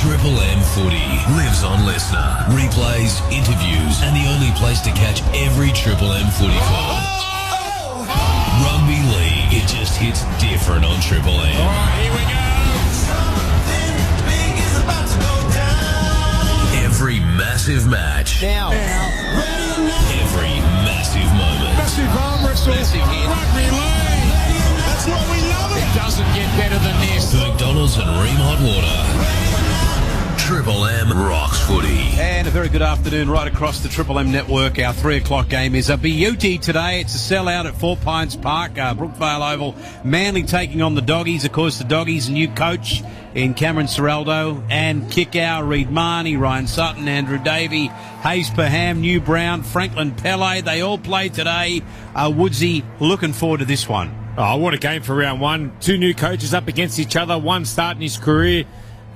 Triple M Footy lives on Listener. Replays, interviews, and the only place to catch every Triple M Footy call. Rugby League, it just hits different on Triple M. All right, here we go. Something big is about to go down. Every massive match. Now. Every massive moment. Massive arm wrestle. Massive hit. Rugby league. That's what we love. It doesn't get better than this. McDonald's and Ream Hot Water. Triple M rocks footy. And a very good afternoon right across the Triple M network. Our 3 o'clock game is a beauty today. It's a sellout at 4 Pines Park, Brookvale Oval. Manly taking on the Doggies. Of course, the Doggies, a new coach in Cameron Ciraldo and Kickow, Reid Marnie, Ryan Sutton, Andrew Davey, Hayes Perham, New Brown, Franklin Pele. They all play today. Woodsy, looking forward to this one. Oh, what a game for round one. 2 new coaches up against each other. One starting his career.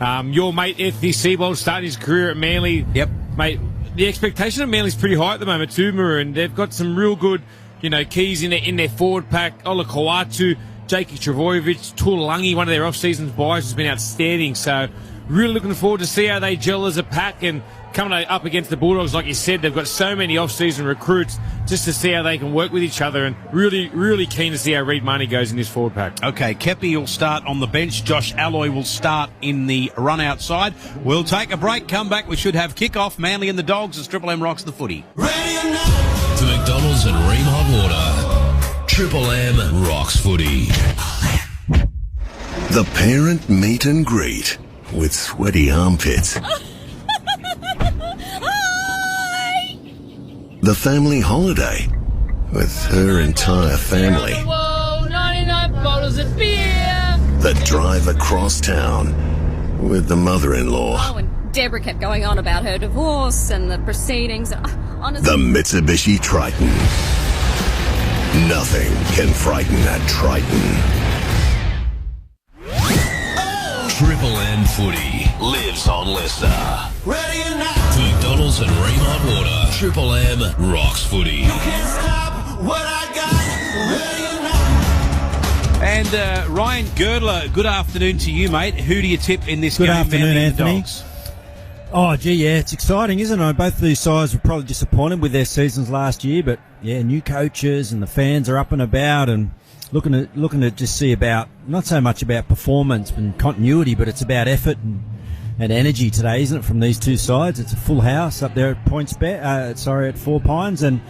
Your mate Anthony Seibold starting his career at Manly. Yep. Mate, the expectation of Manly's pretty high at the moment too, Maroon. They've got some real good, keys in their forward pack. Ola Kawatu, Jakey Travojevic, Tuolangi, one of their off-season buys, has been outstanding. So really looking forward to see how they gel as a pack, and coming up against the Bulldogs, like you said, they've got so many off-season recruits just to see how they can work with each other, and really, really keen to see how Reid Marnie goes in this forward pack. Okay, Kepi will start on the bench. Josh Alloy will start in the run outside. We'll take a break, come back. We should have kick-off. Manly and the Dogs as Triple M rocks the footy. Ready or not. To McDonald's and Ream Hot Water. Triple M rocks footy. The parent meet and greet with sweaty armpits. The family holiday with her entire family. Whoa, 99 bottles of beer. The drive across town with the mother-in-law. Oh, and Deborah kept going on about her divorce and the proceedings. Honestly, The Mitsubishi Triton. Nothing can frighten a Triton. Triple M Footy lives on Listener. Ready or not. To McDonald's and Ream Hot Water. Triple M rocks footy. Can't stop what I got. Ready or not. And Ryan Girdler, good afternoon to you, mate. Who do you tip in this Good game? afternoon, Manly and the Anthony. Dogs? Oh, gee, yeah, it's exciting, isn't it? Both of these sides were probably disappointed with their seasons last year, but yeah, new coaches and the fans are up and about and looking to just see about, not so much about performance and continuity, but it's about effort and energy today, isn't it, from these two sides? It's a full house up there at at 4 Pines, and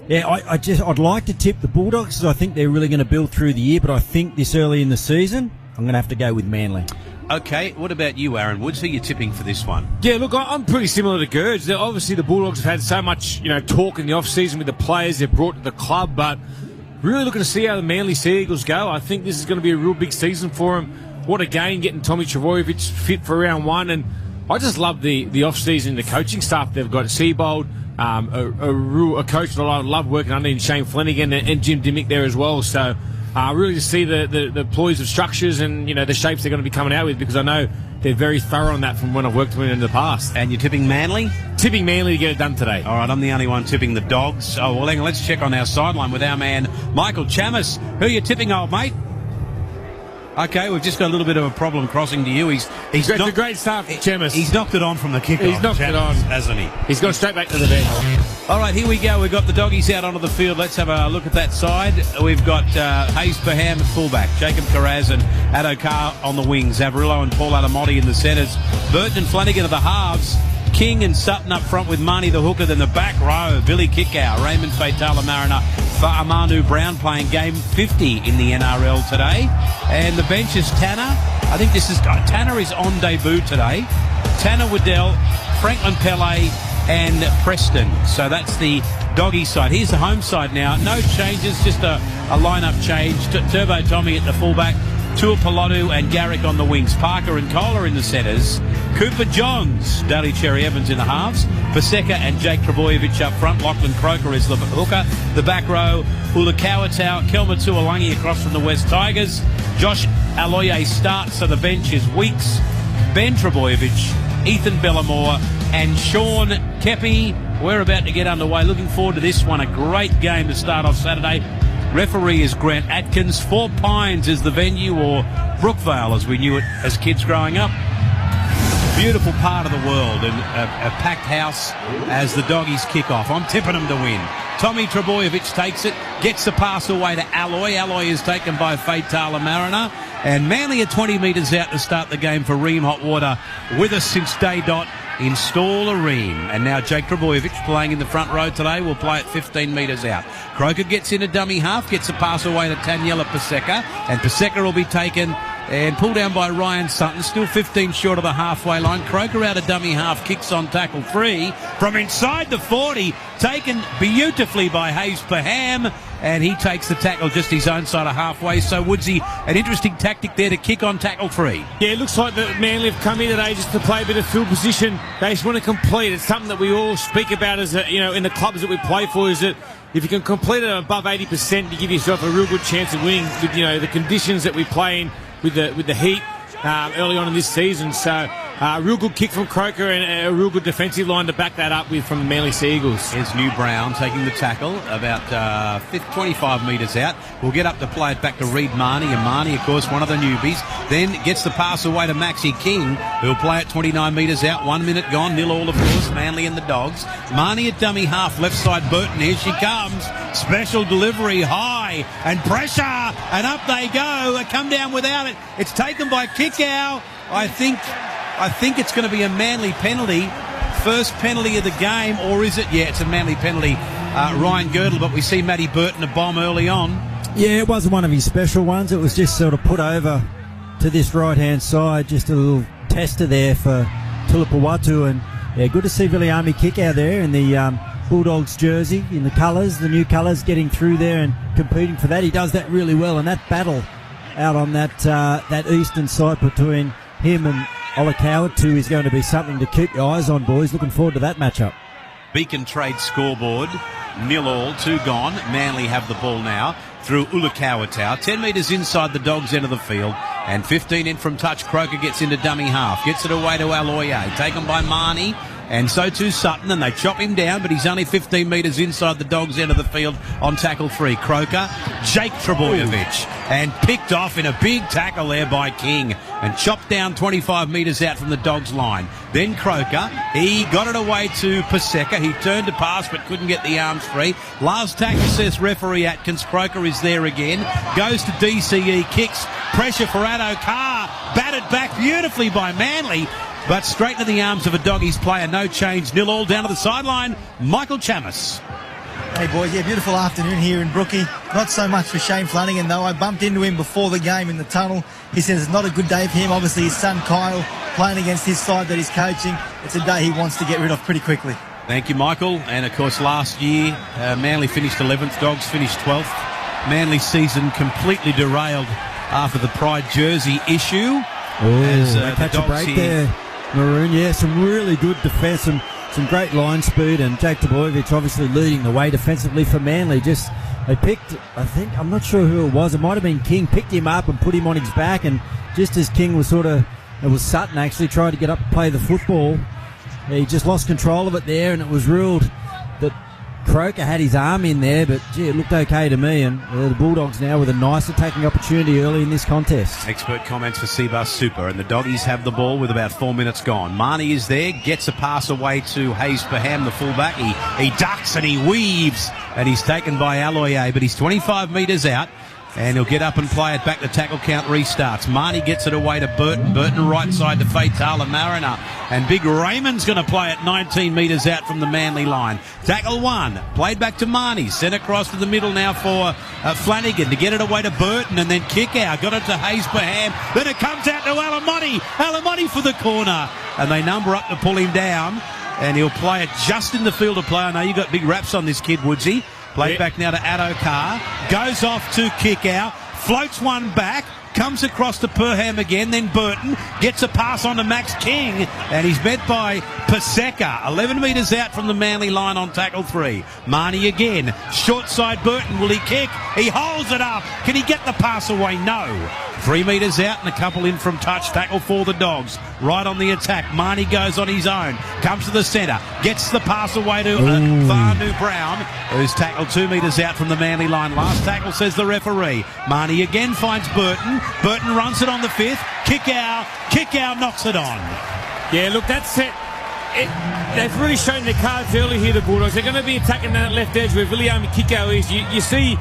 yeah, I'd like to tip the Bulldogs because I think they're really going to build through the year, but I think this early in the season, I'm going to have to go with Manly. Okay, what about you, Aaron Woods? Who are you tipping for this one? Yeah, look, I'm pretty similar to Gerds. Obviously, the Bulldogs have had so much, talk in the off-season with the players they've brought to the club, but really looking to see how the Manly Sea Eagles go. I think this is going to be a real big season for them. What a game getting Tommy Travojevic fit for round one, and I just love the off-season, the coaching staff they've got. Seibold, a coach that I love working under in Shane Flanagan and Jim Dimmick there as well. So really to see the ploys of structures and the shapes they're going to be coming out with, because I know they're very thorough on that from when I've worked with them in the past. And you're tipping Manly? Tipping Manly to get it done today. All right, I'm the only one tipping the Dogs. Oh, well, hang on, let's check on our sideline with our man, Michael Chamis. Who are you tipping, old mate? Okay, we've just got a little bit of a problem crossing to you. He's It's knocked, a great start for Chamis. he's knocked it on from the kickoff. He's knocked it Chamis, on. hasn't he? He's gone straight back to the bench. All right, here we go. We've got the Doggies out onto the field. Let's have a look at that side. We've got Hayes Perham at fullback, Jacob Carraz and Adokar on the wings, Averillo and Paul Adamotti in the centres, Burton and Flanagan at the halves, King and Sutton up front with Marnie the hooker, then the back row, Billy Kickow, Raymond Faitala Mariner, Fa'amanu Brown playing game 50 in the NRL today. And the bench is Tanner. I think Tanner is on debut today. Tanner Waddell, Franklin Pele and Preston. So that's the Doggy side. Here's the home side now. No changes, just a lineup change. Turbo Tommy at the fullback, Tuapolotu and Garrick on the wings. Parker and Kohler in the centres. Cooper Johns, Daly Cherry Evans in the halves. Paseka and Jake Travojevic up front. Lachlan Croker is the hooker. The back row, Ulakawatau, Kelma Tuolangi across from the West Tigers. Josh Aloye starts, so the bench is Weeks, Ben Travojevic, Ethan Bellamore and Sean Kepi. We're about to get underway. Looking forward to this one. A great game to start off Saturday. Referee is Grant Atkins. 4 Pines is the venue, or Brookvale as we knew it as kids growing up. Beautiful part of the world, and a packed house as the Doggies kick off. I'm tipping them to win. Tommy Trebojevic takes it, gets the pass away to Alloy. Alloy is taken by Faitala Mariner, and Manly are 20 metres out to start the game for Ream Hot Water. With us since day dot, install a Ream. And now Jake Trebojevic playing in the front row today will play at 15 metres out. Croker gets in a dummy half, gets a pass away to Taniela Paseka, and Paseka will be taken and pulled down by Ryan Sutton, still 15 short of the halfway line. Croker out of dummy half, kicks on tackle 3 from inside the 40, taken beautifully by Hayes Paham, and he takes the tackle just his own side of halfway. So Woodsy, an interesting tactic there to kick on tackle 3. Yeah, it looks like the Manly have come in today just to play a bit of field position. They just want to complete. It's something that we all speak about as in the clubs that we play for, is that if you can complete it above 80%, you give yourself a real good chance of winning with the conditions that we play in with the heat early on in this season. So real good kick from Croker and a real good defensive line to back that up with from the Manly Sea Eagles. Here's New Brown taking the tackle about 25 metres out. We'll get up to play it back to Reed Marnie, and Marnie, of course, one of the newbies. Then gets the pass away to Maxi King, who'll play at 29 metres out. 1 minute gone, 0-0 of course, Manly and the Dogs. Marnie at dummy half, left side Burton. Here she comes. Special delivery, high, and pressure, and up they go. They come down without it. It's taken by Kickow. I think it's going to be a Manly penalty. First penalty of the game, or is it? Yeah, it's a Manly penalty. Ryan Girdle, but we see Matty Burton a bomb early on. Yeah, it wasn't one of his special ones. It was just sort of put over to this right-hand side, just a little tester there for Tulipawatu. And yeah, good to see Viliami kick out there in the Bulldogs jersey, in the colours, the new colours, getting through there and competing for that. He does that really well, and that battle out on that eastern side between him and Olakauatu is going to be something to keep your eyes on, boys. Looking forward to that matchup. Beacon Trade scoreboard, 0-0, 2 gone. Manly have the ball now through Ulakawatau. 10 metres inside the Dogs' end of the field, and 15 in from touch. Croker gets into dummy half, gets it away to Aloye, taken by Marnie, and so too Sutton, and they chop him down, but he's only 15 metres inside the Dogs' end of the field on tackle 3. Croker, Jake Trebojevic, and picked off in a big tackle there by King, and chopped down 25 metres out from the Dogs' line. Then Croker, he got it away to Paseka. He turned to pass but couldn't get the arms free. Last tackle, says referee Atkins. Croker is there again. Goes to DCE, kicks, pressure for Addo Carr, batted back beautifully by Manly, but straight into the arms of a Doggies player. No change, 0-0 down to the sideline. Michael Chamis. Hey boys, yeah, beautiful afternoon here in Brookie. Not so much for Shane Flanagan though. I bumped into him before the game in the tunnel. He says it's not a good day for him. Obviously his son Kyle playing against his side that he's coaching. It's a day he wants to get rid of pretty quickly. Thank you, Michael. And of course last year Manly finished 11th, Dogs finished 12th. Manly's season completely derailed after the Pride jersey issue. They catch a break there, Maroon. Yeah, some really good defence, some great line speed, and Jake Trebojevic obviously leading the way defensively for Manly. They picked, I'm not sure who it was. It might have been King, picked him up and put him on his back, and just as King was it was Sutton actually trying to get up and play the football, he just lost control of it there, and it was ruled that Croker had his arm in there, but gee, it looked okay to me, and the Bulldogs now with a nice attacking opportunity early in this contest. Expert comments for Seabus Super, and the Doggies have the ball with about 4 minutes gone. Marnie is there, gets a pass away to Hayes Paham, the fullback. He ducks and he weaves, and he's taken by Aloye, but he's 25 metres out, and he'll get up and play it back. The tackle count restarts. Marnie gets it away to Burton. Burton right side to Faitala Mariner. And Big Raymond's going to play it 19 metres out from the Manly line. Tackle 1. Played back to Marnie. Sent across to the middle now for Flanagan to get it away to Burton, and then kick out. Got it to Hayes Paham. Then it comes out to Alamotti. Alamotti for the corner. And they number up to pull him down. And he'll play it just in the field of play. I know you got big raps on this kid, Woodsy. Played back now to Addo Carr. Goes off to kick out. Floats one back. Comes across to Perham again. Then Burton gets a pass on to Max King. And he's met by Paseka. 11 metres out from the Manly line on tackle 3. Marnie again. Short side Burton. Will he kick? He holds it up. Can he get the pass away? No. 3 metres out and a couple in from touch. Tackle for the Dogs. Right on the attack. Marnie goes on his own. Comes to the centre. Gets the pass away to Vanu Brown, who's tackled 2 metres out from the Manly line. Last tackle, says the referee. Marnie again finds Burton. Burton runs it on the 5th. Kick out. Knocks it on. Yeah, look, that's it. They've really shown their cards early here, the Bulldogs. They're going to be attacking that left edge where Viliame Kikau is. You see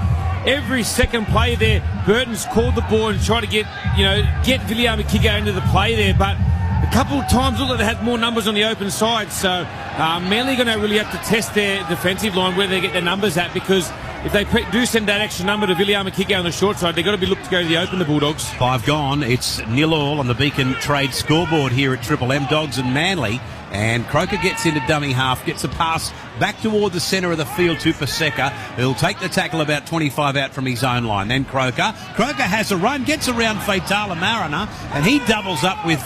every second play there, Burton's called the ball and tried to get Viliame Kikau into the play there, but a couple of times look like they had more numbers on the open side, so Manly are going to really have to test their defensive line where they get their numbers at, because if they do send that extra number to Viliame Kikau on the short side, they've got to be looking to go to the open, the Bulldogs. 5 gone. It's 0-0 on the Beacon Trade scoreboard here at Triple M. Dogs and Manly. And Croker gets into dummy half, gets a pass back toward the centre of the field to Paseka. He'll take the tackle about 25 out from his own line. Then Croker has a run, gets around Faitala Mariner, and he doubles up with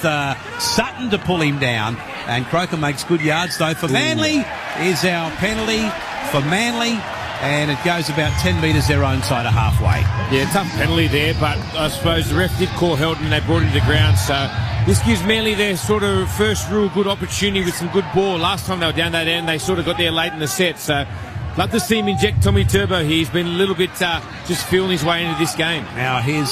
Sutton to pull him down. And Croker makes good yards, though. For Manly is our penalty for Manly. And it goes about 10 metres their own side of halfway. Yeah, tough penalty there, but I suppose the ref did call Heldon and they brought him to the ground. So this gives Manly their sort of first real good opportunity with some good ball. Last time they were down that end, they sort of got there late in the set. So love to see him inject Tommy Turbo here. He's been a little bit just feeling his way into this game. Now here's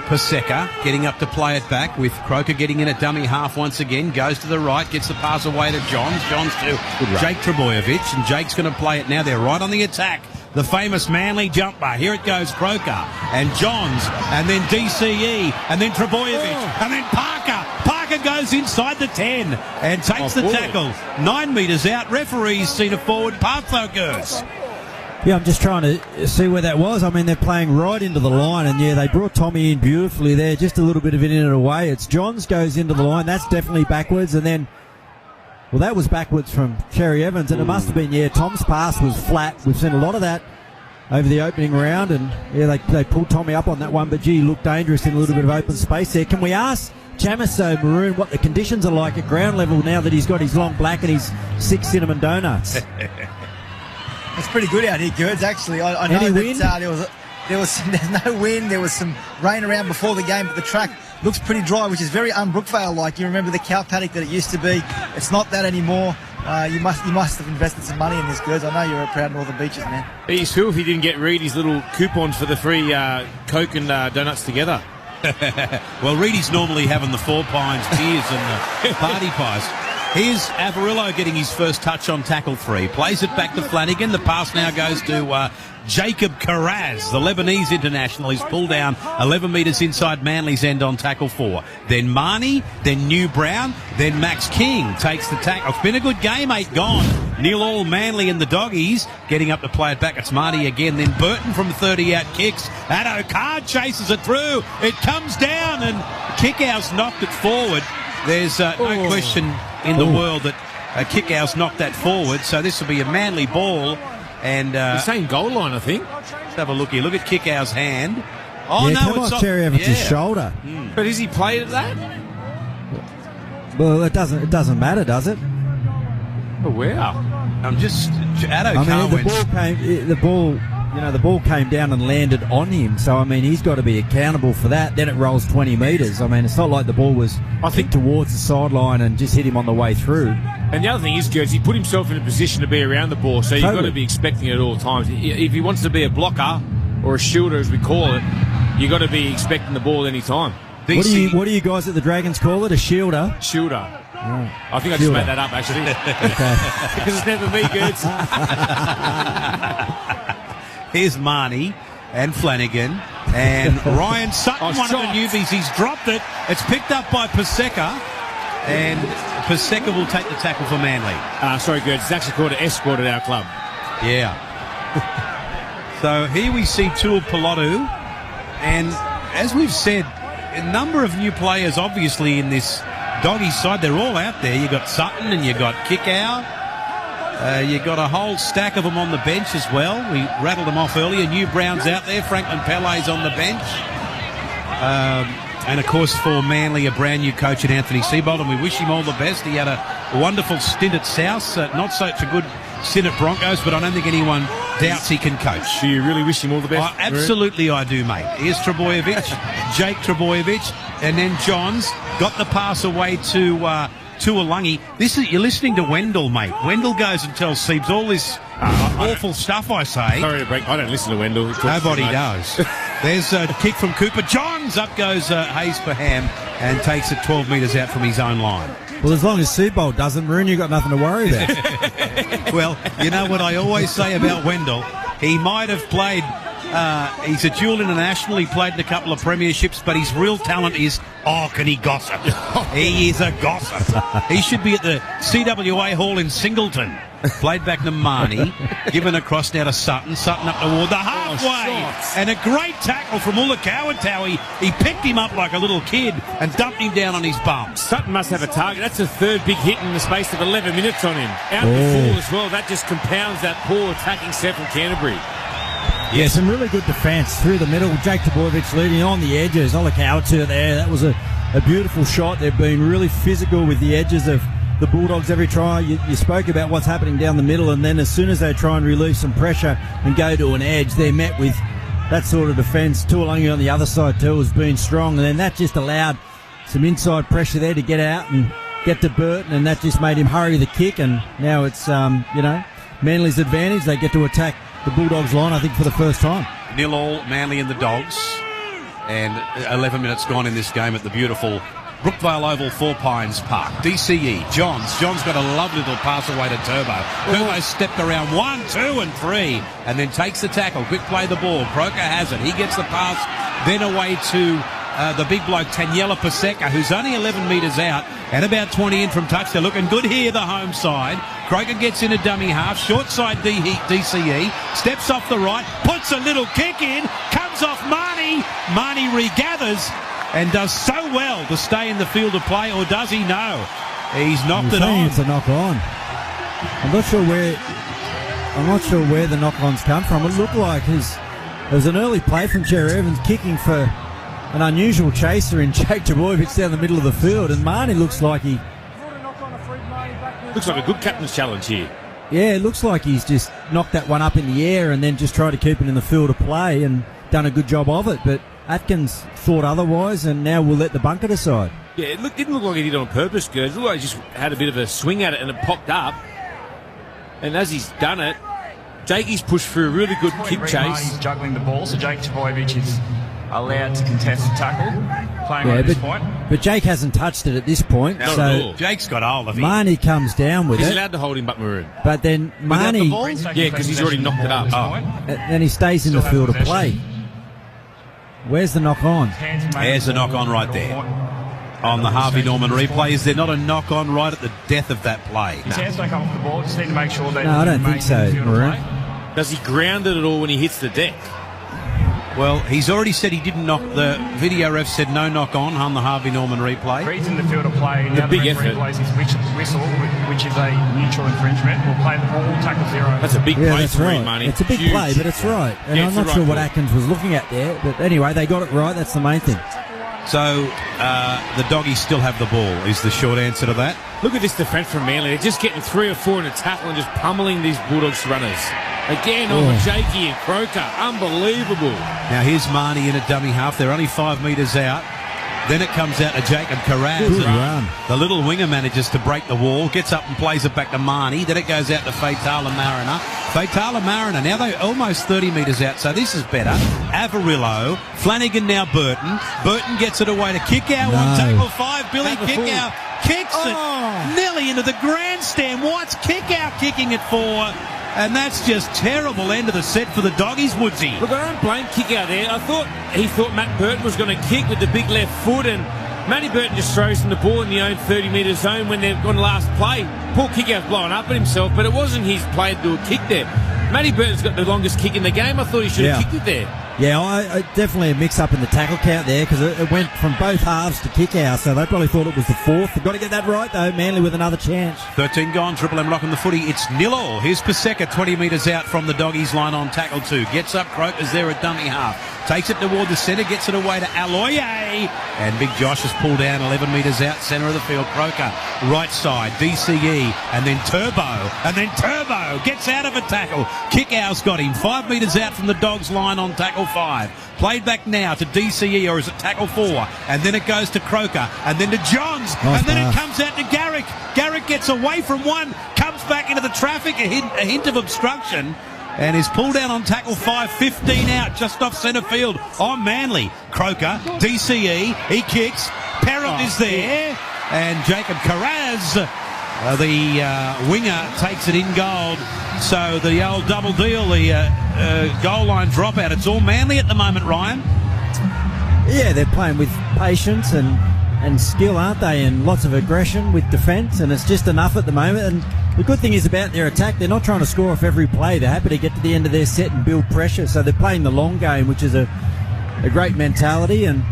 Paseka getting up to play it back with Croker getting in at dummy half once again. Goes to the right, gets the pass away to Johns. Johns to Jake Trbojevic, and Jake's going to play it now. They're right on the attack. The famous Manly jumper. Here it goes, Croker and Johns, and then DCE, and then Trbojevic, and then Parker. Parker goes inside the 10 and takes the tackle. 9 metres out. Referees seen a forward path, though, Gers. Yeah, I'm just trying to see where that was. I mean, they're playing right into the line, and they brought Tommy in beautifully there. Just a little bit of it in and away. It's Johns goes into the line. That's definitely backwards, and then, well, that was backwards from Cherry Evans, and it must have been, Tom's pass was flat. We've seen a lot of that over the opening round, and they pulled Tommy up on that one, but gee, looked dangerous in a little bit of open space there. Can we ask Chamiso Maroon what the conditions are like at ground level now that he's got his long black and his 6 cinnamon donuts? It's pretty good out here, Gerds, actually. I know that there's no wind, there was some rain around before the game, but the track looks pretty dry, which is very un-Brookvale-like. You remember the cow paddock that it used to be. It's not that anymore. You must have invested some money in this, Gerds. I know you're a proud Northern Beaches man. He's who if he didn't get Reedy's little coupons for the free Coke and donuts together. Well, Reedy's normally having the 4 Pines beers and the party pies. Here's Avarillo getting his first touch on tackle 3. Plays it back to Flanagan. The pass now goes to Jacob Karaz, the Lebanese international. He's pulled down 11 metres inside Manly's end on tackle 4. Then Marnie, then New Brown, then Max King takes the tackle. It's been a good game, 8 gone. 0-0 Manly and the Doggies getting up to play it back. It's Marnie again. Then Burton from 30 out kicks. Addo chases it through. It comes down and Kickhouse knocked it forward. There's no question in the world that Kickhouse knocked that forward. So this will be a Manly ball. And the same goal line, I think. Let's have a look here. Look at Kickhouse hand. Oh, no, it's off Cherry Evans' shoulder. But has he played at that? Well, it doesn't matter, does it? Oh, wow. I'm just the ball came down and landed on him. So, I mean, he's got to be accountable for that. Then it rolls 20 metres. I mean, it's not like the ball was, I think, towards the sideline and just hit him on the way through. And the other thing is, Gerds, he put himself in a position to be around the ball, so you've got to be expecting it at all times. If he wants to be a blocker or a shielder, as we call it, you've got to be expecting the ball any time. What do you guys at the Dragons call it? A shielder? Shielder. Oh. I think I just made that up, actually. Because it's never me, Gerds. Here's Marnie and Flanagan and Ryan Sutton, one of the newbies. He's dropped it. It's picked up by Paseka, and Paseka will take the tackle for Manly. Sorry, Gerds. It's actually called an escort at our club. Yeah. So here we see Tua Pilotu, and as we've said, a number of new players obviously in this Doggy side. They're all out there. You got Sutton and you got Kickout. You got a whole stack of them on the bench as well. We rattled them off earlier. New Brown's out there. Franklin Pelle's on the bench. And, of course, for Manly, a brand new coach in Anthony Seibold, and we wish him all the best. He had a wonderful stint at South. Not such a good stint at Broncos, but I don't think anyone doubts he can coach. Do you really wish him all the best? Absolutely I do, mate. Here's Trbojevic, Jake Trbojevic, and then Johns got the pass away to Tuolungi. You're listening to Wendell, mate. Wendell goes and tells Siebes all this awful stuff, I say. Sorry to break. I don't listen to Wendell. Nobody does. There's a kick from Cooper. Johns Johns. Up goes Hayes Baham and takes it 12 metres out from his own line. Well, as long as Seabold doesn't, Maroon, you've got nothing to worry about. Well, you know what I always say about Wendell? He might have played, he's a dual international, he played in a couple of premierships, but his real talent is, can he gossip? He is a gossip. He should be at the CWA Hall in Singleton. Played back to Marnie, given across now to Sutton. Sutton up toward the halfway. And a great tackle from Ulakawatau. He picked him up like a little kid and dumped him down on his bum. Sutton must have a target. That's the third big hit in the space of 11 minutes on him. Out the full as well. That just compounds that poor attacking set from Canterbury. Yeah, some really good defence through the middle. Jake Trbojevic leading on the edges. Ulakawatau there. That was a beautiful shot. They've been really physical with the edges of the Bulldogs every try. You spoke about what's happening down the middle, and then as soon as they try and relieve some pressure and go to an edge, they're met with that sort of defence. Tuolungi on the other side too has been strong, and then that just allowed some inside pressure there to get out and get to Burton, and that just made him hurry the kick, and now it's Manly's advantage. They get to attack the Bulldogs line, I think, for the first time. 0-0 Manly and the Dogs, and 11 minutes gone in this game at the beautiful Brookvale Oval, Four Pines Park. DCE, Johns got a lovely little pass away to Turbo. Turbo stepped around 1, 2 and 3 and then takes the tackle. Quick play the ball. Croker has it. He gets the pass, then away to the big bloke Taniela Paseka, who's only 11 metres out and about 20 in from touch. They're looking good here, the home side. Croker gets in a dummy half, short side DCE, steps off the right, puts a little kick in, comes off Marnie. Marnie regathers and does so well to stay in the field of play, or does he? No. He's knocked it on. It's a knock on. I'm not sure where the knock-ons come from. It looked like there was an early play from Cherry Evans kicking for an unusual chaser in Jake Trbojevic down the middle of the field, and Marnie looks like he... Looks like a good captain's challenge here. Yeah, it looks like he's just knocked that one up in the air and then just tried to keep it in the field of play and done a good job of it, but Atkins thought otherwise, and now we'll let the bunker decide. Yeah, it didn't look like he did it on purpose, Gerds. It looked like he just had a bit of a swing at it and it popped up. And as he's done it, Jakey's pushed through a really good kick chase. He's juggling the ball, so Jake Trbojevic is allowed to contest the tackle, playing at this point. But Jake hasn't touched it at this point. Not so at all. Jake's got hold of him. Marnie comes down with He's it. allowed to hold him but Maroon. But then Marnie... Yeah, because he's already knocked it up. And he stays in the field of play. Where's the knock-on? There's the knock-on right there. On the Harvey Norman replay, is there not a knock-on right at the death of that play? His hands don't come off the ball, just need to make sure they... No, I don't think so, Maroon. Does he ground it at all when he hits the deck? Well, he's already said he didn't knock. The video ref said no knock-on the Harvey Norman replay. Reed's in the field of play. Now the referee blows his whistle, which is a mutual infringement. We'll play the ball, tackle 0. That's a big play for Reed, Marnie. It's a big play, but it's right. And I'm not sure what Atkins was looking at there. But anyway, they got it right. That's the main thing. So the Doggies still have the ball, is the short answer to that. Look at this defence from Manly. They're just getting 3 or 4 in a tackle and just pummeling these Bulldogs runners. Again, on Jakey and Croker. Unbelievable. Now here's Marnie in a dummy half. They're only 5 metres out. Then it comes out to Jacob Carraz. Good run. The little winger manages to break the wall, gets up and plays it back to Marnie. Then it goes out to Fatala Mariner. Fatala Mariner, now they're almost 30 metres out, so this is better. Avarillo, Flanagan now Burton. Burton gets it away to Kickow on tackle 5. Billy Kickow kicks it nearly into the grandstand. White's Kickow kicking it for... And that's just terrible end of the set for the Doggies, Woodsy. Look, I don't blame Kickow there. He thought Matt Burton was going to kick with the big left foot, and Matty Burton just throws him the ball in the own 30-metre zone when they've gone last play. Poor Kickow's blowing up at himself, but it wasn't his play to do a kick there. Matty Burton's got the longest kick in the game. I thought he should have kicked it there. Yeah, I definitely a mix-up in the tackle count there because it went from both halves to Kickow, so they probably thought it was the 4th. They've got to get that right, though. Manly with another chance. 13 gone, Triple M locking the footy. It's 0-0. Here's Paseka, 20 metres out from the Doggies line on tackle 2. Gets up, Croker's there at dummy half. Takes it toward the centre, gets it away to Aloye. And Big Josh has pulled down 11 metres out, centre of the field. Croker, right side, DCE, and then Turbo gets out of a tackle. Kickow's got him, 5 metres out from the Dogs line on tackle 5. Played back now to DCE, or is it tackle 4? And then it goes to Croker, and then to Johns, and then it comes out to Garrick. Garrick gets away from one, comes back into the traffic, a hint of obstruction. and is pulled down on tackle 5, 15 out, just off centre field on Manly. Croker, DCE, he kicks, Perham is there, and Jacob Carraz, the winger, takes it in goal. So the old double deal, the goal line dropout, it's all Manly at the moment, Ryan. Yeah, they're playing with patience and skill, aren't they? And lots of aggression with defence, and it's just enough at the moment. And the good thing is about their attack, they're not trying to score off every play. They're happy to get to the end of their set and build pressure. So they're playing the long game, which is a great mentality. And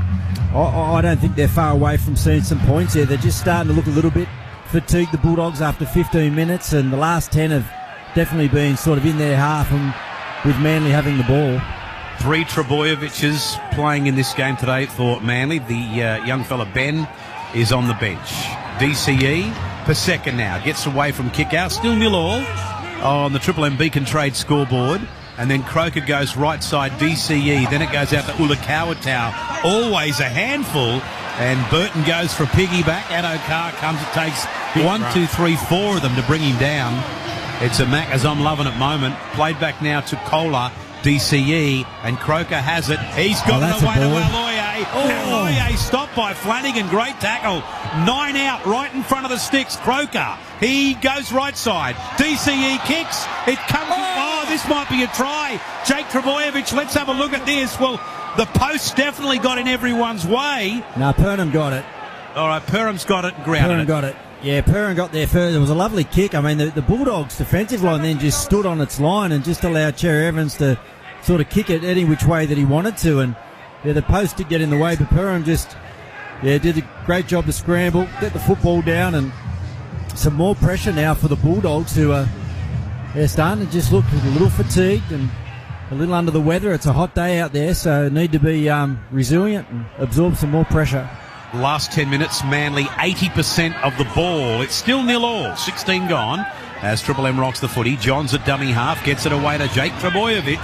I don't think they're far away from seeing some points here. They're just starting to look a little bit fatigued, the Bulldogs, after 15 minutes. And the last 10 have definitely been sort of in their half, and with Manly having the ball. 3 Trebojeviches playing in this game today for Manly. The young fella Ben is on the bench. DCE, Paseka now gets away from kick out, still 0-0 on the Triple M Beacon Trade scoreboard. And then Croker goes right side, DCE. Then it goes out to Ulakawatau. Always a handful. And Burton goes for a piggyback. Addo-Carr comes, it takes 1, 2, 3, 4 of them to bring him down. It's a Mac as I'm loving at moment. Played back now to Kohler. DCE, and Croker has it. He's got it away to Waloye. Waloye stopped by Flanagan. Great tackle. 9 out right in front of the sticks. Croker. He goes right side. DCE kicks. It comes. Oh, this might be a try. Jake Trebojevic, let's have a look at this. Well, the post definitely got in everyone's way. No, Perham got it. All right, Perham's got it and grounded it. Perham got it. Yeah, Perham got there first. It was a lovely kick. I mean, the Bulldogs' defensive line then just stood on its line and just allowed Cherry Evans to sort of kick it any which way that he wanted to. And the post did get in the way, but Perham just did a great job to scramble, get the football down, and some more pressure now for the Bulldogs, who are starting to just look a little fatigued and a little under the weather. It's a hot day out there, so need to be resilient and absorb some more pressure. Last 10 minutes, Manly 80% of the ball. It's still 0-0, 16 gone. As Triple M rocks the footy, Johns at dummy half, gets it away to Jake Trebojevic,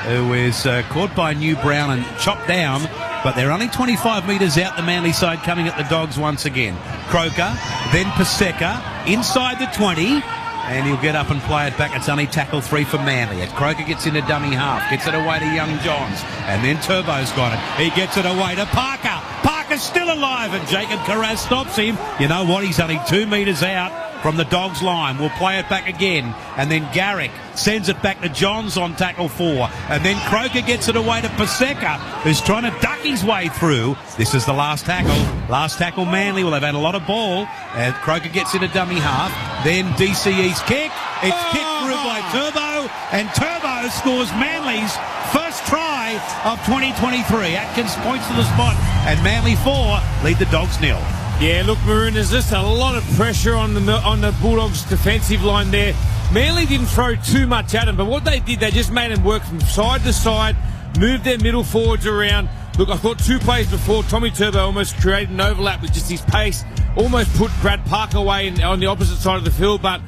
who is caught by New Brown and chopped down, but they're only 25 metres out the Manly side, coming at the Dogs once again. Croker, then Paseka, inside the 20, and he'll get up and play it back. It's only tackle 3 for Manly. As Croker gets into dummy half, gets it away to young Johns, and then Turbo's got it. He gets it away to Parker. Parker's still alive, and Jacob Carraz stops him. You know what? He's only 2 metres out from the Dogs line. We'll play it back again, and then Garrick sends it back to Johns on tackle 4, and then Croker gets it away to Paseka, who's trying to duck his way through. This is the last tackle. Last tackle Manly. Well, they've had a lot of ball, and Croker gets into dummy half. Then DCE's kick. It's kicked through by Turbo, and Turbo scores Manly's first try of 2023. Atkins points to the spot, and Manly 4 lead the Dogs 0. Yeah, look, Maroon, there's just a lot of pressure on the Bulldogs' defensive line there. Manly didn't throw too much at them, but what they did, they just made them work from side to side, moved their middle forwards around. Look, I thought 2 plays before, Tommy Turbo almost created an overlap with just his pace, almost put Brad Parker away on the opposite side of the field, but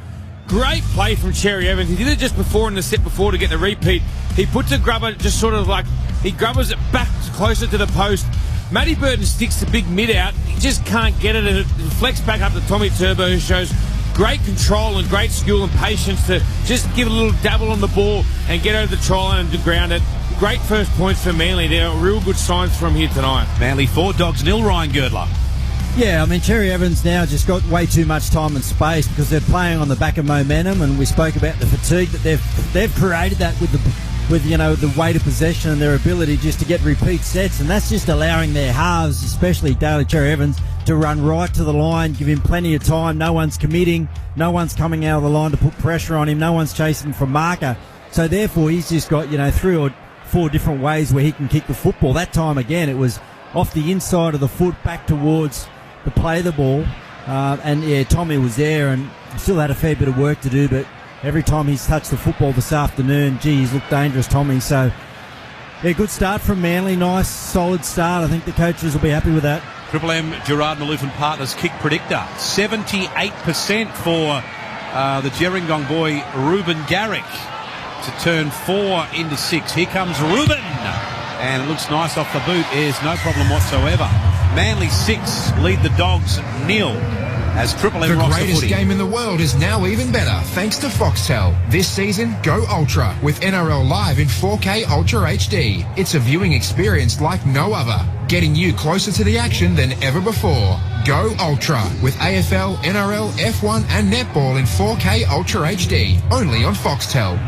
great play from Cherry Evans. He did it just before in the set before to get the repeat. He puts a grubber just sort of like, he grubbers it back closer to the post. Matty Burton sticks the big mid out. He just can't get it, and it flex back up to Tommy Turbo, who shows great control and great skill and patience to just give a little dabble on the ball and get over the try line and to ground it. Great first points for Manly. They're real good signs from here tonight. Manly 4, Dogs 0, Ryan Girdler. Yeah, I mean, Cherry Evans now just got way too much time and space because they're playing on the back of momentum, and we spoke about the fatigue that they've created that with the weight of possession and their ability just to get repeat sets, and that's just allowing their halves, especially Daly Cherry Evans, to run right to the line, give him plenty of time. No one's committing, no one's coming out of the line to put pressure on him, no one's chasing from marker. So therefore he's just got 3 or 4 different ways where he can kick the football. That time again it was off the inside of the foot back towards the play the ball, and yeah, Tommy was there and still had a fair bit of work to do, but every time he's touched the football this afternoon, he's looked dangerous, Tommy. So, yeah, good start from Manly. Nice, solid start. I think the coaches will be happy with that. Triple M Gerard Maloof and Partners kick predictor. 78% for the Gerringong boy, Ruben Garrick, to turn 4 into 6. Here comes Ruben. And it looks nice off the boot. There's no problem whatsoever. Manly 6 lead the Dogs 0. as Triple M The rocks the greatest footy. game in the world is now even better thanks to Foxtel. This season, go Ultra with NRL Live in 4K Ultra HD. It's a viewing experience like no other, getting you closer to the action than ever before. Go Ultra with AFL, NRL, F1 and netball in 4K Ultra HD, only on Foxtel.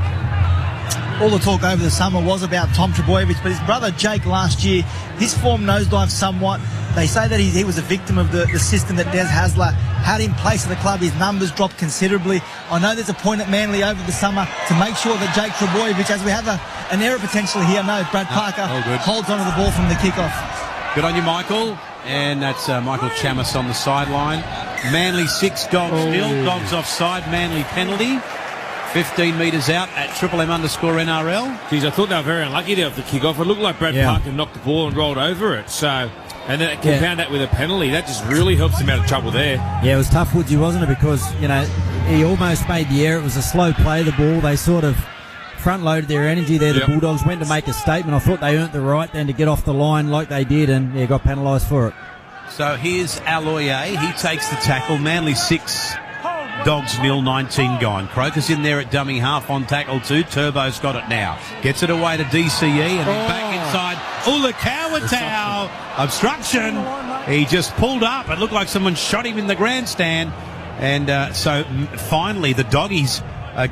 All the talk over the summer was about Tom Trbojevic, but his brother Jake last year, his form nosedived somewhat. They say that he was a victim of the system that Des Hasler had in place at the club. His numbers dropped considerably. I know there's a point at Manly over the summer to make sure that Jake Trbojevic, as we have an error potentially here, Brad Parker holds onto the ball from the kickoff. Good on you, Michael. And that's Michael Chamis on the sideline. Manly 6, Dogs 0. Dogs offside, Manly penalty. 15 metres out at @NRL. Geez, I thought they were very unlucky there off the kick-off. It looked like Brad Parker knocked the ball and rolled over it. So, and then compound that with a penalty. That just really helps him out of trouble there. Yeah, it was tough, Woodsy, wasn't it? Because, he almost made the error. It was a slow play, the ball. They sort of front-loaded their energy there. The Bulldogs went to make a statement. I thought they earned the right then to get off the line like they did and got penalised for it. So here's Aloye. He takes the tackle. Manly 6, Dogs 0, 19 gone. Croker's in there at dummy half on tackle 2. Turbo's got it now. Gets it away to DCE and back inside. Ulakawatau. Obstruction. He just pulled up. It looked like someone shot him in the grandstand. And so finally the Doggies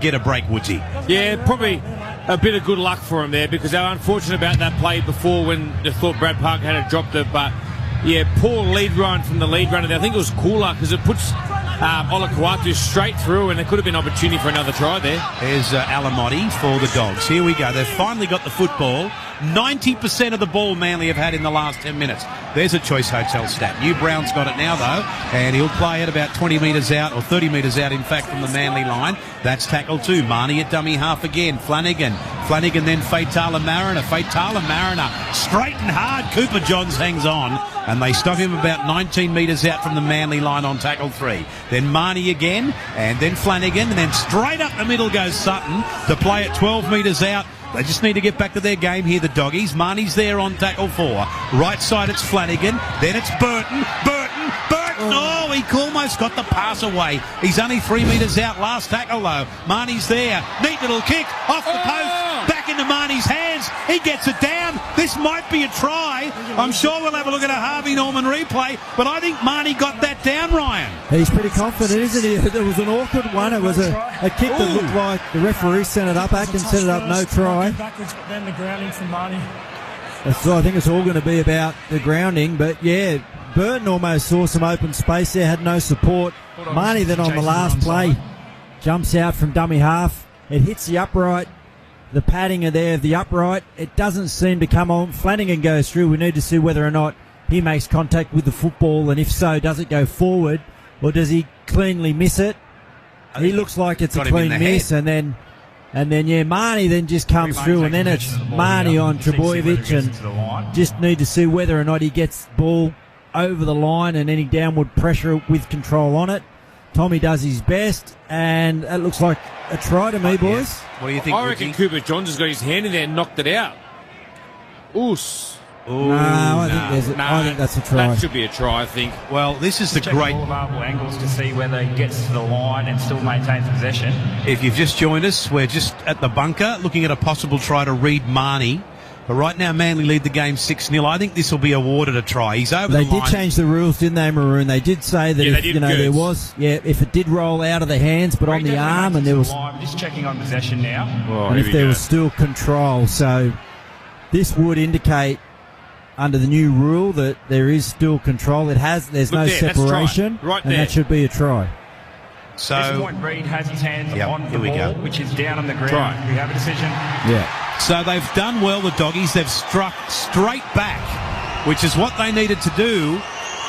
get a break, Woodsy. Yeah, probably a bit of good luck for him there because they were unfortunate about that play before when they thought Brad Parker had dropped it. But, yeah, poor lead run from the lead runner. I think it was cooler because it puts Olakau'atu straight through and there could have been opportunity for another try there. There's Alamotti for the Dogs. Here we go. They've finally got the football. 90% of the ball Manly have had in the last 10 minutes. There's a Choice Hotel stat. New Brown's got it now, though, and he'll play it about 20 metres out, or 30 metres out, in fact, from the Manly line. That's tackle 2. Marnie at dummy half again. Flanagan then Fatala Mariner. Straight and hard. Cooper Johns hangs on, and they stop him about 19 metres out from the Manly line on tackle 3. Then Marnie again, and then Flanagan, and then straight up the middle goes Sutton to play at 12 metres out. They just need to get back to their game here, the Doggies. Marnie's there on tackle 4. Right side, it's Flanagan. Then it's Burton. Oh, he almost got the pass away. He's only 3 metres out. Last tackle, though. Marnie's there. Neat little kick. Off the post. Back into Marnie's hands. He gets it down. This might be a try. I'm sure we'll have a look at a Harvey Norman replay, but I think Marnie got that down, Ryan. He's pretty confident, isn't he? There was an awkward one. It was a kick that looked like the referee sent it up. Atkins set it up, no try. Then the grounding from Marnie. So I think it's all going to be about the grounding, but yeah, Burton almost saw some open space there, had no support. Marnie then on the last play jumps out from dummy half. It hits the upright. The padding there of the upright, it doesn't seem to come on. Flanagan goes through. We need to see whether or not he makes contact with the football, and if so, does it go forward or does he cleanly miss it? He looks like it's a clean miss, and then Marnie then just comes through, and then it's Marnie on Trbojevic, and just need to see whether or not he gets the ball over the line and any downward pressure with control on it. Tommy does his best, and it looks like a try to me, boys. What do you think? I reckon Cooper Johns has got his hand in there and knocked it out. Oos. I think that's a try. That should be a try, I think. Well, this is the great... all available angles to see whether he gets to the line and still maintains possession. If you've just joined us, we're just at the bunker looking at a possible try to read Marnie. But right now, Manly lead the game 6-0. I think this will be awarded a try. He's over the line. They did change the rules, didn't they, Maroon? They did say that if it did roll out of the hands, but on the arm, and there was... I'm just checking on possession now. And if there was still control. So this would indicate, under the new rule, that there is still control. There's no separation, right and that should be a try. So at this point, Reid has his hands on the ball, which is down on the ground. Try. We have a decision. Yeah. So they've done well, the Doggies. They've struck straight back, which is what they needed to do.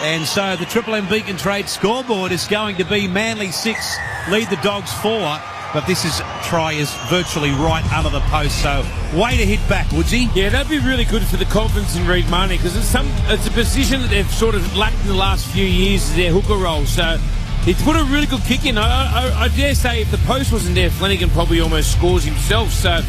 And so the Triple M Beacon Trade scoreboard is going to be Manly 6, lead the Dogs 4. But this try is virtually right under the post. So way to hit back, Woodsy. Yeah, that'd be really good for the confidence in Reid Marnie, because it's a position that they've sort of lacked in the last few years, is their hooker role. So he's put a really good kick in. I dare say if the post wasn't there, Flanagan probably almost scores himself. So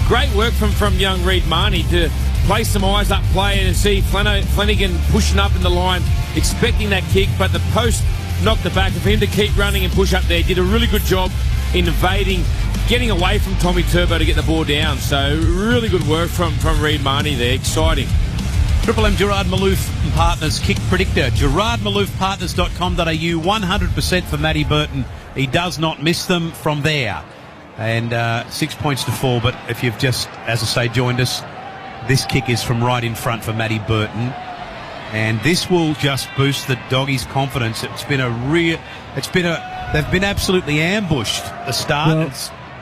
great work from young Reid Marnie to place some eyes up play and see Flanagan pushing up in the line, expecting that kick, but the post knocked it back. For him to keep running and push up there, did a really good job in evading, getting away from Tommy Turbo to get the ball down. So really good work from Reid Marnie there. Exciting. Triple M Gerard Malouf and Partners kick predictor. GerardMaloufPartners.com.au. 100% for Matty Burton. He does not miss them from there. And 6 points to 4. But if you've just, as I say, joined us, this kick is from right in front for Matty Burton. And this will just boost the Doggies' confidence. They've been absolutely ambushed. The start. Well,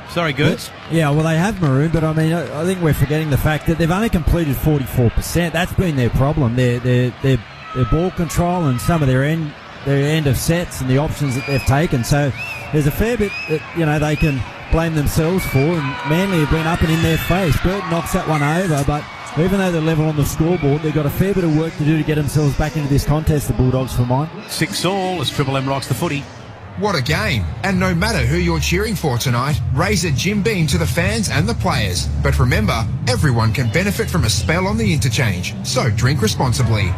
sorry, Gertz. Yeah, well, they have, Maroon, but I mean, I think we're forgetting the fact that they've only completed 44%. That's been their problem. Their ball control and some of their end of sets and the options that they've taken. So there's a fair bit that they can blame themselves for, and Manly have been up and in their face. Burton knocks that one over, but even though they're level on the scoreboard, they've got a fair bit of work to do to get themselves back into this contest, the Bulldogs, for mine. 6-all as Triple M rocks the footy. What a game. And no matter who you're cheering for tonight, raise a Jim Beam to the fans and the players. But remember, everyone can benefit from a spell on the interchange. So drink responsibly.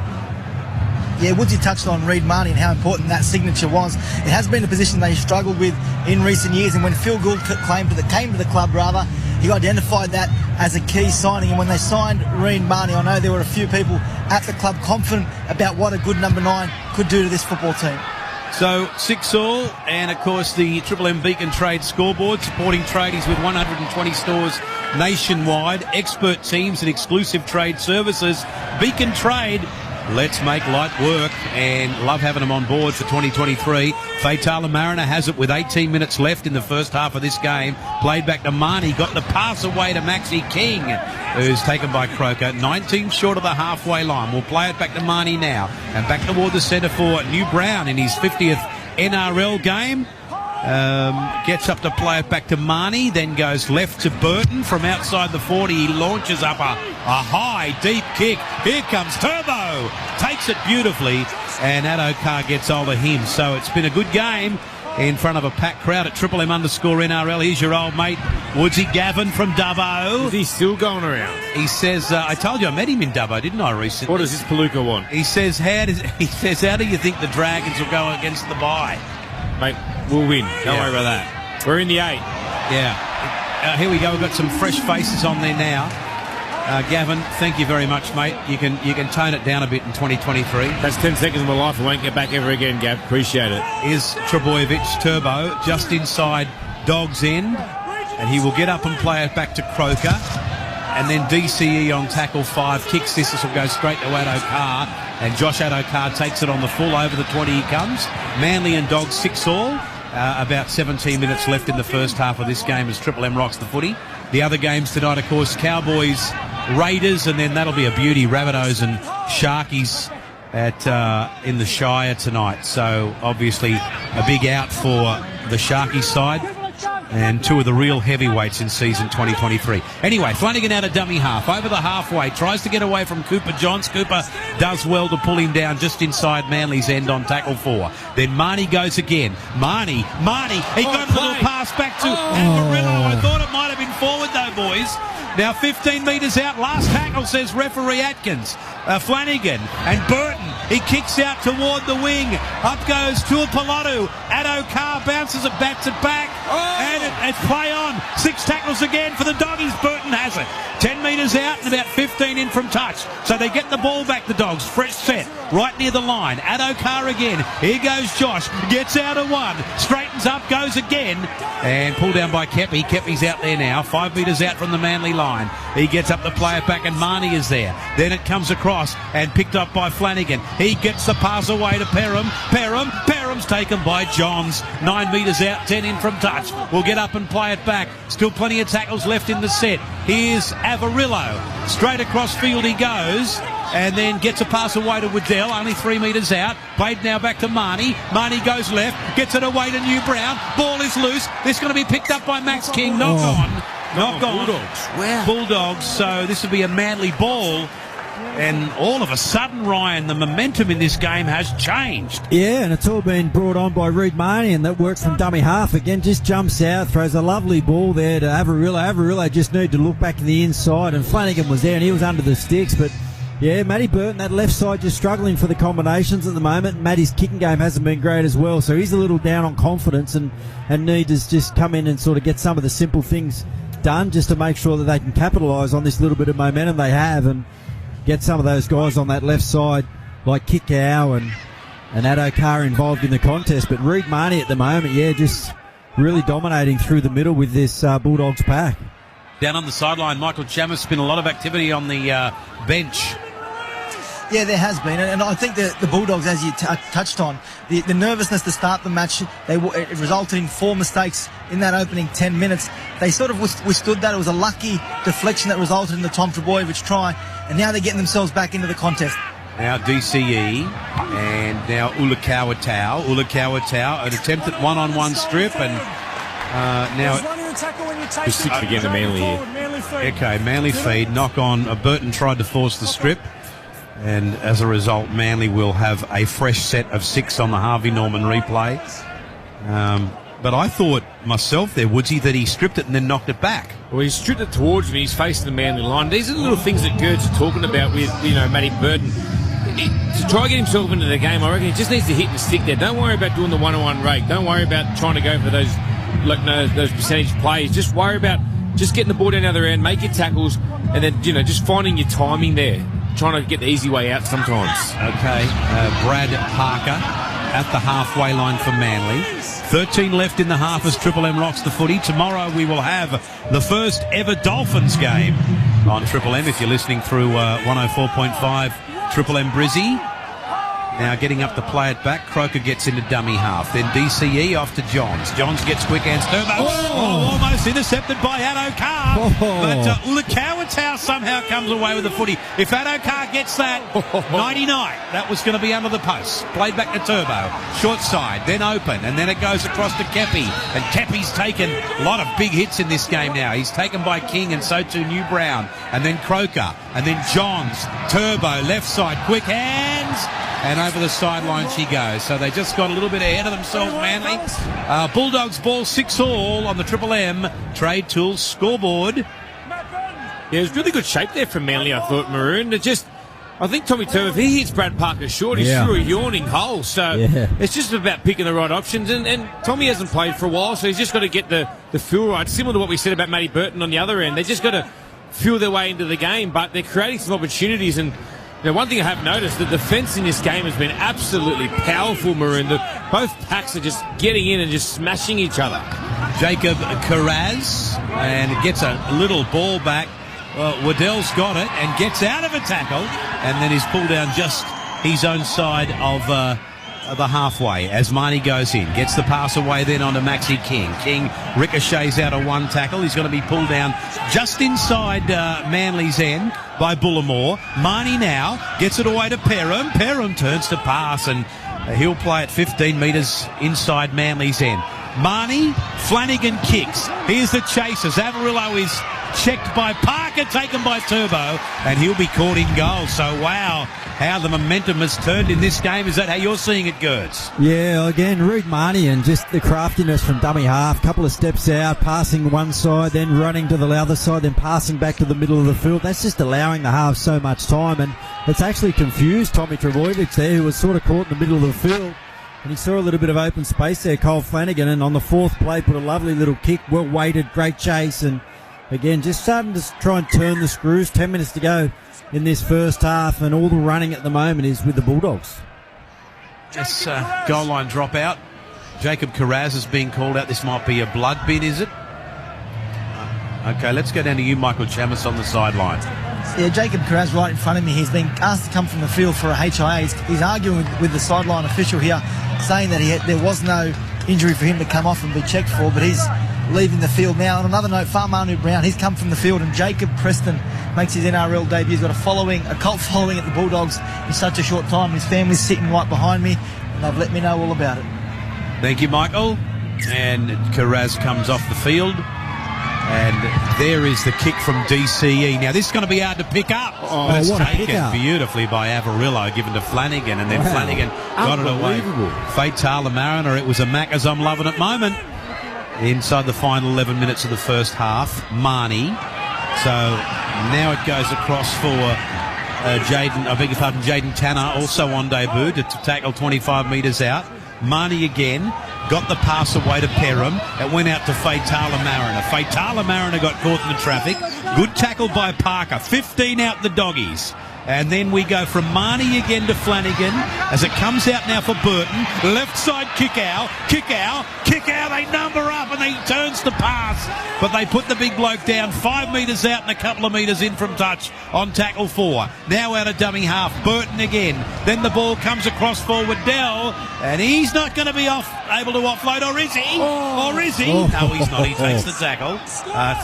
Yeah, Woodsy touched on Reid Marnie and how important that signature was. It has been a position they struggled with in recent years, and when Phil Gould came to the club, he identified that as a key signing. And when they signed Reid Marnie, I know there were a few people at the club confident about what a good number 9 could do to this football team. So 6-all, and of course the Triple M Beacon Trade scoreboard, supporting tradies with 120 stores nationwide, expert teams and exclusive trade services. Beacon Trade, let's make light work, and love having them on board for 2023. Fatala Mariner has it with 18 minutes left in the first half of this game. Played back to Marnie, got the pass away to Maxi King, who's taken by Croker. 19 short of the halfway line. We'll play it back to Marnie now, and back toward the centre for New Brown in his 50th NRL game. Gets up to play it back to Marnie, then goes left to Burton from outside the 40. He launches up a high, deep kick. Here comes Turbo. Takes it beautifully, and Addo-Carr gets hold of him. So it's been a good game in front of a packed crowd at Triple M_NRL. Here's your old mate, Woodsy Gavin from Dubbo. Is he still going around? He says, I told you I met him in Dubbo, didn't I, recently? What does this Palooka want? He says, how do you think the Dragons will go against the bye? Mate, we'll win. Don't worry about that. We're in the 8. Yeah. Here we go. We've got some fresh faces on there now. Gavin, thank you very much, mate. You can tone it down a bit in 2023. That's 10 seconds of my life. I won't get back ever again, Gav. Appreciate it. Is Trebojevic Turbo just inside Dog's end, and he will get up and play it back to Croker. And then DCE on tackle 5 kicks this. This will go straight to Addo-Carr, and Josh Addo-Carr takes it on the full. Over the 20 he comes. Manly and Dogs 6-all. About 17 minutes left in the first half of this game as Triple M rocks the footy. The other games tonight, of course, Cowboys, Raiders, and then that'll be a beauty, Rabbitohs and Sharkies in the Shire tonight. So obviously a big out for the Sharkies side, and 2 of the real heavyweights in season 2023. Anyway, Flanagan out of dummy half, over the halfway, tries to get away from Cooper Johns. Cooper does well to pull him down just inside Manly's end on tackle 4. Then Marnie goes again. Marnie, he got a little pass back to Amarillo. I thought it might have been forward though, boys. Now 15 metres out, last tackle, says referee Atkins. Flanagan and Burton, he kicks out toward the wing. Up goes Tuapolotu. Addo-Carr bounces it, bats it back, and it's play on. 6 tackles again for the Doggies. Burton has it. 10 metres out and about 15 in from touch. So they get the ball back, the Dogs. Fresh set, right near the line. Addo-Carr again. Here goes Josh. Gets out of 1. Straightens up, goes again. And pulled down by Kepi. Kepi's out there now. 5 metres out from the Manly line. He gets up to play it back, and Marnie is there. Then it comes across and picked up by Flanagan. He gets the pass away to Perham. Perham's taken by Johns. 9 metres out, 10 in from touch. We'll get up and play it back. Still plenty of tackles left in the set. Here's Avarillo. Straight across field he goes, and then gets a pass away to Waddell, only 3 metres out. Played now back to Marnie. Marnie goes left, gets it away to New Brown. Ball is loose. This is going to be picked up by Max King. Knock on. Bulldogs. Wow. Bulldogs. So this will be a Manly ball. And all of a sudden, Ryan, the momentum in this game has changed. Yeah, and it's all been brought on by Reid Marnie, and that works from dummy half again. Just jumps out, throws a lovely ball there to Avarillo. Avarillo just needed to look back to the inside, and Flanagan was there, and he was under the sticks, but Yeah, Matty Burton, that left side just struggling for the combinations at the moment. Matty's kicking game hasn't been great as well, so he's a little down on confidence and needs to just come in and sort of get some of the simple things done just to make sure that they can capitalise on this little bit of momentum they have and get some of those guys on that left side like Kikau and Adokar involved in the contest. But Reid Marnie at the moment, just really dominating through the middle with this Bulldogs pack. Down on the sideline, Michael Chamis, been a lot of activity on the bench. Yeah, there has been, and I think the Bulldogs, as you touched on, the nervousness to start the match, it resulted in 4 mistakes in that opening 10 minutes. They sort of withstood that. It was a lucky deflection that resulted in the Tom Trbojevic try, and now they're getting themselves back into the contest. Now DCE, and now Ulakawatau. Ulakawatau, an attempt at one-on-one strip, and now... Just six again to Manly here. Okay, Manly feed, knock on. Burton tried to force the strip, and as a result, Manly will have a fresh set of 6 on the Harvey Norman replay. But I thought myself there, Woodsy, that he stripped it and then knocked it back. Well, he stripped it towards me. He's facing the Manly line. These are the little things that Gert's talking about with, Matty Burton. To try to get himself into the game, I reckon he just needs to hit and stick there. Don't worry about doing the one-on-one rake. Don't worry about trying to go for those percentage plays. Just worry about just getting the ball down the other end, make your tackles, and then, just finding your timing there. Trying to get the easy way out sometimes. Okay, Brad Parker at the halfway line for Manly. 13 left in the half as Triple M rocks the footy. Tomorrow we will have the first ever Dolphins game on Triple M, if you're listening through 104.5 Triple M Brizzy. Now getting up to play it back. Croker gets into dummy half. Then DCE off to Johns. Johns gets quick hands. Turbo. Almost intercepted by Adokar. But Ulakawatau somehow comes away with the footy. If Adokar gets that, 99. That was going to be under the post. Played back to Turbo. Short side, then open, and then it goes across to Kepi. And Kepi's taken a lot of big hits in this game now. He's taken by King and so too New Brown. And then Croker. And then Johns. Turbo, left side, quick hands. And over the sideline she goes. So they just got a little bit ahead of themselves, Manly. Bulldogs ball 6-all on the Triple M Trade Tools scoreboard. Yeah, it was really good shape there from Manly, I thought, Maroon. I think Tommy Turbo, if he hits Brad Parker short, he's through a yawning hole. So it's just about picking the right options. And Tommy hasn't played for a while, so he's just got to get the feel right. Similar to what we said about Matty Burton on the other end. They just got to feel their way into the game, but they're creating some opportunities. And one thing I have noticed, the defence in this game has been absolutely powerful, Maroon. Both packs are just getting in and just smashing each other. Jacob Carraz, and it gets a little ball back. Waddell's got it and gets out of a tackle, and then he's pulled down just his own side of the halfway as Marnie goes in. Gets the pass away then onto Maxi King. King ricochets out of one tackle. He's going to be pulled down just inside Manly's end by Bullimore. Marnie now gets it away to Perham. Perham turns to pass, and he'll play at 15 metres inside Manly's end. Marnie, Flanagan kicks. Here's the chasers. Avarillo is checked by Parker, taken by Turbo, and he'll be caught in goal. So, wow, how the momentum has turned in this game. Is that how you're seeing it, Gertz? Yeah, again, Reid Marnie and just the craftiness from dummy half. Couple of steps out, passing one side, then running to the other side, then passing back to the middle of the field. That's just allowing the half so much time, and it's actually confused Tommy Trbojevic there, who was sort of caught in the middle of the field. And he saw a little bit of open space there, Cole Flanagan, and on the fourth play put a lovely little kick, well weighted, great chase, and again, just starting to try and turn the screws. 10 minutes to go in this first half, and all the running at the moment is with the Bulldogs. This goal line dropout. Jacob Carraz is being called out. This might be a blood bin, is it? Okay, let's go down to you, Michael Chamis, on the sideline. Yeah, Jacob Carraz right in front of me. He's been asked to come from the field for a HIA. He's arguing with the sideline official here, saying that there was no injury for him to come off and be checked for, but he's leaving the field now. On another note, Farmanu Brown, he's come from the field, and Jacob Preston makes his NRL debut. He's got a cult following at the Bulldogs in such a short time. His family's sitting right behind me, and they've let me know all about it. Thank you, Michael. And Carraz comes off the field. And there is the kick from DCE. Now, this is going to be hard to pick up. But it's taken beautifully by Avarillo, given to Flanagan, and then Flanagan got it away. Fate Tala Mariner, it was a Maccas I'm loving it moment. Inside the final 11 minutes of the first half, Marnie. So now it goes across for Jaden Tanner also on debut to tackle 25 metres out. Marnie again got the pass away to Perham. It went out to Fatala Mariner. Fatala Mariner got caught in the traffic. Good tackle by Parker. 15 out the doggies. And then we go from Marnie again to Flanagan as it comes out now for Burton. Left side kick out. They number up and he turns to pass. But they put the big bloke down 5 metres out and a couple of metres in from touch on tackle 4. Now out of dummy half. Burton again. Then the ball comes across for Waddell and he's not going to be able to offload, or is he? Or is he? No, he's not. He takes the tackle.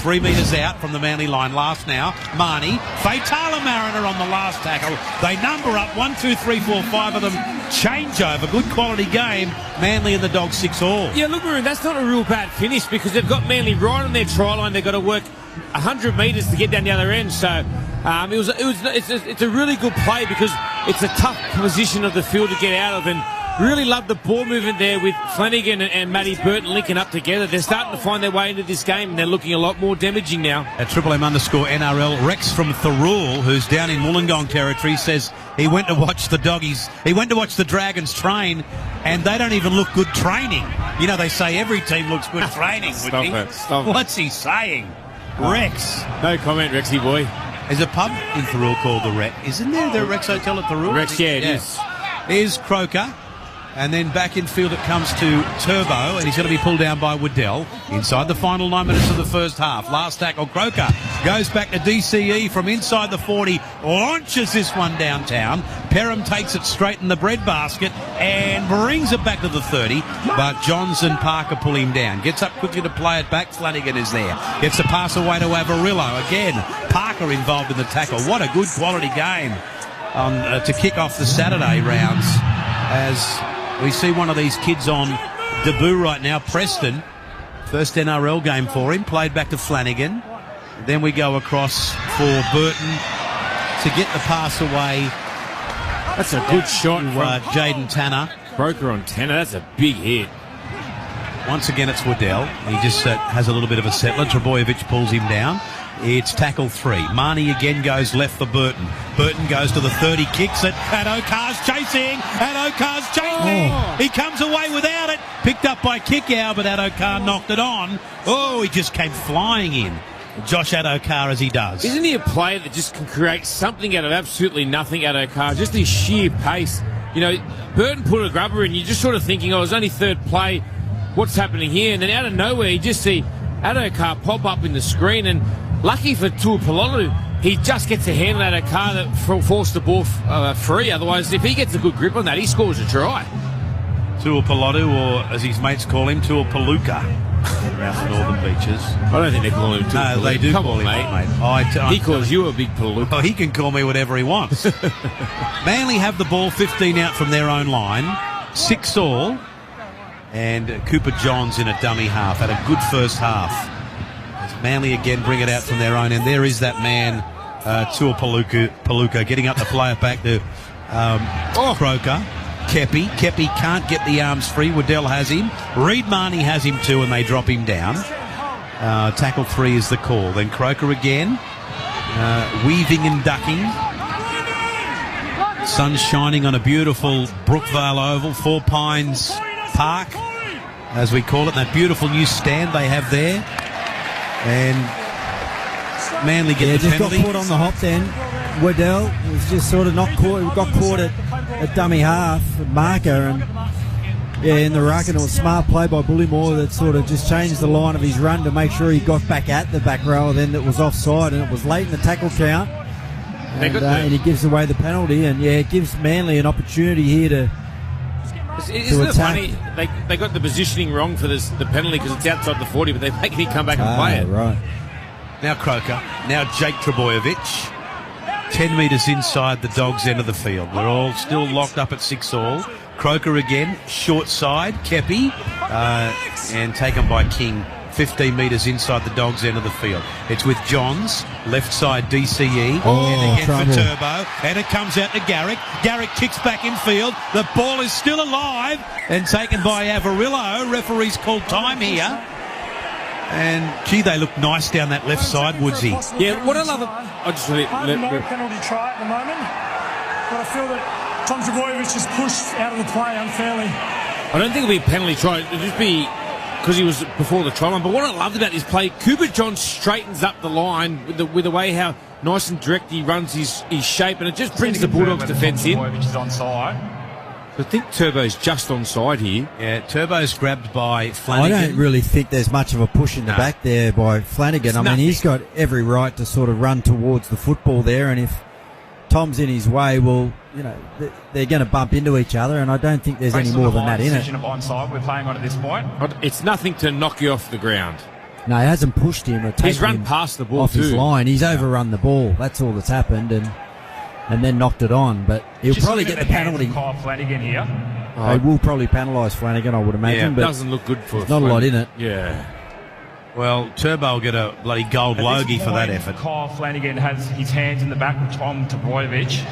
3 metres out from the Manly line. Last now. Marnie. Fatala Mariner on the last tackle. They number up 1, 2, 3, 4, 5 of them. Change over. Good quality game. Manly and the Dogs 6-all. Yeah, look, Maroon, that's not a real bad finish because they've got Manly right on their try line. They've got to work 100 metres to get down the other end. So it's a really good play because it's a tough position of the field to get out of, and really love the ball movement there with Flanagan and Matty Burton linking up together. They're starting to find their way into this game and they're looking a lot more damaging now. At _NRL, Rex from Thirroul, who's down in Wollongong territory, says he went to watch the doggies. He went to watch the Dragons train and they don't even look good training. You know, they say every team looks good training. Stop it. What's he saying? Rex. No comment, Rexy boy. There's a pub in Thirroul called the Rex. Isn't there the Rex Hotel at Thirroul? Rex, yeah, it is. Here's Croker. And then back in field it comes to Turbo, and he's going to be pulled down by Waddell inside the final 9 minutes of the first half. Last tackle, Croker goes back to DCE from inside the 40, launches this one downtown. Perham takes it straight in the breadbasket and brings it back to the 30, but Johns and Parker pull him down. Gets up quickly to play it back. Flanagan is there. Gets the pass away to Avarillo. Again, Parker involved in the tackle. What a good quality game to kick off the Saturday rounds as we see one of these kids on debut right now, Preston. First NRL game for him, played back to Flanagan. Then we go across for Burton to get the pass away. That's a good shot from Jaden Tanner. Croker on Tanner, that's a big hit. Once again, it's Waddell. He just has a little bit of a settler. Trbojevic pulls him down. It's tackle 3. Marnie again goes left for Burton. Burton goes to the 30, kicks it, and Okar's chasing. He comes away without it. Picked up by Kickow, but Adokar knocked it on. Oh, he just came flying in. Josh Adokar as he does. Isn't he a player that just can create something out of absolutely nothing, Adokar? Just his sheer pace. You know, Burton put a grubber in. You're just sort of thinking, oh, it's only third play. What's happening here? And then out of nowhere, you just see Adokar pop up in the screen, and lucky for Tuapolotu, he just gets a hand on Adokar that forced the ball free. Otherwise, if he gets a good grip on that, he scores a try. Tuapolotu, or as his mates call him, Tuapaluka, around the Northern Beaches. I don't think they call him Tuapolotu. No, they do call him mate. He calls you a big Paluka. Oh, he can call me whatever he wants. Manly have the ball 15 out from their own line. 6-all. And Cooper Johns in a dummy half. Had a good first half. As Manly again bring it out from their own end. There is that man, Tuapaluka, getting up to play it back to Croker. Kepi can't get the arms free. Waddell has him. Reed Marnie has him too, and they drop him down. Tackle 3 is the call. Then Croker again, weaving and ducking. Sun shining on a beautiful Brookvale Oval, Four Pines Park, as we call it. That beautiful new stand they have there. And Manly get the penalty. Just got caught on the hop then. Waddell was just sort of not caught. Got caught at dummy half, marker, and in the ruck, and it was smart play by Bullymore that sort of just changed the line of his run to make sure he got back at the back row. Then it was offside, and it was late in the tackle count. And he gives away the penalty, and it gives Manly an opportunity here to. Isn't it funny? They got the positioning wrong for the penalty because it's outside the 40, but they make him come back and play it. Right. Now Croker. Now Jake Trbojevic. 10 metres inside the Dogs' end of the field. We're all still locked up at 6-all. Croker again, short side, Kepi, and taken by King. 15 metres inside the Dogs' end of the field. It's with Johns, left side DCE, and again trouble. for Turbo, and it comes out to Garrick. Garrick kicks back in field. The ball is still alive and taken by Avarillo. Referee's called time here. And, gee, they look nice down that left side, Woodsy. Yeah, what I love... I just really... No penalty try at the moment, but I feel that Tom Trbojevic is pushed out of the play unfairly. I don't think it'll be a penalty try. It'll just be because he was before the try line. But what I loved about this play, Cooper John straightens up the line with the way how nice and direct he runs his shape, and it just brings the Bulldogs defence in. Which is onside. I think Turbo's just onside here. Yeah, Turbo's grabbed by Flanagan. I don't really think there's much of a push in the back there by Flanagan. I mean, he's got every right to sort of run towards the football there, and if Tom's in his way, well, you know, they're going to bump into each other, and I don't think there's any more than that in it. Decision of onside we're playing on at this point. It's nothing to knock you off the ground. No, he hasn't pushed him or taken He's run him past the ball off his too. line. He's overrun the ball. That's all that's happened, and then knocked it on. But he'll Just probably get the penalty. Kyle Flanagan here. They will probably penalise Flanagan, I would imagine. Yeah, but doesn't look good for there's not a lot in it. Yeah. Well, Turbo will get a bloody gold logie for that effort. Kyle Flanagan has his hands in the back of Tom Trbojevic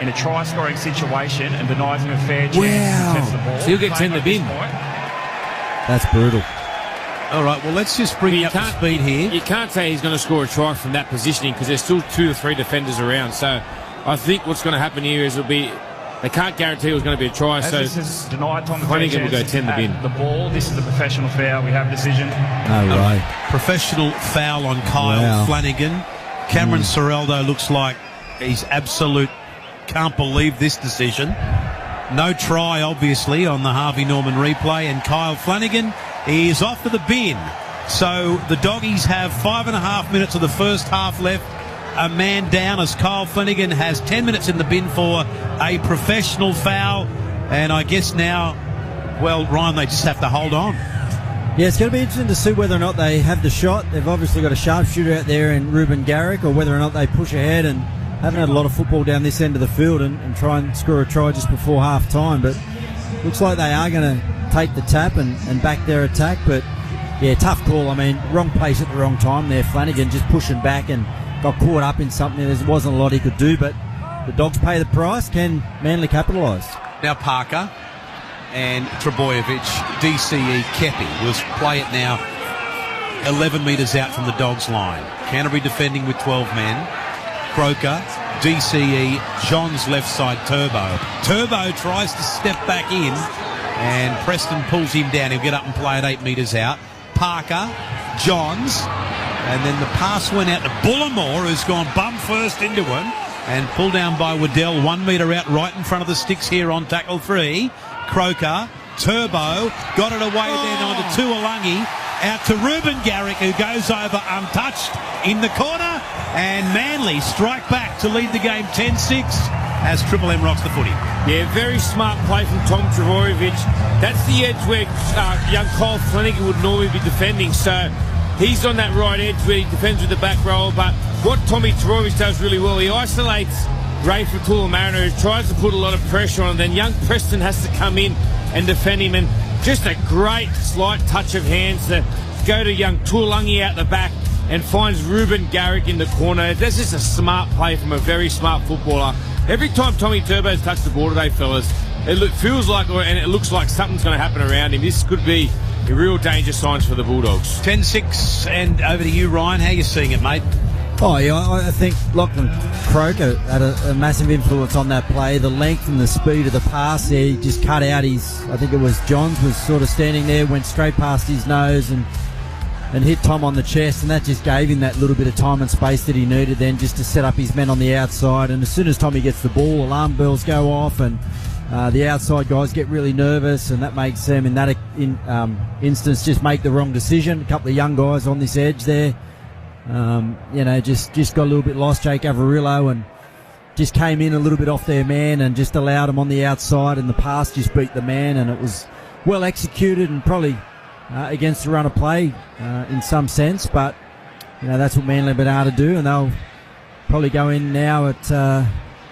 in a try-scoring situation and denies him a fair chance to test the ball. So he'll get 10 in the bin. That's brutal. All right, well, let's just bring you up to speed here. You can't say he's going to score a try from that positioning because there's still 2 or 3 defenders around. So I think what's going to happen here is they can't guarantee it was going to be a try. As so this has denied Tom Flanagan will go 10 in the bin. The ball. This is a professional foul. We have a decision. No way. Professional foul on Kyle Flanagan. Cameron Sorreldo looks like he's absolute. Can't believe this decision. No try, obviously, on the Harvey Norman replay, and Kyle Flanagan is off to the bin. So the Doggies have 5.5 minutes of the first half left. A man down as Kyle Flanagan has 10 minutes in the bin for a professional foul. And I guess now, well, Ryan, they just have to hold on. Yeah, it's going to be interesting to see whether or not they have the shot. They've obviously got a sharpshooter out there in Ruben Garrick, or whether or not they push ahead and haven't had a lot of football down this end of the field and try and score a try just before half time. But looks like they are going to take the tap and back their attack. But yeah, tough call. I mean, wrong place at the wrong time there. Flanagan just pushing back and got caught up in something. There wasn't a lot he could do, but the Dogs pay the price. Can Manly capitalise? Now Parker and Trbojevic, DCE Kepi will play it now 11 metres out from the Dogs line. Canterbury defending with 12 men. Croker, DCE, Johns left side Turbo. Turbo tries to step back in and Preston pulls him down. He'll get up and play at 8 metres out. Parker, Johns, and then the pass went out to Bullimore, who's gone bum first into him and pulled down by Waddell 1 metre out right in front of the sticks here on tackle 3. Croker, Turbo, got it away then onto Tuolangi, out to Ruben Garrick, who goes over untouched in the corner, and Manly strike back to lead the game 10-6 as Triple M rocks the footy. Yeah, very smart play from Tom Trbojevic. That's the edge where young Kyle Flanagan would normally be defending, so he's on that right edge where he defends with the back row. But what Tommy Trbojevic does really well, he isolates Ray Fatula-Mariner, who tries to put a lot of pressure on, and then young Preston has to come in and defend him, and just a great slight touch of hands to go to young Tuolangi out the back and finds Ruben Garrick in the corner. That's just a smart play from a very smart footballer. Every time Tommy Turbo's touched the ball today, fellas, it feels like, and it looks like something's going to happen around him. This could be a real danger signs for the Bulldogs. 10-6, and over to you, Ryan. How are you seeing it, mate? Oh, yeah, I think Lachlan Croker had a massive influence on that play. The length and the speed of the pass there, he just cut out I think it was Johns was sort of standing there, went straight past his nose and hit Tom on the chest, and that just gave him that little bit of time and space that he needed then just to set up his men on the outside. And as soon as Tommy gets the ball, alarm bells go off and the outside guys get really nervous, and that makes them in that instance just make the wrong decision. A couple of young guys on this edge there. Just got a little bit lost, Jake Averillo, and just came in a little bit off their man and just allowed him on the outside, and the pass just beat the man, and it was well executed and probably against the run of play in some sense, but that's what Manly have been able to do, and they'll probably go in now at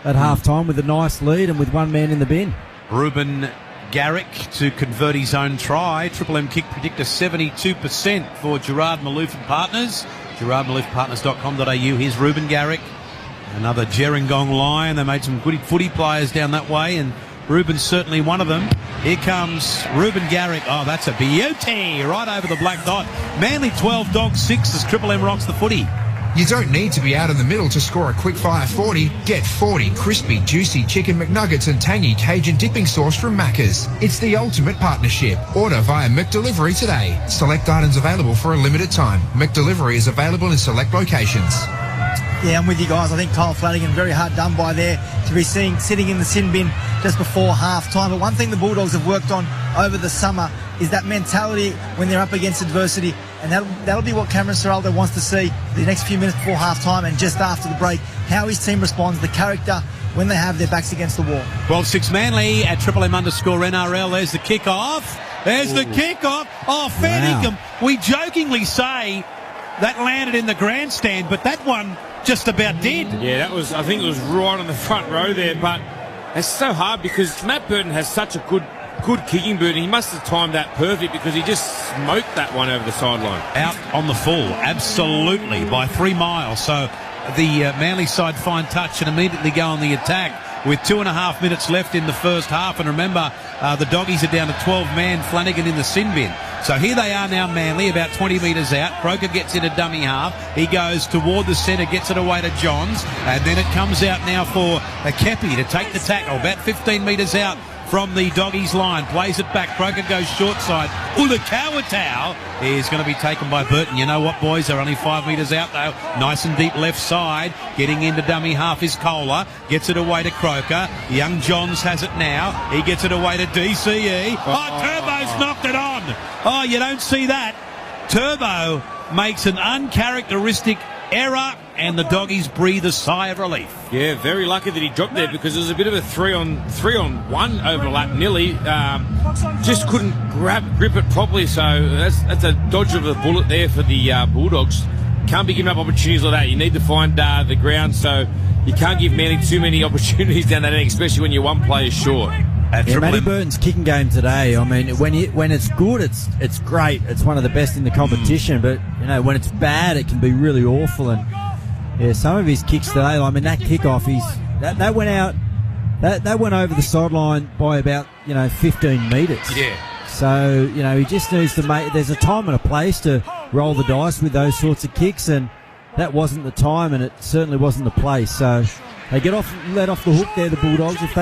half time with a nice lead and with one man in the bin. Ruben Garrick to convert his own try. Triple M kick predictor 72% for Gerard Malouf and Partners. GerardMaloufPartners.com.au. Here's Ruben Garrick, another Gerringong Lion. They made some good footy players down that way, and Ruben's certainly one of them. Here comes Ruben Garrick. Oh, that's a beauty. Right over the black dot. Manly 12, Dogs 6 as Triple M rocks the footy. You don't need to be out in the middle to score a quick fire 40. Get 40 crispy, juicy chicken McNuggets and tangy Cajun dipping sauce from Macca's. It's the ultimate partnership. Order via McDelivery today. Select items available for a limited time. McDelivery is available in select locations. Yeah, I'm with you guys. I think Kyle Flanagan, very hard done by there to be sitting in the sin bin just before half-time. But one thing the Bulldogs have worked on over the summer is that mentality when they're up against adversity, and that'll be what Cameron Serraldo wants to see the next few minutes before half-time and just after the break, how his team responds, the character when they have their backs against the wall. 12-6 Manly at Triple M_NRL. There's the kick-off. The kick-off. Oh, fair dinkum. We jokingly say that landed in the grandstand, but that one just about did. Yeah, I think it was right on the front row there, but it's so hard because Matt Burton has such a good kicking boot, and he must have timed that perfect because he just smoked that one over the sideline. Out on the full, absolutely, by 3 miles. So the Manly side find touch and immediately go on the attack with 2.5 minutes left in the first half. And remember, the Doggies are down to 12-man, Flanagan in the sin bin. So here they are now, Manly, about 20 metres out. Croker gets in a dummy half. He goes toward the centre, gets it away to Johns. And then it comes out now for a Kepi to take the tackle, about 15 metres out from the Doggies line. Plays it back. Croker goes short side. Ulukawatau is going to be taken by Burton. You know what, boys? They're only 5 metres out, though. Nice and deep left side. Getting into dummy half is Kohler. Gets it away to Croker. Young Johns has it now. He gets it away to DCE. Turbo's knocked it on. Oh, you don't see that. Turbo makes an uncharacteristic error, and the Doggies breathe a sigh of relief. Yeah, very lucky that he dropped there because there was a bit of a 3-on-1 overlap nearly. Just couldn't grip it properly, so that's a dodge of a bullet there for the Bulldogs. Can't be giving up opportunities like that. You need to find the ground, so you can't give Manly too many opportunities down that end, especially when you're one player short. Matty Burton's kicking game today, I mean, when it's good, it's great. It's one of the best in the competition. But, you know, when it's bad, it can be really awful. And, yeah, some of his kicks today, I mean, that kickoff, that went out, that went over the sideline by about, 15 metres. Yeah. So, he just needs to there's a time and a place to roll the dice with those sorts of kicks. And that wasn't the time, and it certainly wasn't the place. So they let off the hook there, the Bulldogs. If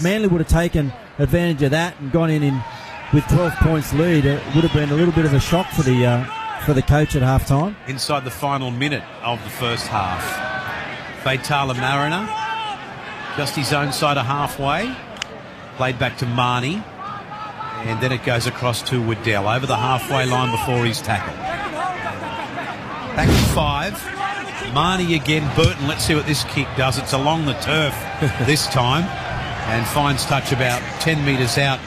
Manly would have taken advantage of that and gone in with 12 points lead, it would have been a little bit of a shock for the coach at half time. Inside the final minute of the first half, Faitala Mariner, just his own side of halfway, played back to Marnie, and then it goes across to Waddell over the halfway line before he's tackled. Back to 5. Marnie again, Burton, let's see what this kick does. It's along the turf this time and finds touch about 10 metres out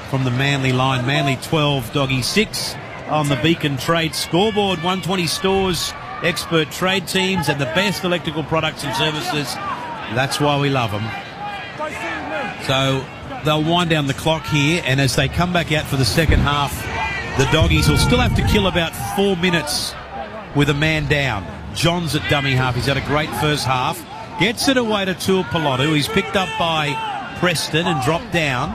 from the Manly line. Manly 12, Doggy 6 on the Beacon Trade scoreboard. 120 stores, expert trade teams and the best electrical products and services. That's why we love them. So they'll wind down the clock here, and as they come back out for the second half, the Doggies will still have to kill about 4 minutes with a man down. Johns at dummy half. He's had a great first half. Gets it away to Tuipulotu. He's picked up by Preston and dropped down.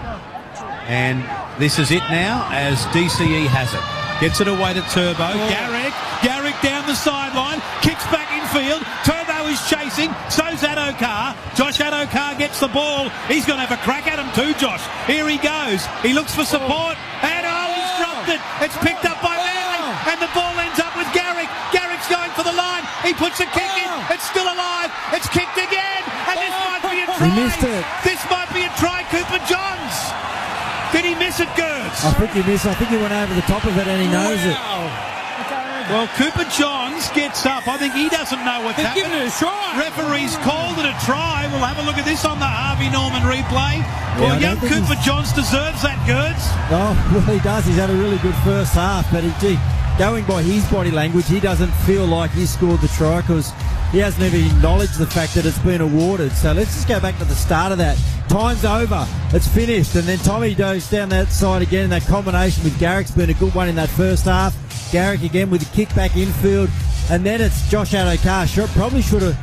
And this is it now as DCE has it. Gets it away to Turbo. Garrick down the sideline. Kicks back infield. Turbo is chasing. So's Adokar. Josh Adokar gets the ball. He's going to have a crack at him too, Josh. Here he goes. He looks for support. And he's dropped it. It's picked up by Manly. And the ball ends up with Garrick. Garrick's going for the line. He puts a kick in. It's still alive. It's kicked again. And this might be a try. He missed it. This might be a try, Cooper Johns. Did he miss it, Gerds? I think he missed. I think he went over the top of it and he knows it. Well, Cooper Johns gets up. I think he doesn't know what's happened. Given it a try. Referee's called it a try. We'll have a look at this on the Harvey Norman replay. Well, young Cooper Johns deserves that, Gerds. Oh, well, he does. He's had a really good first half, but going by his body language, he doesn't feel like he scored the try because he hasn't even acknowledged the fact that it's been awarded. So let's just go back to the start of that. Time's over. It's finished. And then Tommy goes down that side again. That combination with Garrick's been a good one in that first half. Garrick again with the kick back infield. And then it's Josh Adokar. Probably should have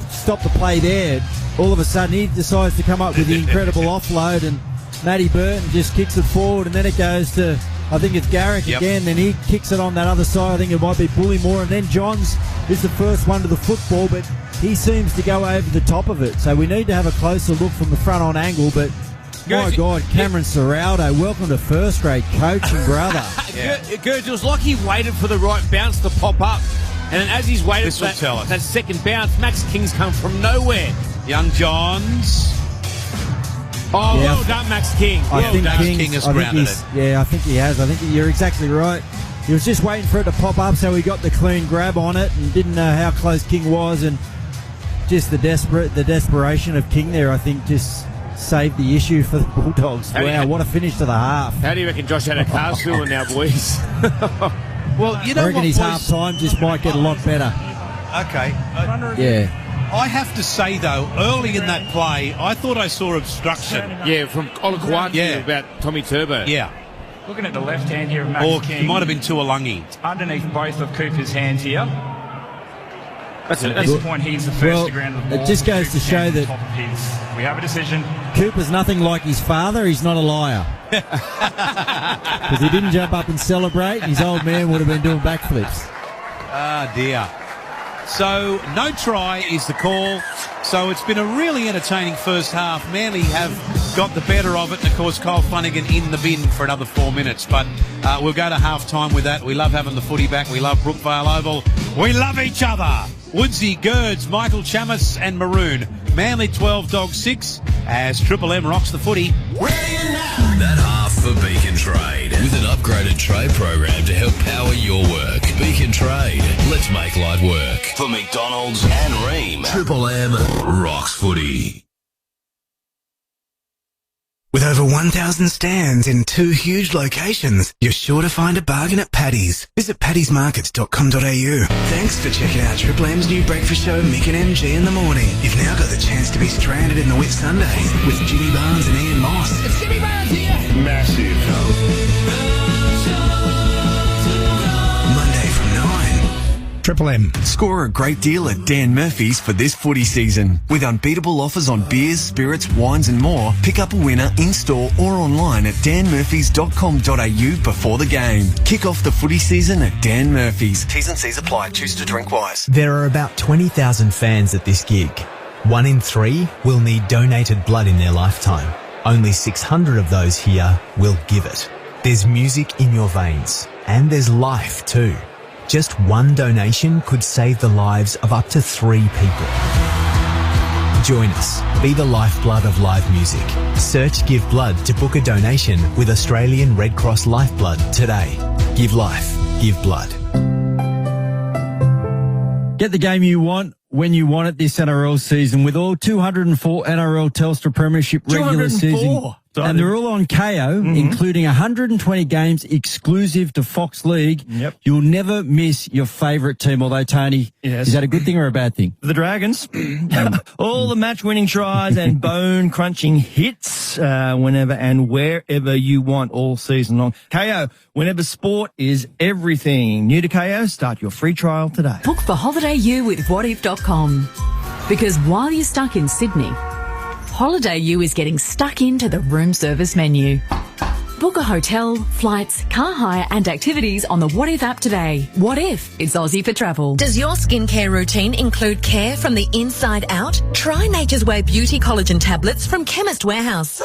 stopped the play there. All of a sudden, he decides to come up with the incredible offload and Matty Burton just kicks it forward, and then it goes to, I think it's Garrick again, and he kicks it on that other side. I think it might be Bullymore, and then Johns is the first one to the football, but he seems to go over the top of it. So we need to have a closer look from the front on angle, but my God, Cameron Serraldo, welcome to first grade coaching, brother. Gerds, it was like he waited for the right bounce to pop up. And then as he's waited for that second bounce, Max King's come from nowhere. Young Johns. Oh, well done, Max King. I think King has grounded it. Yeah, I think he has. I think you're exactly right. He was just waiting for it to pop up, so he got the clean grab on it and didn't know how close King was. And just the desperation of King there, I think, just saved the issue for the Bulldogs. Wow, what a finish to the half. How do you reckon Josh Addo-Carr's feeling now, boys? Well, you know, I reckon his half-time just might get a lot better. Okay. Yeah. I have to say, though, early in that play, I thought I saw obstruction. Yeah, from Olakwaki about Tommy Turbo. Yeah. Looking at the left hand here of Max Or King. it might have been Tuolangi. Underneath both of Cooper's hands here. At this point, he's the first to ground of the ball. It just goes to show that we have a decision. Cooper's nothing like his father. He's not a liar. Because he didn't jump up and celebrate. His old man would have been doing backflips. Ah, dear. So, no try is the call. So, it's been a really entertaining first half. Manly have got the better of it. And, of course, Kyle Flanagan in the bin for another 4 minutes. But we'll go to half-time with that. We love having the footy back. We love Brookvale Oval. We love each other. Woodsy, Gerds, Michael Chamis and Maroon. Manly 12, Dogs 6 as Triple M rocks the footy. That half for Beacon Trade. With an upgraded trade program to help power your work. Beacon Trade. Let's make light work. For McDonald's and Ream. Triple M rocks footy. With over 1,000 stands in 2 huge locations, you're sure to find a bargain at Paddy's. Visit paddysmarkets.com.au. Thanks for checking out Triple M's new breakfast show, Mick and MG in the morning. You've now got the chance to be stranded in the Whit Sunday with Jimmy Barnes and Ian Moss. It's Jimmy Barnes here. Massive. Monday from 9. Triple M. Score a great deal at Dan Murphy's for this footy season. With unbeatable offers on beers, spirits, wines and more, pick up a winner in-store or online at danmurphys.com.au before the game. Kick off the footy season at Dan Murphy's. T's and C's apply. Choose to drink wise. There are about 20,000 fans at this gig. 1 in 3 will need donated blood in their lifetime. Only 600 of those here will give it. There's music in your veins. And there's life too. Just one donation could save the lives of up to 3 people. Join us. Be the lifeblood of live music. Search Give Blood to book a donation with Australian Red Cross Lifeblood today. Give life. Give blood. Get the game you want when you want it this NRL season with all 204 NRL Telstra Premiership regular season. And they're all on KO, including 120 games exclusive to Fox League. Yep. You'll never miss your favourite team, although, Tony, is that a good thing or a bad thing? The Dragons. All the match-winning tries and bone-crunching hits whenever and wherever you want all season long. KO, whenever sport is everything. New to KO, start your free trial today. Book for Holiday U with whatif.com. Because while you're stuck in Sydney, Holiday U is getting stuck into the room service menu. Book a hotel, flights, car hire and activities on the What If app today. What if it's Aussie for travel? Does your skincare routine include care from the inside out? Try Nature's Way Beauty Collagen tablets from Chemist Warehouse.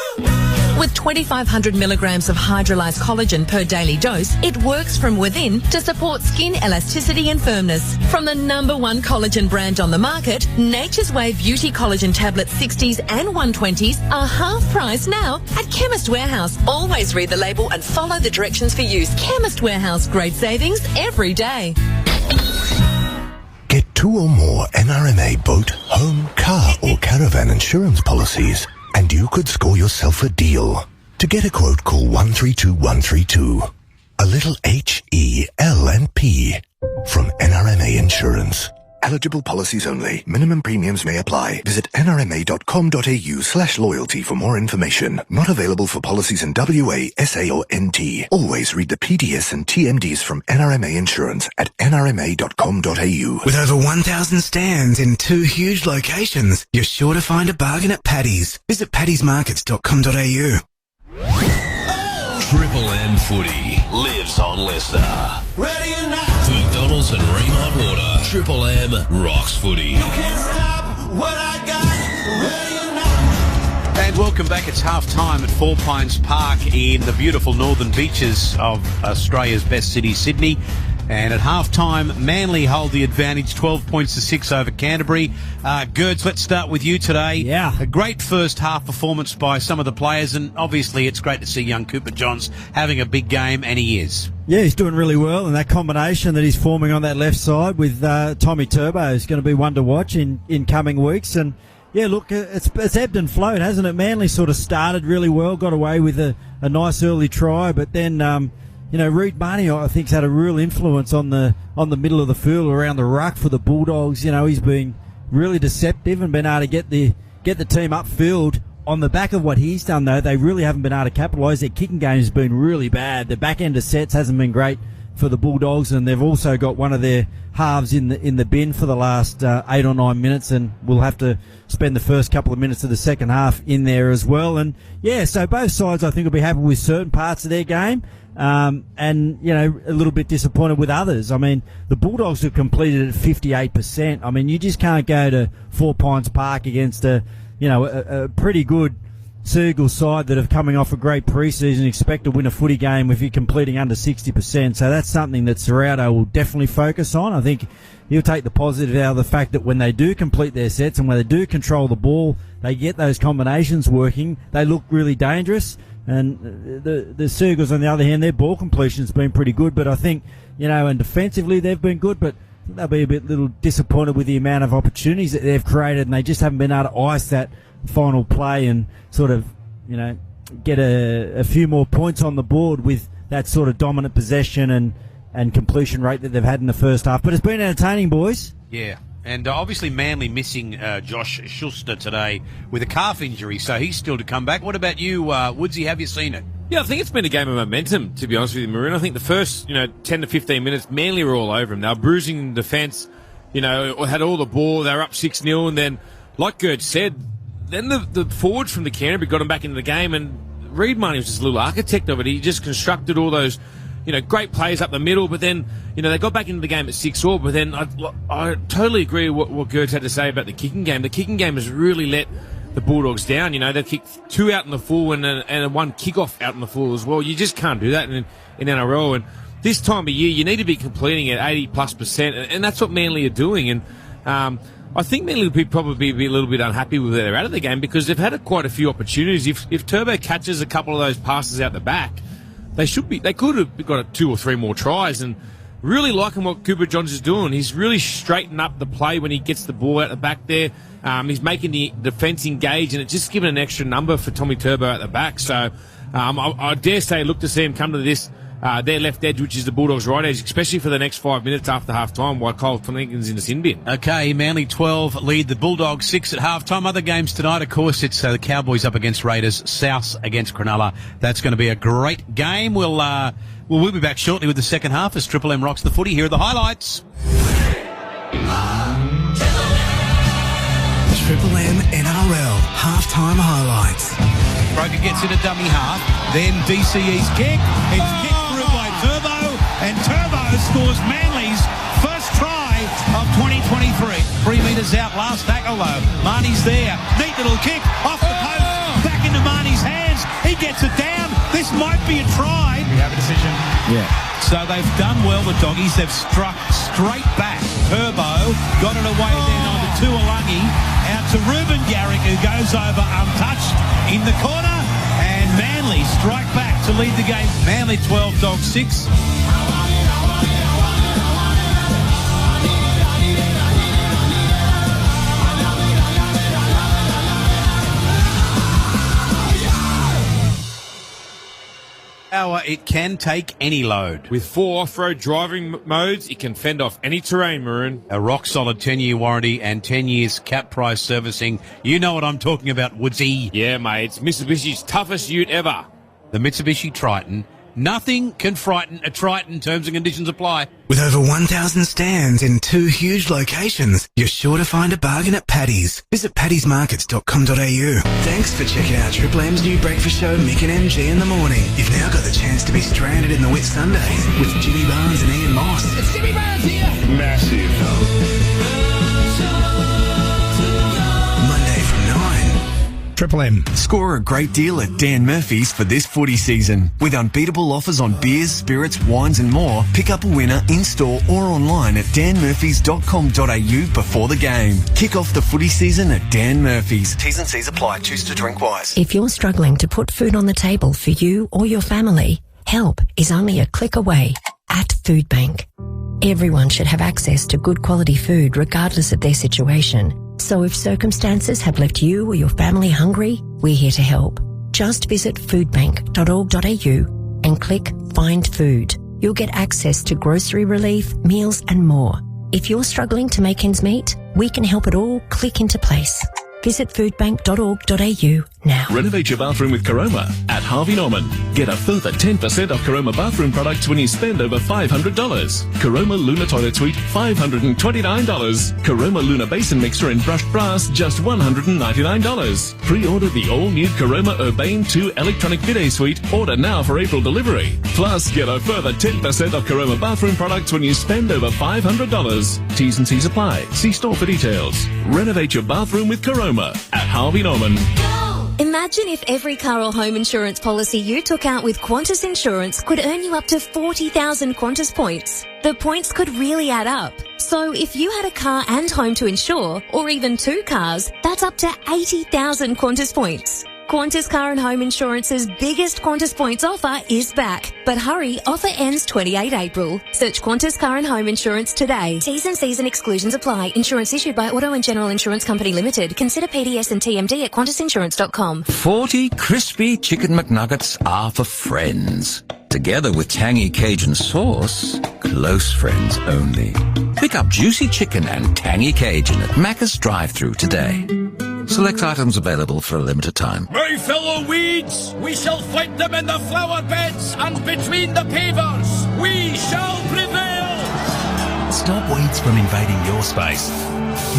With 2,500 milligrams of hydrolyzed collagen per daily dose, it works from within to support skin elasticity and firmness. From the #1 collagen brand on the market, Nature's Way Beauty Collagen tablets 60s and 120s are half price now at Chemist Warehouse. Always read the label and follow the directions for use. Chemist Warehouse, great savings every day. Get 2 or more NRMA boat, home, car or caravan insurance policies and you could score yourself a deal. To get a quote, call 132132. A little H-E-L-N-P from NRMA Insurance. Eligible policies only. Minimum premiums may apply. Visit nrma.com.au/loyalty for more information. Not available for policies in WA, SA or NT. Always read the PDS and TMDs from NRMA Insurance at nrma.com.au. With over 1,000 stands in 2 huge locations, you're sure to find a bargain at Paddy's. Visit paddysmarkets.com.au. Triple M footy lives on Listener. Ready or not, McDonald's and Ream Hot Water. Triple M rocks footy. you can't stop what I got. Ready or not. And welcome back. It's half-time at Four Pines Park in the beautiful northern beaches of Australia's best city, Sydney. And at half-time, Manly hold the advantage, 12 points to 6 over Canterbury. Gerds, let's start with you today. Yeah. A great first half performance by some of the players, and obviously it's great to see young Cooper Johns having a big game, and he is. Yeah, he's doing really well, and that combination that he's forming on that left side with Tommy Turbo is going to be one to watch in coming weeks. And yeah, look, it's ebbed and flowed, hasn't it? Manly sort of started really well, got away with a nice early try, but then Reed Marnie, I think, has had a real influence on the middle of the field around the ruck for the Bulldogs. He's been really deceptive and been able to get the team upfield. On the back of what he's done, though, they really haven't been able to capitalise. Their kicking game has been really bad. The back end of sets hasn't been great for the Bulldogs, and they've also got one of their halves in the bin for the last 8 or 9 minutes, and we'll have to spend the first couple of minutes of the second half in there as well. And yeah, so both sides I think will be happy with certain parts of their game. And a little bit disappointed with others. I mean, the Bulldogs have completed at 58%. I mean, you just can't go to Four Pines Park against a pretty good Seagull side that have coming off a great preseason, expect to win a footy game if you're completing under 60%. So that's something that Serrato will definitely focus on. I think he'll take the positive out of the fact that when they do complete their sets and when they do control the ball, they get those combinations working, they look really dangerous. And the Seagulls, on the other hand, their ball completion's been pretty good, but I think, and defensively they've been good, but I think they'll be a little disappointed with the amount of opportunities that they've created, and they just haven't been able to ice that final play and sort of, get a few more points on the board with that sort of dominant possession and completion rate that they've had in the first half. But it's been entertaining, boys. Yeah. And obviously Manly missing Josh Schuster today with a calf injury, so he's still to come back. What about you, Woodsy? Have you seen it? Yeah, I think it's been a game of momentum, to be honest with you, Maroon. I think the first 10 to 15 minutes, Manly were all over him. They were bruising in defence, had all the ball. They were up 6-0, and then, like Gert said, then the forwards from the Canterbury got him back into the game, and Reed Marnie was just a little architect of it. He just constructed all those great plays up the middle, but then, they got back into the game at 6-all, but then I totally agree with what Gertz had to say about the kicking game. The kicking game has really let the Bulldogs down. They've kicked 2 out in the full and 1 kickoff out in the full as well. You just can't do that in NRL, and this time of year, you need to be completing at 80+%, and that's what Manly are doing, and I think Manly would probably be a little bit unhappy with where they're out of the game because they've had quite a few opportunities. If Turbo catches a couple of those passes out the back, they could have got 2 or 3 more tries, and really liking what Cooper Johns is doing. He's really straightened up the play when he gets the ball out the back there. He's making the defence engage, and it's just given an extra number for Tommy Turbo at the back. So I dare say look to see him come to this, their left edge, which is the Bulldogs' right edge, especially for the next 5 minutes after half-time while Kyle Flanagan's in the sin bin. Okay, Manly 12 lead the Bulldogs 6 at half-time. Other games tonight, of course, it's the Cowboys up against Raiders, South against Cronulla. That's going to be a great game. We'll be back shortly with the second half as Triple M rocks the footy. Here are the highlights. Triple M NRL halftime highlights. Broker gets in a dummy half, then DCE's kick. It's kicked through by Turbo, and Turbo scores Manly's first try of 2023. 3 metres out, last tackle though. Marnie's there. Neat little kick off the post, back into Marnie's hands. He gets it down. This might be a try. We have a decision. Yeah. So they've done well, the Doggies. They've struck straight back. Turbo got it away then on to Tuolungi. Out to Ruben Garrick, who goes over untouched in the corner. And Manly strike back to lead the game. Manly 12, Dogs 6. It can take any load. With 4 off-road driving modes, it can fend off any terrain, Maroon. A rock-solid 10-year warranty and 10 years cap price servicing. You know what I'm talking about, Woodsy. Yeah, mate. It's Mitsubishi's toughest ute ever. The Mitsubishi Triton. Nothing can frighten a Triton. Terms and conditions apply. With over 1,000 stands in 2 huge locations, you're sure to find a bargain at Paddy's. Visit paddysmarkets.com.au. Thanks for checking out Triple M's new breakfast show, Mick and MG in the morning. You've now got the chance experience to be stranded in the wet Sundays with Jimmy Barnes and Ian Moss. It's Jimmy Barnes here. Massive. Monday from 9. Triple M. Score a great deal at Dan Murphy's for this footy season. With unbeatable offers on beers, spirits, wines and more, pick up a winner in-store or online at danmurphys.com.au before the game. Kick off the footy season at Dan Murphy's. T's and C's apply. Choose to drink wise. If you're struggling to put food on the table for you or your family, help is only a click away at Food Bank. Everyone should have access to good quality food regardless of their situation. So if circumstances have left you or your family hungry, we're here to help. Just visit foodbank.org.au and click Find Food. You'll get access to grocery relief, meals and more. If you're struggling to make ends meet, we can help it all click into place. Visit foodbank.org.au now. Renovate your bathroom with Caroma at Harvey Norman. Get a further 10% off Caroma bathroom products when you spend over $500. Caroma Luna Toilet Suite, $529. Caroma Luna Basin Mixer in brushed brass, just $199. Pre-order the all-new Caroma Urbane 2 Electronic Bidet Suite. Order now for April delivery. Plus, get a further 10% off Caroma bathroom products when you spend over $500. T's and C's apply. See store for details. Renovate your bathroom with Caroma at Harvey Norman. Imagine if every car or home insurance policy you took out with Qantas Insurance could earn you up to 40,000 Qantas points. The points could really add up. So if you had a car and home to insure, or even 2 cars, that's up to 80,000 Qantas points. Qantas Car and Home Insurance's biggest Qantas points offer is back. But hurry, offer ends 28 April. Search Qantas Car and Home Insurance today. T's and C's and exclusions apply. Insurance issued by Auto and General Insurance Company Limited. Consider PDS and TMD at qantasinsurance.com. 40 crispy chicken McNuggets are for friends. Together with tangy Cajun sauce, close friends only. Pick up juicy chicken and tangy Cajun at Macca's drive-thru today. Select items available for a limited time. My fellow weeds, we shall fight them in the flower beds and between the pavers. We shall prevail. Stop weeds from invading your space.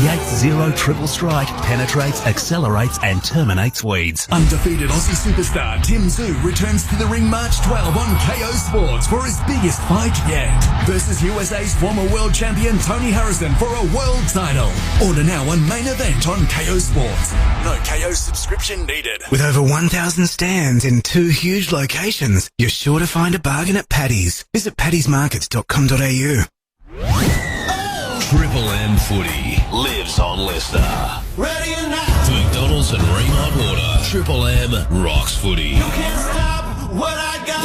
Yates Zero Triple Strike penetrates, accelerates and terminates weeds. Undefeated Aussie superstar Tim Tszyu returns to the ring March 12 on KO Sports for his biggest fight yet. Versus USA's former world champion Tony Harrison for a world title. Order now on Main Event on KO Sports. No KO subscription needed. With over 1,000 stands in 2 huge locations, you're sure to find a bargain at Paddy's. Visit paddysmarkets.com.au. Triple M footy lives on Leicester. Ready or not. McDonald's and Remote Water. Triple M rocks footy. You can't stop what I got.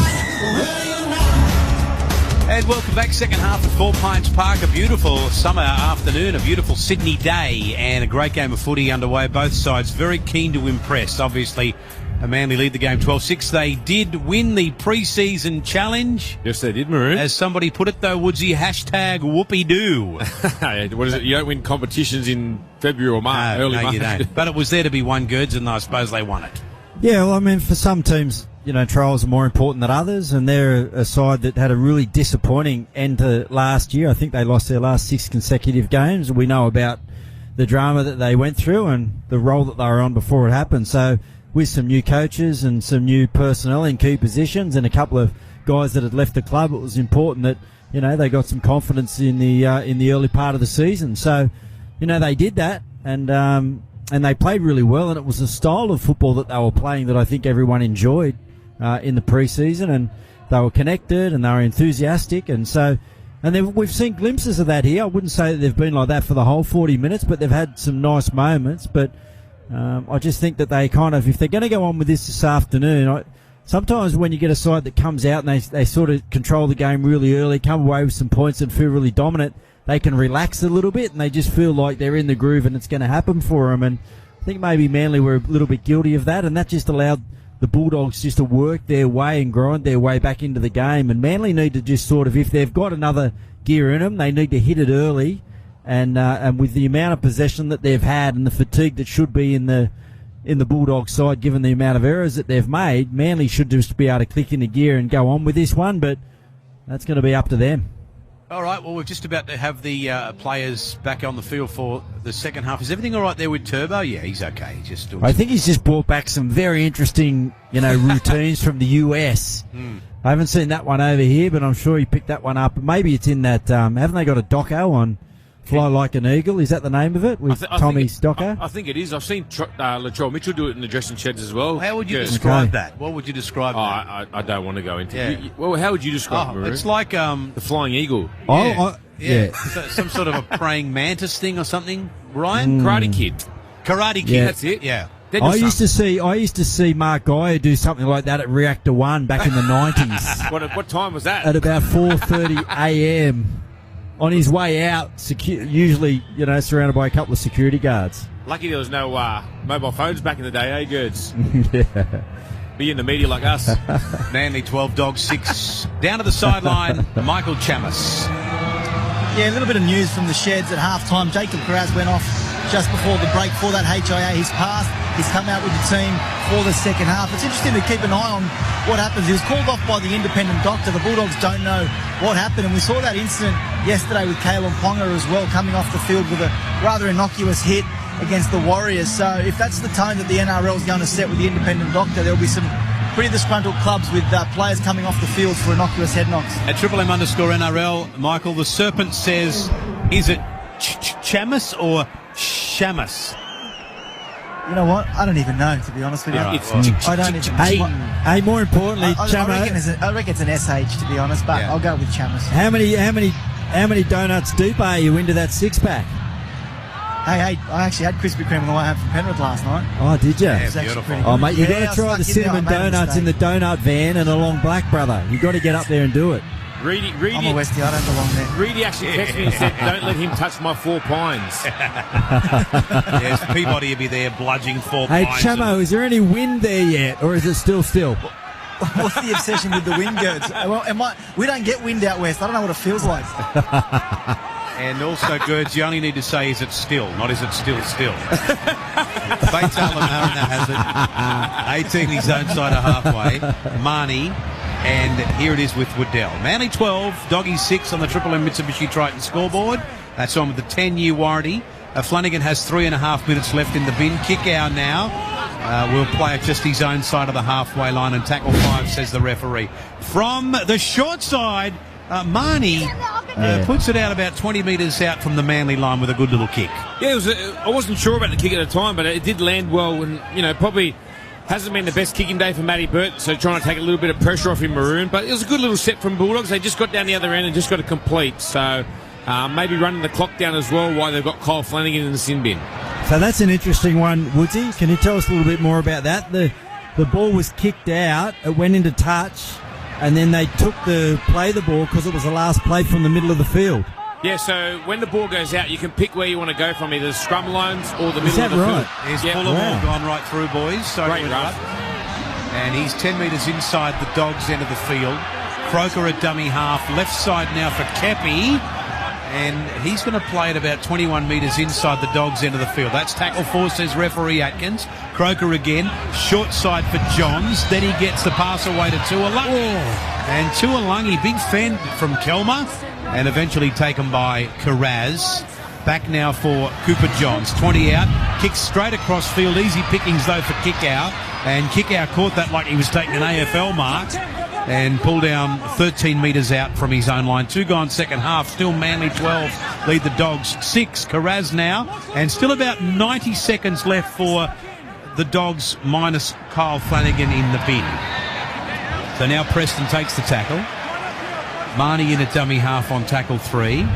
Ready or not. And welcome back, second half at Four Pines Park. A beautiful summer afternoon, a beautiful Sydney day, and a great game of footy underway. Both sides very keen to impress. Obviously, Manly lead the game 12-6. They did win the pre-season challenge. Yes, they did, Maroon. As somebody put it, though, Woodsy, hashtag whoopie-doo. What is it? You don't win competitions in February or March, early March. You don't. But it was there to be won, Gerds, and I suppose they won it. Yeah, well, I mean, for some teams, you know, trials are more important than others, and they're a side that had a really disappointing end to last year. I think they lost their last 6 consecutive games. We know about the drama that they went through and the role that they were on before it happened. So with some new coaches and some new personnel in key positions and a couple of guys that had left the club, it was important that, you know, they got some confidence in the early part of the season. So, you know, they did that, and they played really well, and it was a style of football that they were playing that I think everyone enjoyed in the pre-season, and they were connected and they were enthusiastic, and so, and then we've seen glimpses of that here. I wouldn't say that they've been like that for the whole 40 minutes, but they've had some nice moments. But I just think that they kind of, if they're going to go on with this afternoon, sometimes when you get a side that comes out and they sort of control the game really early, come away with some points and feel really dominant, they can relax a little bit and they just feel like they're in the groove and it's going to happen for them. And I think maybe Manly were a little bit guilty of that, and that just allowed the Bulldogs just to work their way and grind their way back into the game. And Manly need to just sort of, if they've got another gear in them, they need to hit it early. And with the amount of possession that they've had and the fatigue that should be in the Bulldogs side, given the amount of errors that they've made, Manly should just be able to click into gear and go on with this one. But that's going to be up to them. All right, well, we're just about to have the players back on the field for the second half. Is everything all right there with Turbo? Yeah, he's okay. He's just doing I think he's just brought back some very interesting, routines from the US I haven't seen that one over here, but I'm sure he picked that one up. Maybe it's in that. Haven't they got a doco on Fly Like an Eagle? Is that the name of it with Tommy Stocker? I think it is. I've seen Latrell Mitchell do it in the dressing sheds as well. How would you describe that? What would you describe that? I don't want to go into it. Well, how would you describe it, Maroon? It's like the Flying Eagle. Yeah. So, some sort of a praying mantis thing or something, Ryan? Karate Kid. Karate Kid. Yeah. That's it. Yeah. I used to see Mark Geyer do something like that at Reactor 1 back in the 90s. What time was that? At about 4:30 a.m. on his way out, usually, surrounded by a couple of security guards. Lucky there was no mobile phones back in the day, Goods? Yeah. Be in the media like us. Manly 12, Dogs 6. Down to the sideline, Michael Chamis. Yeah, a little bit of news from the sheds at halftime. Jacob Carraz went off just before the break for that HIA. He's passed. He's come out with the team for the second half. It's interesting to keep an eye on what happens. He was called off by the independent doctor. The Bulldogs don't know what happened. And we saw that incident yesterday with Kalen Ponga as well, coming off the field with a rather innocuous hit against the Warriors. So if that's the tone that the NRL is going to set with the independent doctor, there'll be some pretty disgruntled clubs with players coming off the field for innocuous head knocks. At _NRL, Michael, the Serpent says, is it Chamis or Shamus? You know what? I don't even know, to be honest with you. I don't even know. Hey, more importantly, I reckon it's an SH, to be honest, but I'll go with Chamis. How many donuts deep are you into that six-pack? Hey, I actually had Krispy Kreme on the way home from Penrith last night. Oh, did you? Yeah, beautiful. Oh, mate, you've got to try the cinnamon donuts in the donut van and along Black, brother. You've got to get up there and do it. Reedy, I'm a Westie, I don't belong there. Reedy actually texted me and said, don't let him touch my 4 pines. Yes, Peabody will be there bludging 4 Hey, pines. Chamo, is there any wind there yet, or is it still? What's the obsession with the wind, Gerds? Well, we don't get wind out west. I don't know what it feels like. And also, Gerds, you only need to say, is it still, not is it still. Bates Allen Mariner has it. 18 his own side of halfway. Marnie. And here it is with Waddell. Manly 12, Doggy 6 on the Triple M Mitsubishi Triton scoreboard. That's on with the 10-year warranty. Flanagan has 3.5 minutes left in the bin. Kick out now. Will play at just his own side of the halfway line and tackle 5, says the referee. From the short side, Marnie puts it out about 20 metres out from the Manly line with a good little kick. Yeah, I wasn't sure about the kick at the time, but it did land well and, probably hasn't been the best kicking day for Matty Burt, so trying to take a little bit of pressure off him, Maroon. But it was a good little set from Bulldogs. They just got down the other end and just got to complete. So maybe running the clock down as well while they've got Kyle Flanagan in the sin bin. So that's an interesting one, Woodsy. Can you tell us a little bit more about that? The ball was kicked out, it went into touch, and then they took the ball because it was the last play from the middle of the field. Yeah, so when the ball goes out, you can pick where you want to go from, either the scrum lines or the middle of the field. He's full of ball gone right through, boys. So great run. And he's 10 metres inside the Dogs' end of the field. Croker at dummy half. Left side now for Kepi. And he's going to play at about 21 metres inside the Dogs' end of the field. That's tackle 4, says referee Atkins. Croker again. Short side for Johns. Then he gets the pass away to Tuolungi. And Tuolungi, big fend from Kelma. And eventually taken by Carraz. Back now for Cooper Johns. 20 out. Kicks straight across field. Easy pickings, though, for Kickout. And Kickout caught that like he was taking an AFL mark. And pulled down 13 metres out from his own line. 2 gone second half. Still Manly 12. Lead the Dogs 6. Carraz now. And still about 90 seconds left for the Dogs minus Kyle Flanagan in the bin. So now Preston takes the tackle. Marnie in a dummy half on tackle 3.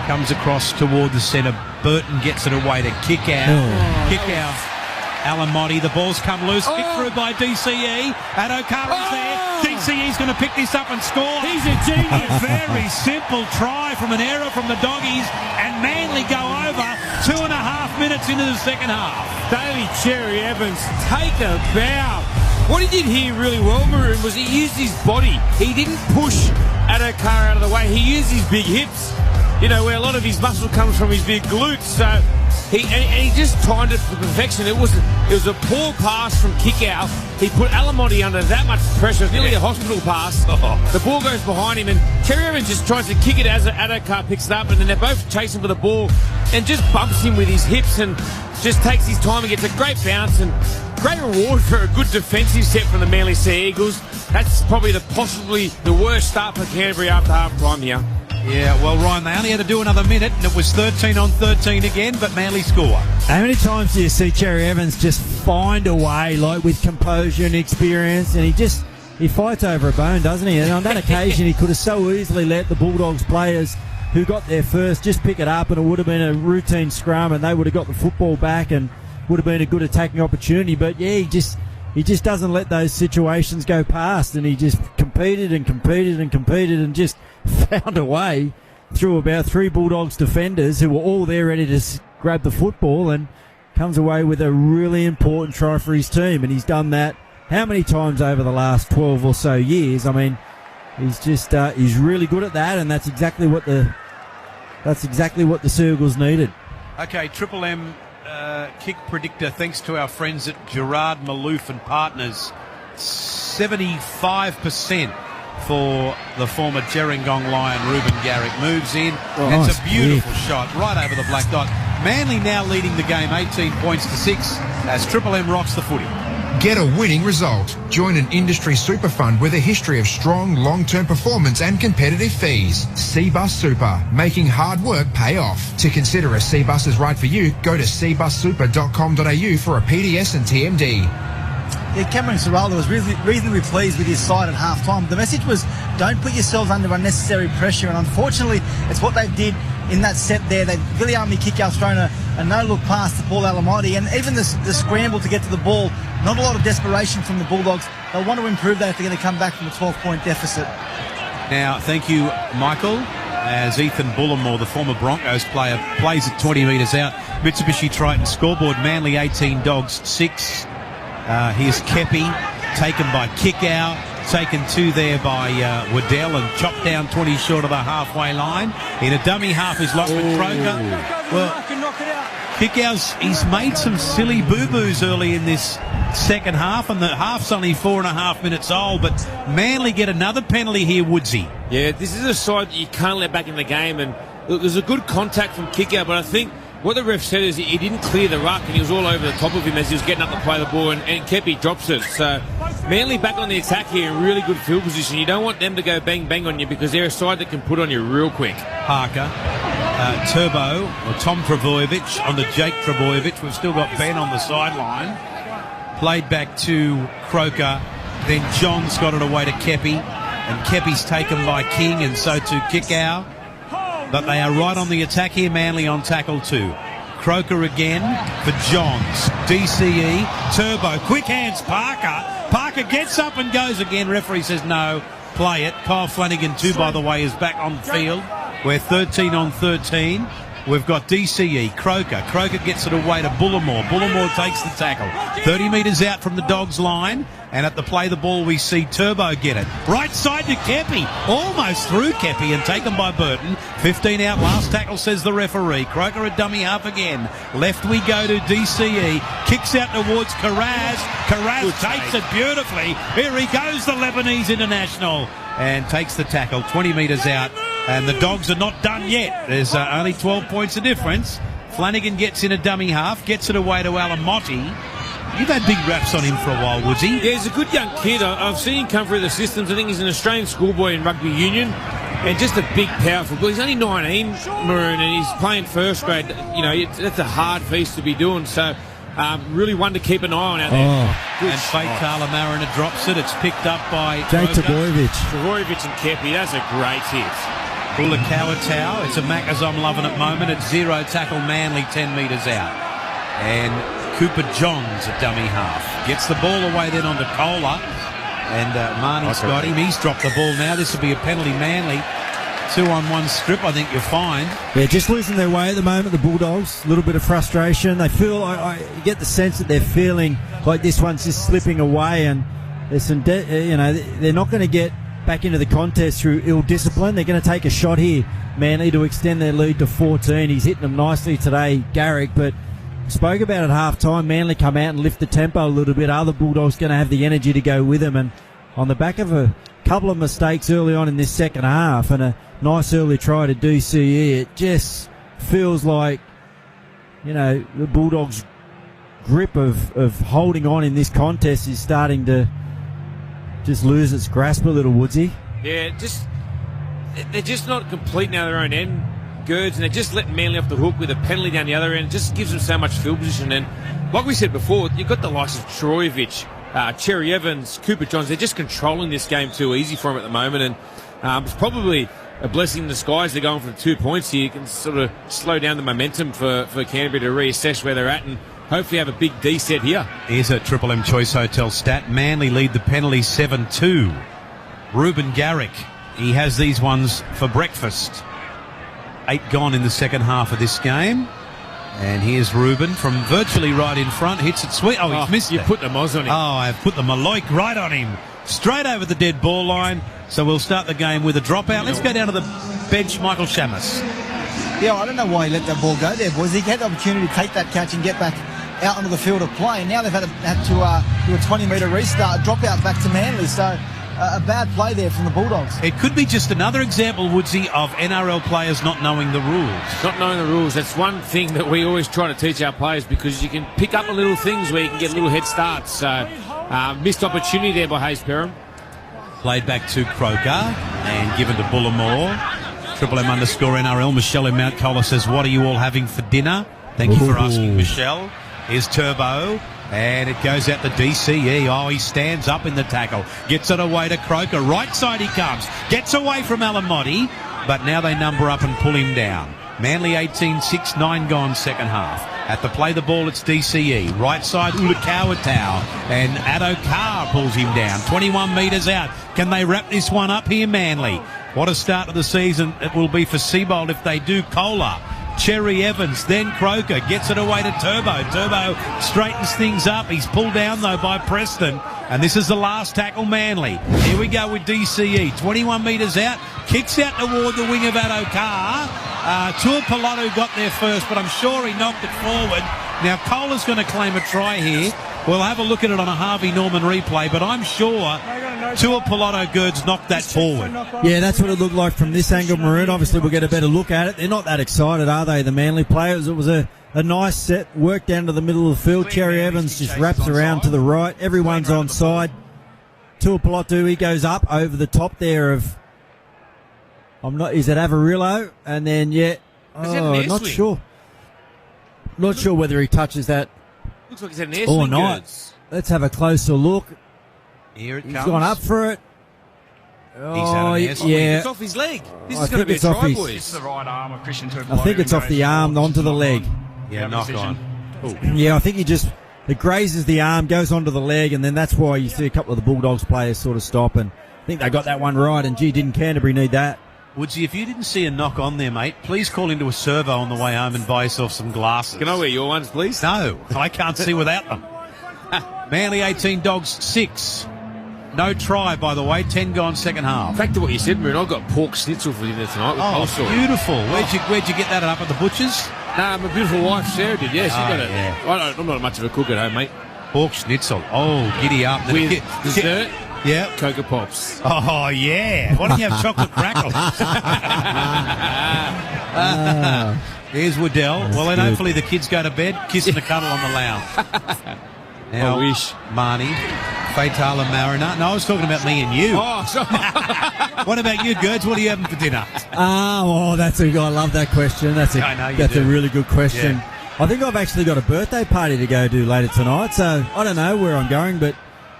Comes across toward the centre. Burton gets it away to kick out. Kick out. Alamotti. The ball's come loose. Kick through by DCE. Adokari's there. DCE's going to pick this up and score. He's a genius. A very simple try from an error from the Doggies. And Manly go over 2.5 minutes into the second half. Daly Cherry Evans, take a bow. What he did here really well, Maroon, was he used his body. He didn't push Adokar out of the way. He used his big hips, where a lot of his muscle comes from his big glutes. So he just timed it for perfection. It was a poor pass from Kickout. He put Alamotti under that much pressure. It was nearly a hospital pass. The ball goes behind him, and Cherry Evans just tries to kick it as Adokar picks it up, and then they're both chasing for the ball and just bumps him with his hips and just takes his time and gets a great bounce. And great reward for a good defensive set from the Manly Sea Eagles. That's probably possibly the worst start for Canterbury after half-time here. Yeah, well, Ryan, they only had to do another minute, and it was 13 on 13 again, but Manly score. How many times do you see Cherry Evans just find a way, like with composure and experience, and he fights over a bone, doesn't he? And on that occasion, he could have so easily let the Bulldogs players who got there first just pick it up, and it would have been a routine scrum, and they would have got the football back and would have been a good attacking opportunity. But yeah, he just doesn't let those situations go past, and he just competed and just found a way through about 3 Bulldogs defenders who were all there ready to grab the football, and comes away with a really important try for his team. And he's done that how many times over the last 12 or so years? I mean, he's just he's really good at that, and that's exactly what the Sea Eagles needed. Okay, Triple M kick predictor, thanks to our friends at Gerard Malouf and Partners, 75% for the former Gerringong Lion, Ruben Garrick. Moves in. It's a beautiful shot right over the black dot. Manly now leading the game 18 points to 6 as Triple M rocks the footy. Get a winning result. Join an industry super fund with a history of strong long-term performance and competitive fees. Cbus Super, making hard work pay off. To consider if Cbus is right for you, go to cbussuper.com.au for a PDS and TMD. Yeah, Cameron Serraldo was reasonably pleased with his side at half-time. The message was, don't put yourselves under unnecessary pressure, and unfortunately, it's what they did in that set there. Viliami Kickout's thrown a no-look pass to Paul Alamoti, and even the scramble to get to the ball, not a lot of desperation from the Bulldogs. They'll want to improve that if they're going to come back from a 12-point deficit. Now, thank you, Michael, as Ethan Bullimore, the former Broncos player, plays it 20 metres out. Mitsubishi Triton scoreboard, Manly 18, Dogs 6. Here's Kepi, taken by Kickout, taken 2 there by Waddell, and chopped down 20 short of the halfway line. In a dummy half is Lachlan Croker. Well, Kickout's, he's made some silly boo-boos early in this second half, and the half's only 4.5 minutes old, but Manly get another penalty here, Woodsy. Yeah, this is a side that you can't let back in the game, and look, there's a good contact from Kickout, but I think what the ref said is he didn't clear the ruck, and he was all over the top of him as he was getting up to play the ball, and Kepi drops it. So Manly back on the attack here in really good field position. You don't want them to go bang on you, because they're a side that can put on you real quick. Parker, Turbo, or Tom Trebojevic on the Jake Trebojevic. We've still got Ben on the sideline. Played back to Croker. Then John's got it away to Kepi, and Kepi's taken by King, and so to Kickout. But they are right on the attack here, Manly on tackle 2. Croker again for Johns. DCE, Turbo, quick hands, Parker. Parker gets up and goes again. Referee says no, play it. Kyle Flanagan too, by the way, is back on field. We're 13 on 13. We've got DCE, Croker. Croker gets it away to Bullimore. Bullimore takes the tackle. 30 metres out from the Dogs line. And at the play the ball, we see Turbo get it. Right side to Kepi. Almost through Kepi and taken by Burton. 15 out, last tackle, says the referee. Croker a dummy half again. Left we go to DCE. Kicks out towards Karaz. Karaz takes it beautifully. Here he goes, the Lebanese international. And takes the tackle, 20 metres out. And the Dogs are not done yet. There's only 12 points of difference. Flanagan gets in a dummy half, gets it away to Alamotti. You've had big raps on him for a while, Woodsy. Yeah, he's a good young kid. I've seen him come through the systems. I think he's an Australian schoolboy in rugby union, and just a big, powerful boy. He's only 19, Maroon, and he's playing first grade. You know, that's a hard feast to be doing. So, really one to keep an eye on out there. And Faitala Mariner drops it. It's picked up by Jake Trebojevic. Trebojevic and Kepi. That's a great hit. Bula Kawatau. It's a Maccas I'm loving at the moment. It's 0 tackle Manly 10 metres out. And Cooper Johns at dummy half. Gets the ball away then onto Kohler. And Marnie's got him. He's dropped the ball now. This will be a penalty Manly. 2-on-1 strip, I think you'll find. Yeah, just losing their way at the moment, the Bulldogs. A little bit of frustration. They feel, I get the sense that they're feeling like this one's just slipping away, and there's some, they're not going to get back into the contest through ill discipline. They're going to take a shot here, Manly, to extend their lead to 14. He's hitting them nicely today, Garrick, but spoke about at half-time, Manly come out and lift the tempo a little bit. Are the Bulldogs going to have the energy to go with them? And on the back of a couple of mistakes early on in this second half and a nice early try to DCE, it just feels like, the Bulldogs grip of holding on in this contest is starting to just lose its grasp a little, Woodsy. Yeah, they're just not complete now their own end, Gerds, and they're just letting Manly off the hook with a penalty down the other end. It just gives them so much field position. And like we said before, you've got the likes of Troyevich, Cherry Evans, Cooper Johns. They're just controlling this game too easy for them at the moment. And it's probably a blessing in disguise. They're going for the 2 points here. You can sort of slow down the momentum for Canterbury to reassess where they're at and hopefully have a big D set here. Here's a Triple M Choice Hotel stat. Manly lead the penalty 7-2. Ruben Garrick, he has these ones for breakfast. 8 gone in the second half of this game. And here's Ruben from virtually right in front. Hits it sweet. Oh, he's missed it. You put the Moz on him. Oh, I've put the Maloik right on him. Straight over the dead ball line. So we'll start the game with a dropout. Let's go down to the bench, Michael Shamus. Yeah, I don't know why he let that ball go there, boys. He had the opportunity to take that catch and get back out onto the field of play. Now they've had to do a 20-metre restart, drop out back to Manly. So a bad play there from the Bulldogs. It could be just another example, Woodsy, of NRL players not knowing the rules. Not knowing the rules. That's one thing that we always try to teach our players, because you can pick up little things where you can get little head starts. So missed opportunity there by Hayes Perham. Played back to Croker and given to Bullimore. Triple M _ NRL. Michelle in Mount Cola says, what are you all having for dinner? Thank you for asking, Michelle. Here's Turbo. And it goes out to DCE. Oh, he stands up in the tackle. Gets it away to Croker. Right side he comes. Gets away from Alamotti. But now they number up and pull him down. Manly 18-6, 9 gone second half. At the play the ball, it's DCE. Right side, Ulukawatau. And Addo Carr pulls him down. 21 metres out. Can they wrap this one up here, Manly? What a start to the season it will be for Seabold if they do. Kohler. Cherry Evans, then Croker gets it away to Turbo. Turbo straightens things up. He's pulled down, though, by Preston. And this is the last tackle, Manly. Here we go with DCE. 21 metres out. Kicks out toward the wing of Addo Carr. Tuapolotu got there first, but I'm sure he knocked it forward. Now, Kohler's going to claim a try here. We'll have a look at it on a Harvey Norman replay, but I'm sure Tuapolotu Gerds knocked that forward. Yeah, that's what it looked like from this angle, Maroon. Obviously, we'll get a better look at it. They're not that excited, are they, the Manly players? It was a nice set, work down to the middle of the field. Cherry Evans just wraps around to the right. Everyone's on side. Tuapolotu, he goes up over the top there of... is it Avarillo? And then, not sure. Not sure whether he touches that. Looks like he's had an air or swing. not. Gerds. Let's have a closer look. Here it comes. He's gone up for it. He's had an air swing. Yeah. It's off his leg. This I is going to think be a it's off try, his- boys. It's the right arm of Christian Tuapolotu. I think it's off the arm onto the leg. Yeah, knock on. Yeah, I think it grazes the arm, goes onto the leg, and then that's why you see a couple of the Bulldogs players sort of stop. And I think they got that one right. And gee, didn't Canterbury need that? Woodsy, if you didn't see a knock on there, mate, please call into a servo on the way home and buy yourself some glasses. Can I wear your ones, please? No, I can't see without them. Manly 18, Dogs 6. No try, by the way. 10 gone second half. Back to what you said, Moon. I've got pork schnitzel for dinner tonight with coleslaw. Beautiful. Where'd you get that up at the butcher's? Nah, my beautiful wife, Sarah, did. Yeah, she got it. Yeah. I'm not much of a cook at home, mate. Pork schnitzel. Oh, giddy up. With dessert? Yeah. Cocoa Pops. Oh, yeah. Why don't you have chocolate crackles? Here's Waddell. Well, then hopefully the kids go to bed, kiss and a cuddle on the lounge. Now, I wish. Marnie, Fatala Mariner. No, I was talking about me and you. Oh, sorry. What about you, Gerds? What are you having for dinner? I love that question. That's a really good question. Yeah. I think I've actually got a birthday party to go to later tonight, so I don't know where I'm going, but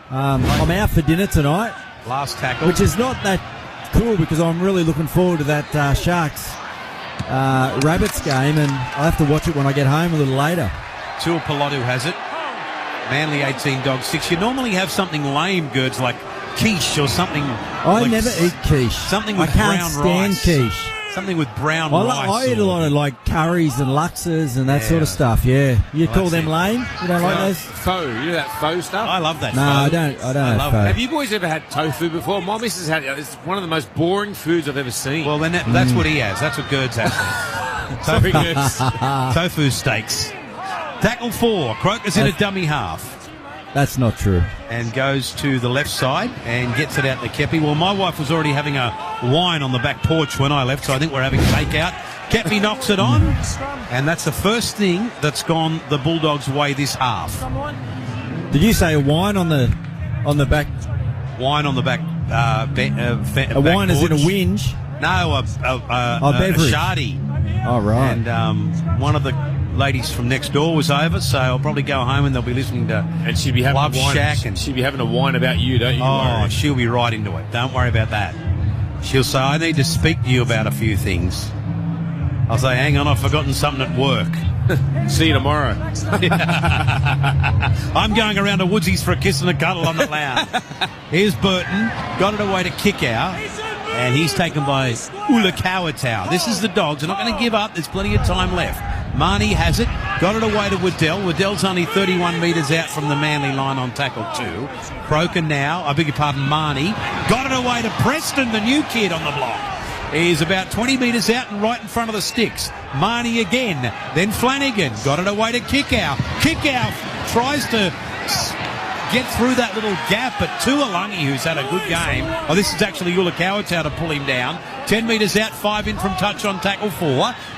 I'm out for dinner tonight. Last tackle. Which is not that cool because I'm really looking forward to that Sharks Rabbits game, and I'll have to watch it when I get home a little later. Tuapolotu has it. Manly 18, Dogs 6. You normally have something lame, Gerds, like quiche or something. I never eat quiche. Something with I can't brown stand rice. quiche. Something with brown rice. I eat a lot of like curries and luxes and that sort of stuff. Yeah, you call them lame? You don't like those? Faux. You know that faux stuff? I love that. No, I don't. I don't have faux. Have you boys ever had tofu before? My missus had it. It's one of the most boring foods I've ever seen. Well, then that's what he has. That's what Gerds has. Sorry, Gerds. Tofu steaks. Tackle 4. Croker's in a dummy half. That's not true. And goes to the left side and gets it out to Kepi. Well, my wife was already having a wine on the back porch when I left, so I think we're having takeout. Kepi knocks it on, and that's the first thing that's gone the Bulldogs' way this half. Did you say a wine on the back? Wine on the back. A back wine porch. as in a whinge? No, a beverage. shardy. Oh, right. And one of the ladies from next door was over, so I'll probably go home and they'll be listening to And she'd be having Love a wine. Shack. And She'd be having a wine about you, don't you? oh, worry. she'll be right into it. Don't worry about that. She'll say, I need to speak to you about a few things. I'll say, hang on, I've forgotten something at work. See you tomorrow. I'm going around to Woodsy's for a kiss and a cuddle on the lounge. Here's Burton, got it away to kick out, and he's taken by Ulakawatau. This is the Dogs. They're not going to give up. There's plenty of time left. Marnie has it, got it away to Waddell. Waddell's only 31 metres out from the Manly line on tackle 2. Croker now, I beg your pardon, Marnie, got it away to Preston, the new kid on the block. He's about 20 metres out and right in front of the sticks. Marnie again, then Flanagan, got it away to Kickout. Kickout tries to get through that little gap, but Tuolangi, who's had a good game. Oh, this is actually Ulakawatau to pull him down. 10 metres out, 5 in from touch on tackle 4.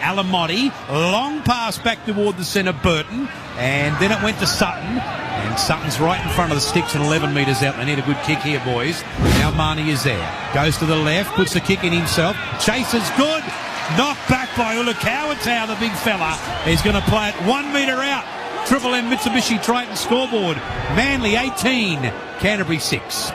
Alamotti, long pass back toward the centre, Burton, and then it went to Sutton. And Sutton's right in front of the sticks and 11 metres out. They need a good kick here, boys. Now Marnie is there. Goes to the left, puts the kick in himself. Chase is good. Knocked back by Ulakawatau, the big fella. He's going to play it 1 metre out. Triple M Mitsubishi Triton scoreboard. Manly 18, Canterbury 6.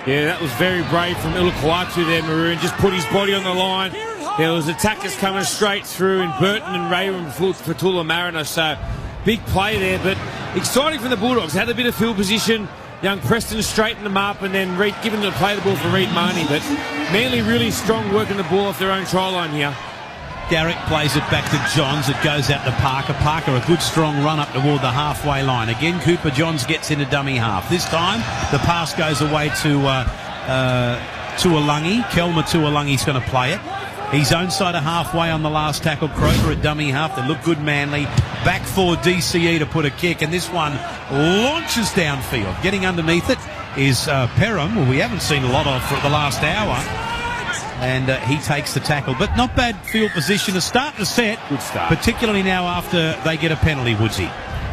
Yeah, that was very brave from Ulakawatu there, Maroon. Just put his body on the line. There was attackers coming straight through, and Burton and Raven for Tula Mariner. So big play there, but exciting from the Bulldogs. Had a bit of field position. Young Preston straightened them up, and then Reed given them to play the ball for Reed Marnie. But Manly really strong working the ball off their own try line here. Garrick plays it back to Johns. It goes out to Parker. Parker, a good strong run up toward the halfway line. Again, Cooper Johns gets into dummy half. This time, the pass goes away to Tuolangi. Kelma Tuolangi's going to play it. He's onside a halfway on the last tackle. Croker at dummy half. They look good, Manly. Back for DCE to put a kick, and this one launches downfield. Getting underneath it is Perham, who we haven't seen a lot of for the last hour. And he takes the tackle. But not bad field position to start the set. Good start. Particularly now after they get a penalty, Woodsy.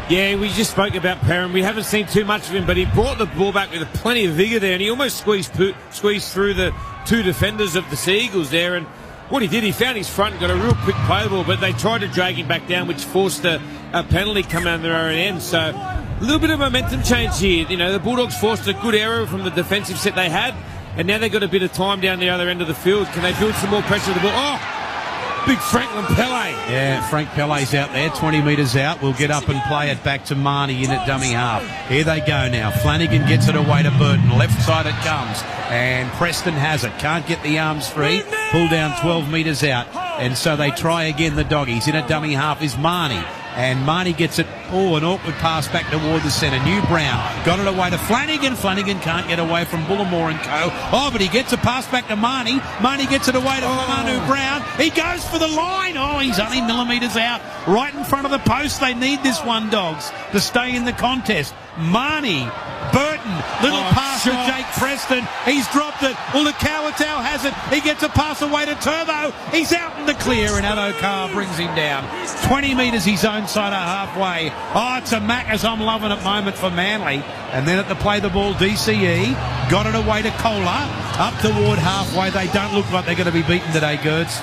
Yeah, we just spoke about Perham. We haven't seen too much of him, but he brought the ball back with plenty of vigour there, and he almost squeezed through the two defenders of the Sea Eagles there. And what he did, he found his front and got a real quick play ball, but they tried to drag him back down, which forced a penalty come out of their own end. So a little bit of momentum change here. You know, the Bulldogs forced a good error from the defensive set they had, and now they've got a bit of time down the other end of the field. Can they build some more pressure to the ball? Oh, big Franklin Pele. Yeah, Frank Pele's out there, 20 metres out. We'll get up and play it back to Marnie in at dummy half. Here they go now. Flanagan gets it away to Burton. Left side it comes. And Preston has it. Can't get the arms free. Pull down 12 metres out. And so they try again, the Doggies. In at dummy half is Marnie. And Marnie gets it. Oh, an awkward pass back toward the centre. New Brown got it away to Flanagan. Flanagan can't get away from Bullimore and co. Oh, but he gets a pass back to Marnie. Marnie gets it away to Manu Brown. He goes for the line. Oh, he's only millimetres out. Right in front of the post. They need this one, Dogs, to stay in the contest. Marnie, Burton, little pass to Jake Preston. He's dropped it. Ulakawatau has it. He gets a pass away to Turbo. He's out in the clear, and Adokar brings him down. 20 metres, he's onside a halfway. Oh, it's a Maccas I'm loving at the moment for Manly. And then at the play the ball, DCE got it away to Kohler. Up toward halfway. They don't look like they're going to be beaten today, Gerds.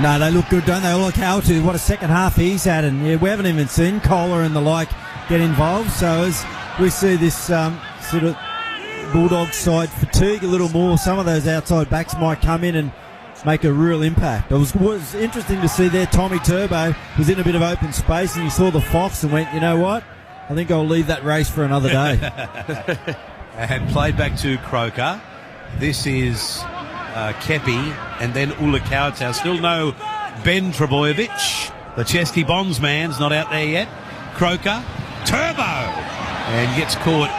No, they look good, don't they? Ulakawatu, what a second half he's had. And yeah, we haven't even seen Kohler and the like get involved. So as we see this sort of Bulldogs side fatigue a little more, some of those outside backs might come in and make a real impact. It was interesting to see there Tommy Turbo was in a bit of open space, and he saw the Fox and went, you know what, I think I'll leave that race for another day. And played back to Croker. This is Kepi and then Ulakawatau. Still no Ben Trebojevic. The chesty bondsman's not out there yet. Croker, Turbo, and gets caught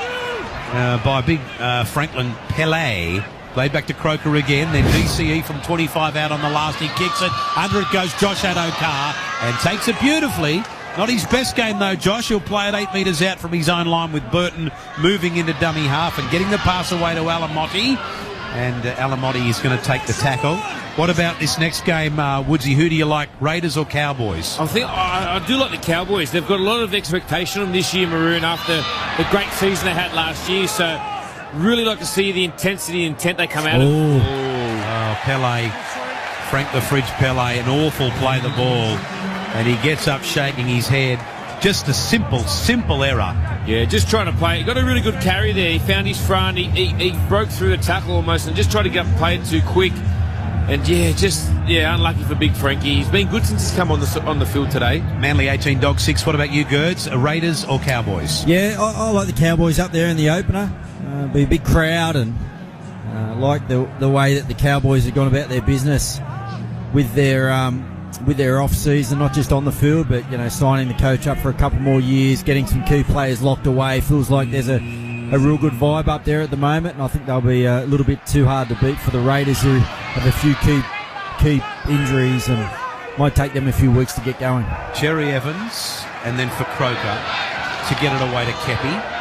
by big Franklin Pele. Played back to Croker again, then DCE from 25 out on the last. He kicks it. Under it goes Josh Adokar and takes it beautifully. Not his best game, though, Josh. He'll play at 8 metres out from his own line with Burton moving into dummy half and getting the pass away to Alamotti. And Alamotti is going to take the tackle. What about this next game, Woodsy? Who do you like, Raiders or Cowboys? I do like the Cowboys. They've got a lot of expectation on them this year, Maroon, after the great season they had last year. So really like to see the intensity and intent they come out of. Pele, Frank the Fridge Pele, an awful play the ball. And he gets up shaking his head. Just a simple error. Yeah, just trying to play. He got a really good carry there. He found his front. He broke through the tackle almost and just tried to get play it too quick. And unlucky for Big Frankie. He's been good since he's come on the field today. Manly 18, Dog 6. What about you, Gerds? Raiders or Cowboys? Yeah, I like the Cowboys up there in the opener. Be a big crowd, and like the way that the Cowboys have gone about their business with their off season, not just on the field, but signing the coach up for a couple more years, getting some key players locked away. Feels like there's a real good vibe up there at the moment, and I think they'll be a little bit too hard to beat for the Raiders, who have a few key injuries and might take them a few weeks to get going. Cherry Evans, and then for Croker to get it away to Kepi.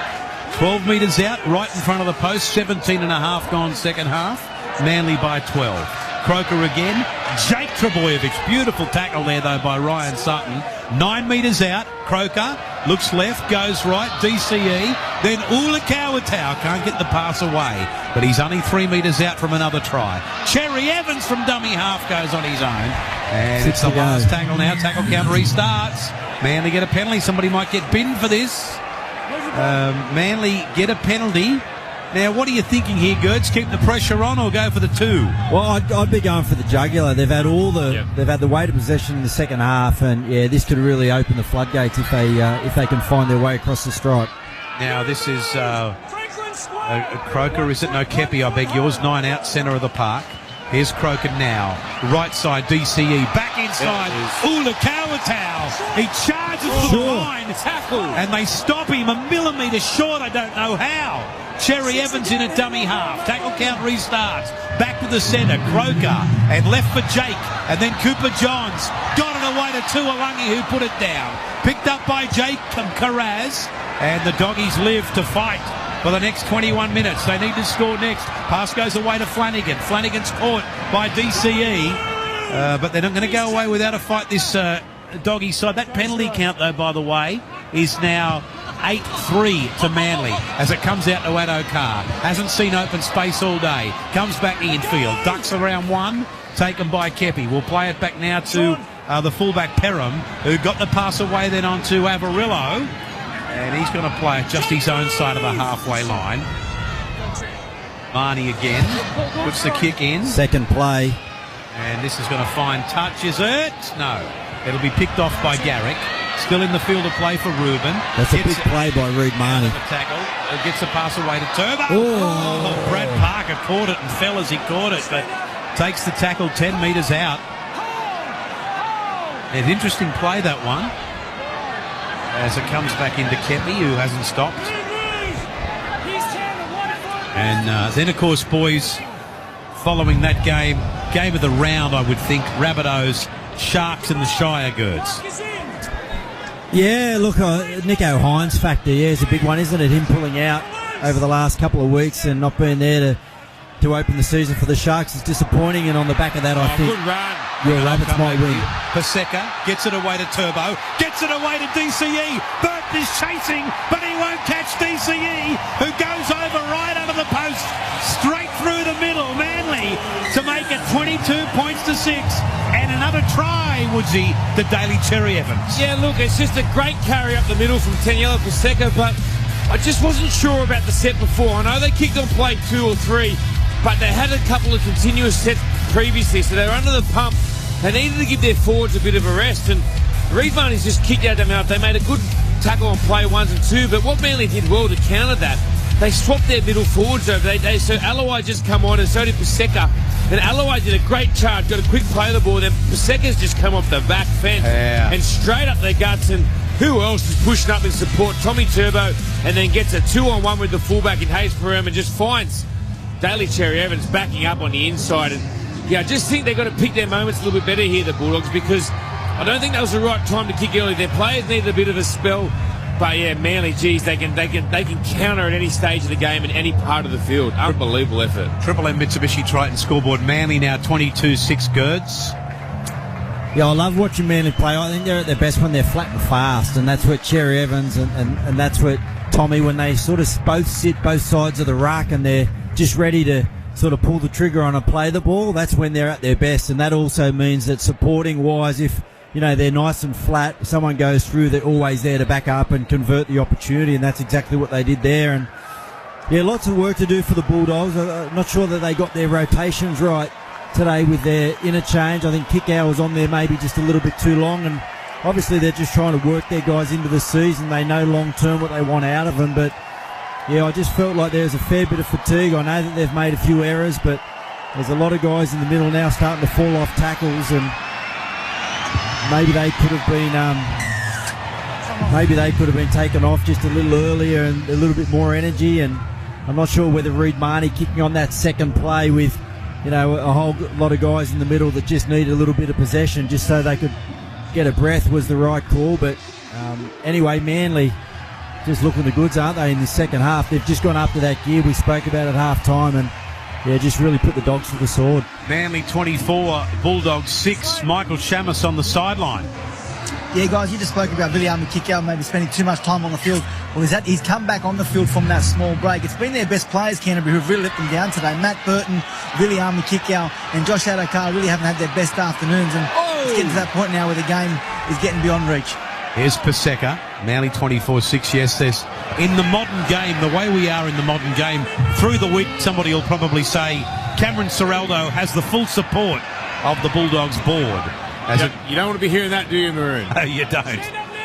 12 metres out, right in front of the post, 17 and a half gone second half. Manly by 12. Croker again. Jake Trebojevic. Beautiful tackle there, though, by Ryan Sutton. 9 metres out. Croker looks left, goes right. DCE. Then Ulakawatau can't get the pass away, but he's only 3 metres out from another try. Cherry Evans from dummy half goes on his own. And it's the last tackle now. Tackle count restarts. Manly get a penalty. Somebody might get binned for this. Manly get a penalty. Now, what are you thinking here, Gertz? Keep the pressure on or go for the 2? Well, I'd be going for the jugular. They've had they've had the weight of possession in the second half, and this could really open the floodgates if they can find their way across the stripe. Now, this is Croker, is it? No, Kepi, I beg yours. 9 out, centre of the park. Here's Croker now. Right side, DCE. Back inside. Ulakawatau. He charges to the line. Tackle. And they stop him a millimetre short. I don't know how. Cherry Evans in a dummy half. Tackle count restarts. Back to the centre. Croker. And left for Jake. And then Cooper Johns. Got it away to Tuolangi, who put it down. Picked up by Jake Carraz. And the Doggies live to fight for the next 21 minutes. They need to score next. Pass goes away to Flanagan. Flanagan's caught by DCE. But they're not going to go away without a fight, this Doggy side. That penalty count, though, by the way, is now 8-3 to Manly as it comes out to Addo-Carr. Hasn't seen open space all day. Comes back infield. Ducks around 1. Taken by Kepi. We'll play it back now to the fullback Perham, who got the pass away then on to Avarillo. And he's going to play it just his own side of the halfway line. Marnie again. Puts the kick in. Second play. And this is going to find touch, is it? No. It'll be picked off by Garrick. Still in the field of play for Ruben. That's a big play by Reed Marnie. Tackle. Gets the pass away to Turbo. Oh. Brad Parker caught it and fell as he caught it, but takes the tackle 10 metres out. An interesting play, that one, as it comes back into Kepi, who hasn't stopped. And then, of course, boys, following that game of the round, I would think, Rabbitohs, Sharks and the Shire Girds. Yeah, look, Nico Hines factor, is a big one, isn't it? Him pulling out over the last couple of weeks and not being there to open the season for the Sharks is disappointing, and on the back of that, I think good run. Your Rabbits might win. Paseka gets it away to Turbo, gets it away to DCE. Burton is chasing, but he won't catch DCE, who goes over right under the post, straight through the middle. Manly to make it 22 points to 6, and another try, Woodsy, to Daly Cherry Evans. Yeah, look, it's just a great carry up the middle from Taniela Paseka, but I just wasn't sure about the set before. I know they kicked on play 2 or 3, but they had a couple of continuous sets previously, so they were under the pump. They needed to give their forwards a bit of a rest, and Reed Marnie's just kicked out their mouth. They made a good tackle on play 1 and 2, but what Manly did well to counter that, they swapped their middle forwards over. So Alawai just come on, and so did Paseka. And Alawai did a great charge, got a quick play of the ball, then Paseka's just come off the back fence and straight up their guts, and who else is pushing up in support? Tommy Turbo, and then gets a 2-on-1 with the fullback in Hayes Perham and just finds Daly Cherry Evans backing up on the inside. And I just think they've got to pick their moments a little bit better here, the Bulldogs, because I don't think that was the right time to kick early. Their players needed a bit of a spell. But yeah, Manly, geez, they can counter at any stage of the game in any part of the field. Unbelievable effort. Triple M Mitsubishi Triton scoreboard. Manly now 22-6 Girds. Yeah, I love watching Manly play. I think they're at their best when they're flat and fast, and that's where Cherry Evans and that's where Tommy, when they sort of both sit both sides of the ruck and they're just ready to sort of pull the trigger on and play the ball, that's when they're at their best. And that also means that supporting-wise, if they're nice and flat, if someone goes through, they're always there to back up and convert the opportunity, and that's exactly what they did there. And yeah, lots of work to do for the Bulldogs. I'm not sure that they got their rotations right today with their interchange. I think Kickow was on there maybe just a little bit too long, and obviously they're just trying to work their guys into the season. They know long term what they want out of them, but yeah, I just felt like there's a fair bit of fatigue. I know that they've made a few errors, but there's a lot of guys in the middle now starting to fall off tackles, and maybe they could have been taken off just a little earlier and a little bit more energy. And I'm not sure whether Reid Marnie kicking on that second play with a whole lot of guys in the middle that just needed a little bit of possession just so they could get a breath was the right call. But anyway, Manly just looking the goods, aren't they, in the second half? They've just gone up to that gear we spoke about at half time, and yeah, just really put the Dogs to the sword. Manly 24, Bulldogs 6. Michael Shamus on the sideline. Yeah, guys, you just spoke about Viliami Kickow maybe spending too much time on the field. Well, he's come back on the field from that small break. It's been their best players, Canterbury, who've really let them down today. Matt Burton, Viliami Kickow, and Josh Adokar really haven't had their best afternoons, and it's getting to that point now where the game is getting beyond reach. Here's Paseka. Manly 24-6. Yes, there's in the modern game, the way we are in the modern game, through the week, somebody will probably say Cameron Ciraldo has the full support of the Bulldogs board. You don't want to be hearing that, do you, Maroon? No, you don't.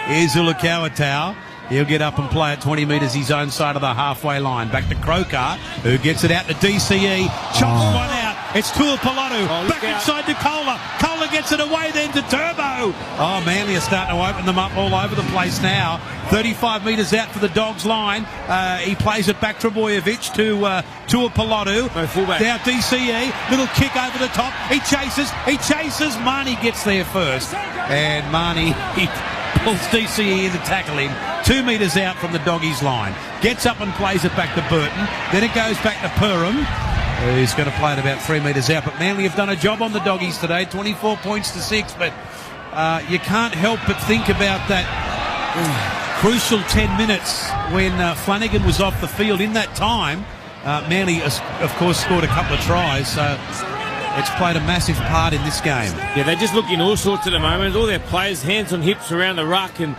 Here's Ulukawatau. He'll get up and play at 20 metres his own side of the halfway line. Back to Croker, who gets it out to DCE. Chops one out. It's Tuapolatu. Back inside to Kohler. Kohler gets it away then to Turbo. Oh, Manly are starting to open them up all over the place now. 35 metres out for the Dogs line. He plays it back to Trbojevic to Tuapolatu. No fullback. Now DCE. Little kick over the top. He chases. Marnie gets there first. And Marnie, he pulls DCE in to tackle him. 2 metres out from the Doggies line. Gets up and plays it back to Burton. Then it goes back to Perham, who's going to play it about 3 metres out. But Manly have done a job on the Doggies today. 24 points to 6. But you can't help but think about that crucial 10 minutes when Flanagan was off the field. In that time, Manly, of course, scored a couple of tries. So it's played a massive part in this game. Yeah, they're just looking all sorts at the moment. All their players, hands on hips around the ruck, and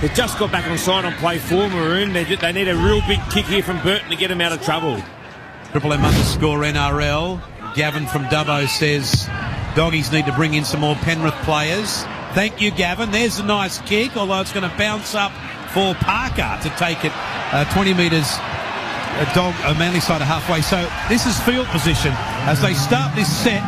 they've just got back on side on play 4, Maroon. They need a real big kick here from Burton to get them out of trouble. Triple M underscore NRL. Gavin from Dubbo says Doggies need to bring in some more Penrith players. Thank you, Gavin. There's a nice kick, although it's going to bounce up for Parker to take it 20 metres. Manly side of halfway. So this is field position. As they start this set,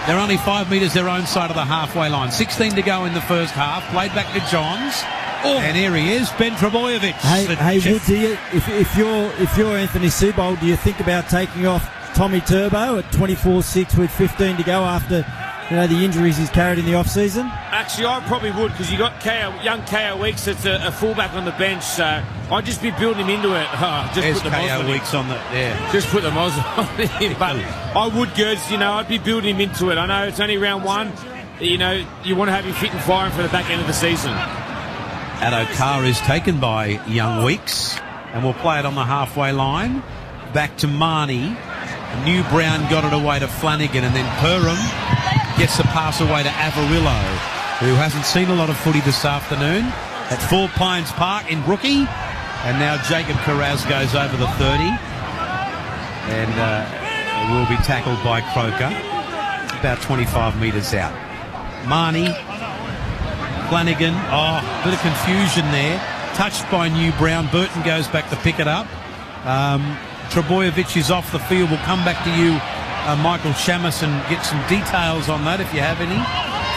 they're only 5 metres their own side of the halfway line. 16 to go in the first half. Played back to Johns. And here he is, Ben Trbojevic. Hey, Woodsy, if you're Anthony Seibold, do you think about taking off Tommy Turbo at 24-6 with 15 to go after the injuries he's carried in the off-season? Actually, I probably would, because you got young K.O. Weeks that's a fullback on the bench, so I'd just be building him into it. There's K.O. Weeks on the... Yeah. Just put the Moz on him. But I would, Gerds, I'd be building him into it. I know it's only round 1. You want to have him fit and firing for the back end of the season. Adokar is taken by young Weeks, and we'll play it on the halfway line. Back to Marnie. New Brown got it away to Flanagan, and then Perham gets the pass away to Avarillo, who hasn't seen a lot of footy this afternoon at 4 Pines Park in Brookie. And now Jacob Carraz goes over the 30 and will be tackled by Croker about 25 metres out. Marnie, Flanagan, bit of confusion there. Touched by New Brown. Burton goes back to pick it up. Trbojevic is off the field. We'll come back to you, Michael Shamus, and get some details on that if you have any.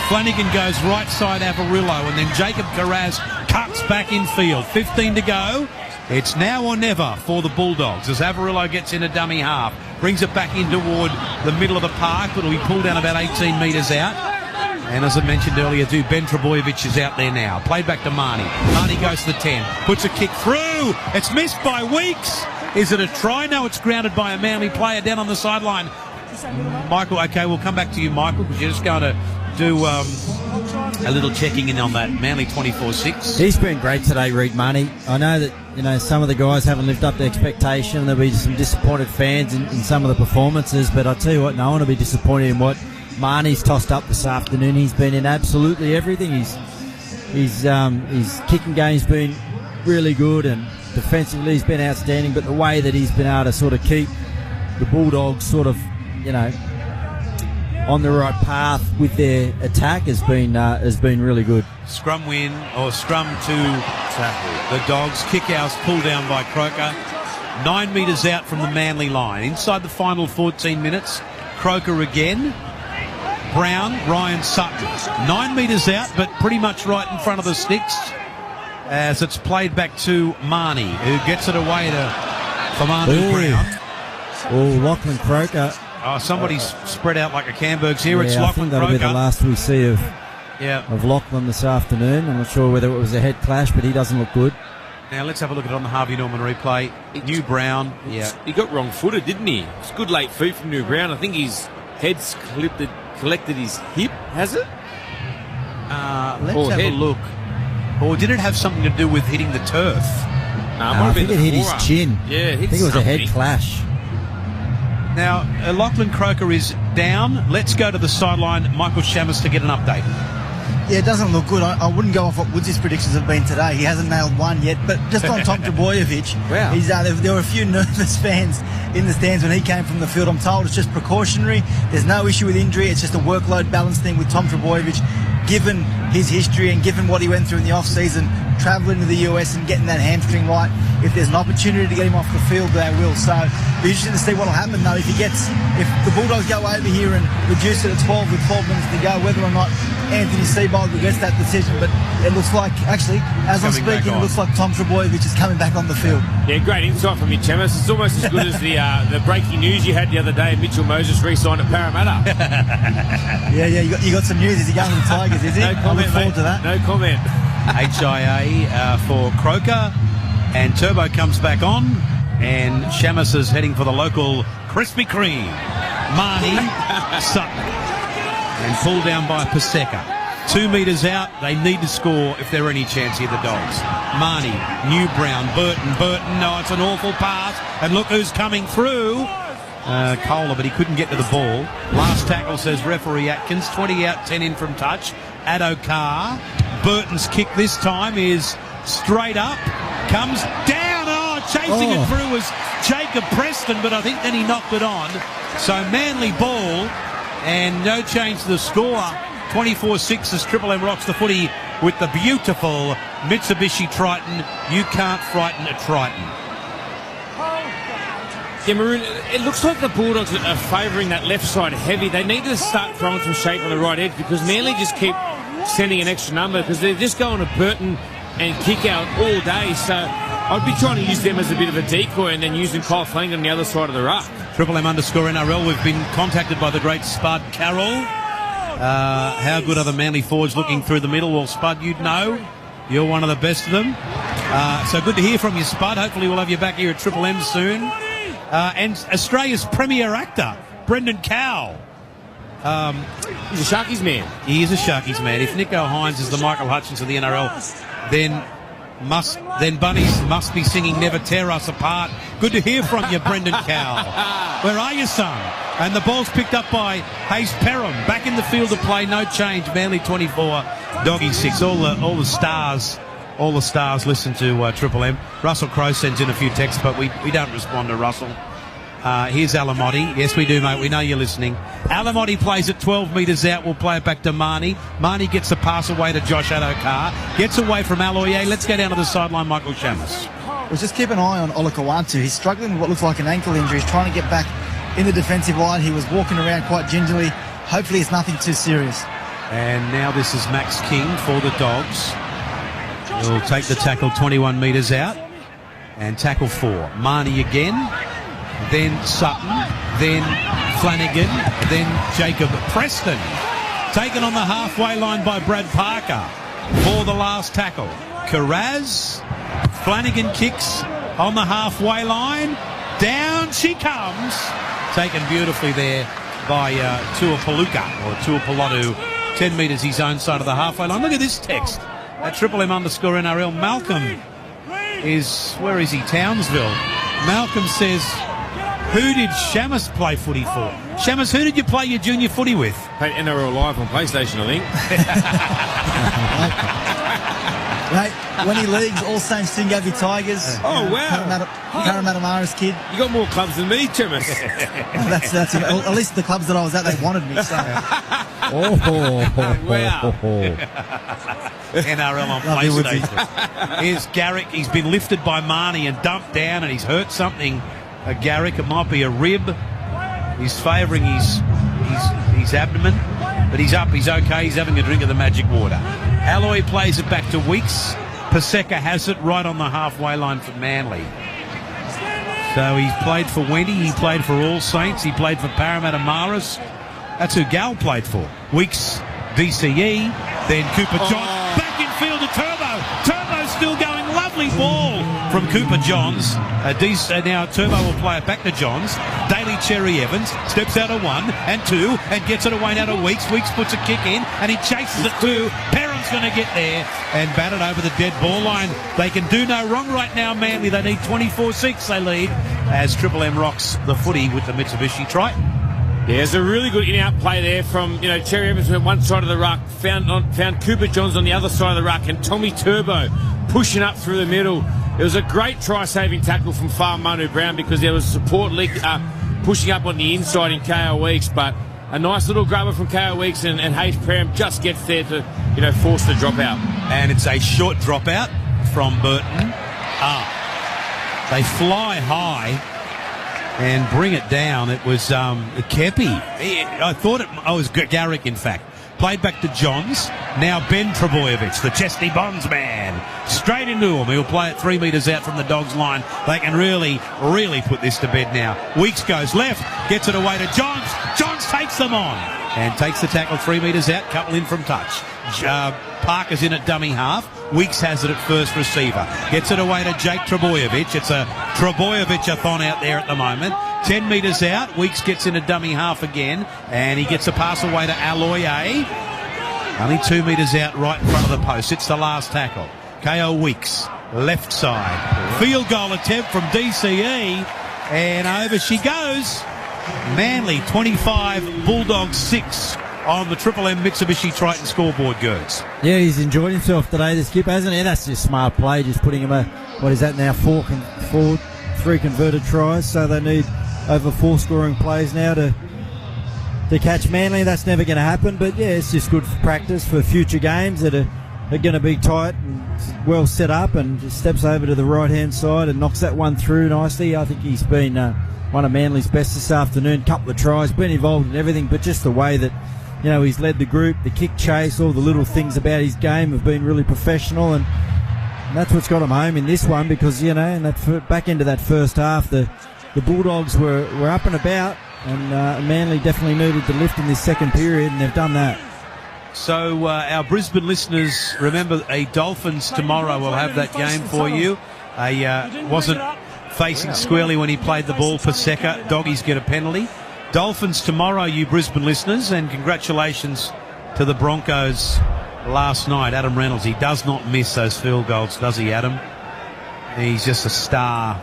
Flanagan goes right side Avarillo, and then Jacob Carraz cuts back in field. 15 to go. It's now or never for the Bulldogs as Avarillo gets in a dummy half. Brings it back in toward the middle of the park, but it'll be pulled down about 18 metres out. And as I mentioned earlier, Ben Trebojevic is out there now. Played back to Marnie. Marnie goes to the 10. Puts a kick through. It's missed by Weeks. Is it a try? No, it's grounded by a Manly player down on the sideline. Michael, okay, we'll come back to you, Michael, because you're just going to do a little checking in on that. Manly 24-6. He's been great today, Reid Marnie. I know that some of the guys haven't lived up to expectation. There'll be some disappointed fans in some of the performances, but I tell you what, no one will be disappointed in what Marnie's tossed up this afternoon. He's been in absolutely everything. His kicking game's been really good, and defensively he's been outstanding. But the way that he's been able to sort of keep the Bulldogs sort of, on the right path with their attack has been really good. Scrum win, or scrum to the Dogs. Kick-outs pulled down by Croker. 9 metres out from the Manly line. Inside the final 14 minutes, Croker again. Brown, Ryan Sutton. 9 metres out, but pretty much right in front of the sticks as it's played back to Marnie, who gets it away for Manu Brown. Oh, Lachlan Croker. Oh, somebody's spread out like a Cambergs here. It's I Lachlan think that'll Croker. be the last we see of Lachlan this afternoon. I'm not sure whether it was a head clash, but he doesn't look good. Now let's have a look at it on the Harvey Norman replay. New Brown. Yeah. He got wrong-footed, didn't he? It's good late feet from New Brown. I think his head's collected his hip, has it? Let's have a look. Or did it have something to do with hitting the turf? I think it hit his chin. Yeah, I think it was a head clash. Now, Lachlan Croker is down. Let's go to the sideline. Michael Shamus to get an update. Yeah, it doesn't look good. I wouldn't go off what Woodsy's predictions have been today. He hasn't nailed one yet. But just on Tom Trebojevic, wow. There were a few nervous fans in the stands when he came from the field. I'm told it's just precautionary. There's no issue with injury. It's just a workload balance thing with Tom Trebojevic. Given his history and given what he went through in the off-season, travelling to the US and getting that hamstring right, if there's an opportunity to get him off the field, they will. So it'll be interesting to see what will happen, though, if the Bulldogs go over here and reduce it to 12 with 12 minutes to go, whether or not Anthony Seabold gets that decision. But it looks like, actually, as I'm speaking, it looks like Tom Trebojevic is coming back on the field. Yeah, great insight from you, Chamis. It's almost as good as the breaking news you had the other day. Mitchell Moses re-signed at Parramatta. yeah, you got some news. Is he going to the Tigers, is he? No comment, I look forward to that. No comment. HIA for Croker, and Turbo comes back on, and Shamus is heading for the local Krispy Kreme. Marnie, Sutton, and pulled down by Paseka. 2 metres out, they need to score if they're any chance here, the Dogs. Marnie, New Brown, Burton, no, it's an awful pass, and look who's coming through. Kohler, but he couldn't get to the ball. Last tackle, says referee Atkins. 20 out, 10 in from touch. Addo-Carr. Burton's kick this time is straight up. Comes down. Chasing it through was Jacob Preston, but I think then he knocked it on. So Manly ball, and no change to the score. 24-6 as Triple M rocks the footy with the beautiful Mitsubishi Triton. You can't frighten a Triton. Yeah, Maroon, it looks like the Bulldogs are favouring that left side heavy. They need to start throwing some shape on the right edge because Manly just keep sending an extra number because they're just going to Burton and kick out all day. So I'd be trying to use them as a bit of a decoy and then using Kyle Flanagan on the other side of the ruck. Triple M _ NRL. We've been contacted by the great Spud Carroll. How good are the Manly forwards looking through the middle? Well, Spud, you'd know. You're one of the best of them. So good to hear from you, Spud. Hopefully we'll have you back here at Triple M soon. And Australia's premier actor, Brendan Cowell. He's a Sharkies man. He is a Sharkies man. If Nico Hines is the Michael Hutchins of the NRL, then Bunnies must be singing Never Tear Us Apart. Good to hear from you, Brendan Cowell. Where are you, son? And the ball's picked up by Hayes Perham. Back in the field to play, no change. Manly 24, Doggy 6. All the stars listen to Triple M. Russell Crowe sends in a few texts, but we don't respond to Russell. Here's Alamotti. Yes, we do, mate. We know you're listening. Alamotti plays it 12 metres out. We'll play it back to Marnie. Marnie gets the pass away to Josh Addo-Carr. Gets away from Aloye. Let's go down to the sideline, Michael Shamus. Well, just keep an eye on Olakau'atu. He's struggling with what looks like an ankle injury. He's trying to get back in the defensive line. He was walking around quite gingerly. Hopefully it's nothing too serious. And now this is Max King for the Dogs. He'll take the tackle 21 metres out and tackle 4. Marnie again, then Sutton, then Flanagan, then Jacob Preston. Taken on the halfway line by Brad Parker for the last tackle. Carraz, Flanagan kicks on the halfway line. Down she comes. Taken beautifully there by Tuapaluka, or Tuapalotu. 10 metres his own side of the halfway line. Look at this text at @M_NRL. Malcolm is, where is he? Townsville. Malcolm says, who did Shamus play footy for? Shamus, who did you play your junior footy with? Played NRL Live on PlayStation, I think. Mate, when he leagues, All Saints Singavi Tigers. Oh, wow. Parramatta Maras kid. You got more clubs than me, Chamus. that's at least the clubs that I was at, they wanted me. So. Wow. NRL on PlayStation. Here's Garrick. He's been lifted by Marnie and dumped down, and he's hurt something. Garrick, it might be a rib. He's favouring his abdomen, but he's up. He's okay. He's having a drink of the magic water. Alloy plays it back to Weeks. Paseka has it right on the halfway line for Manly. So he's played for Wendy. He played for All Saints. He played for Parramatta Maras. That's who Gal played for. Weeks, DCE, then Cooper John. Back in field to Turbo. Turbo's still going. Lovely ball from Cooper Johns. Now Turbo will play it back to Johns. Daly Cherry Evans steps out of 1 and 2 and gets it away now to Weeks. Weeks puts a kick in and he chases it too. Perrin's going to get there and bat it over the dead ball line. They can do no wrong right now, Manly. They need 24-6. They lead as M rocks the footy with the Mitsubishi Triton. Yeah, there's a really good in-out play there from, Cherry Evans went one side of the ruck, found Cooper Johns on the other side of the ruck, and Tommy Turbo pushing up through the middle. It was a great try-saving tackle from Far Manu Brown because there was support pushing up on the inside in KO Weeks, but a nice little grubber from KO Weeks and Hayes Pram just gets there to, force the dropout. And it's a short dropout from Burton. They fly high and bring it down. It was Kepi. I thought it was Garrick, in fact. Played back to Johns. Now Ben Trebojevic, the Chesney Bonds man. Straight into him. He'll play it 3 metres out from the Dogs line. They can really, really put this to bed now. Weeks goes left, gets it away to Johns. Johns takes them on and takes the tackle 3 metres out, couple in from touch. Parker's in at dummy half. Weeks has it at first receiver. Gets it away to Jake Trebojevic. It's a Trebojevic-a-thon out there at the moment. 10 metres out. Weeks gets in a dummy half again. And he gets a pass away to Alloy A. Only 2 metres out right in front of the post. It's the last tackle. KO Weeks, left side. Field goal attempt from DCE. And over she goes. Manly 25, Bulldogs 6 on the M Mitsubishi Triton scoreboard, Gertz. Yeah, he's enjoyed himself today, the skip, hasn't he? That's just smart play, just putting him what is that now, 3 converted tries, so they need over 4 scoring plays now to catch Manly. That's never going to happen, but yeah, it's just good for practice for future games that are going to be tight and well set up, and just steps over to the right-hand side and knocks that one through nicely. I think he's been one of Manly's best this afternoon. Couple of tries, been involved in everything, but just the way that he's led the group, the kick chase, all the little things about his game have been really professional, and that's what's got him home in this one because, in that back end of that first half, the Bulldogs were up and about, and Manly definitely needed the lift in this second period, and they've done that. So our Brisbane listeners, remember, a Dolphins tomorrow will have that game for you. Wasn't facing squarely when he played the ball. Paseka, Doggies get a penalty. Dolphins tomorrow, you Brisbane listeners, and congratulations to the Broncos last night. Adam Reynolds, he does not miss those field goals, does he, Adam? He's just a star.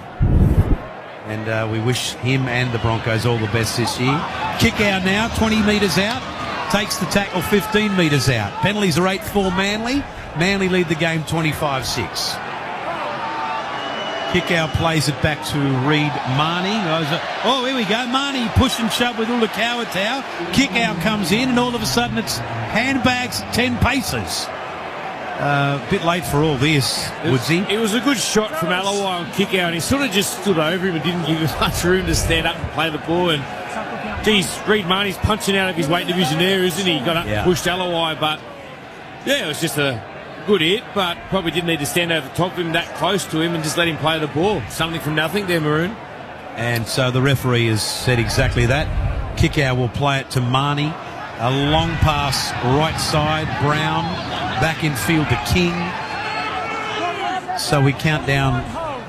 And we wish him and the Broncos all the best this year. Kick out now, 20 metres out. Takes the tackle 15 metres out. Penalties are 8-4 Manly. Manly lead the game 25-6. Kickout plays it back to Reid Marnie. Oh, here we go. Marnie push and shove with Ulukawatau. Kickout comes in, and all of a sudden it's handbags 10 paces. A bit late for all this, Woodsy. It was a good shot from Alawai on kickout, and he sort of just stood over him and didn't give him much room to stand up and play the ball. And geez, Reid Marnie's punching out of his weight division there, isn't he? Got up and pushed Alawai, but yeah, it was just a good hit, but probably didn't need to stand over the top of him that close to him and just let him play the ball. Something from nothing there, Maroon. And so the referee has said exactly that. Kickout will play it to Marnie. A long pass right side. Brown back in field to King. So we count down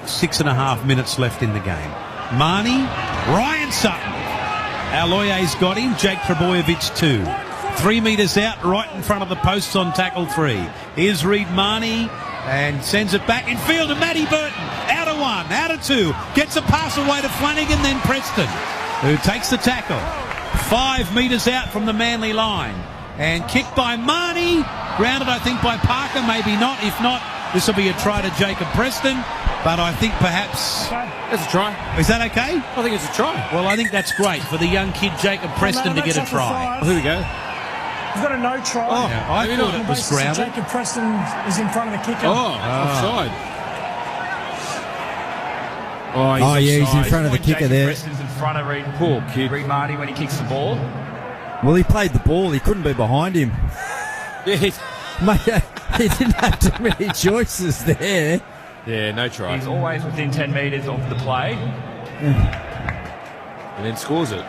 6.5 minutes left in the game. Marnie, Ryan Sutton. Aloye's got him. Jake Trebojevic 2. 3 metres out, right in front of the posts on tackle 3. Here's Reid Marnie and sends it back in field to Matty Burton. Out of 1, out of 2. Gets a pass away to Flanagan, then Preston, who takes the tackle. 5 metres out from the Manly line. And kicked by Marnie. Grounded, I think, by Parker. Maybe not. If not, this will be a try to Jacob Preston. But I think perhaps... That's a try. Is that okay? I think it's a try. Well, I think that's great for the young kid Jacob Preston to get a try. Oh, here we go. He's got a no try. Oh, yeah, I thought it was grounded. Jacob Preston is in front of the kicker. Offside. Oh, yeah, he's in front of the kicker there. Preston's in front of Reid. Poor kid. Reid Marnie when he kicks the ball. Well, he played the ball. He couldn't be behind him. Yeah, Mate, he didn't have too many choices there. Yeah, no try. He's always within 10 metres of the play. And then scores it.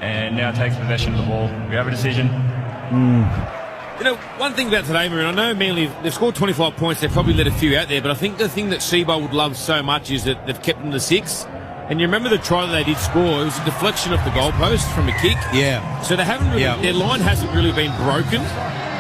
And now takes possession of the ball. We have a decision. You know, one thing about today, Maroon, I know Manly, they've scored 25 points, they've probably let a few out there, but I think the thing that Seabold would love so much is that they've kept them to 6. And you remember the try that they did score, it was a deflection off the goalpost from a kick. Yeah. So they haven't really, their line hasn't really been broken.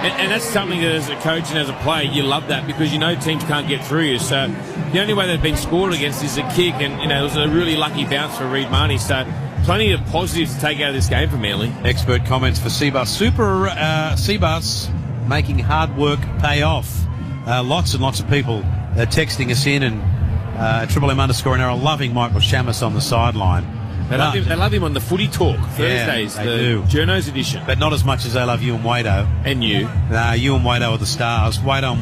And that's something that as a coach and as a player, you love that because you know teams can't get through you. So the only way they've been scored against is a kick, and, you know, it was a really lucky bounce for Reid Marnie. So plenty of positives to take out of this game for Manly. Expert comments for Seabus. Super Seabus making hard work pay off. Lots and lots of people texting us in, and Triple M underscore NRL loving Michael Shamus on the sideline. They love him on the Footy Talk Thursdays, they the do. Journos edition. But not as much as they love you and Wado. And you. You and Wado are the stars. Wado,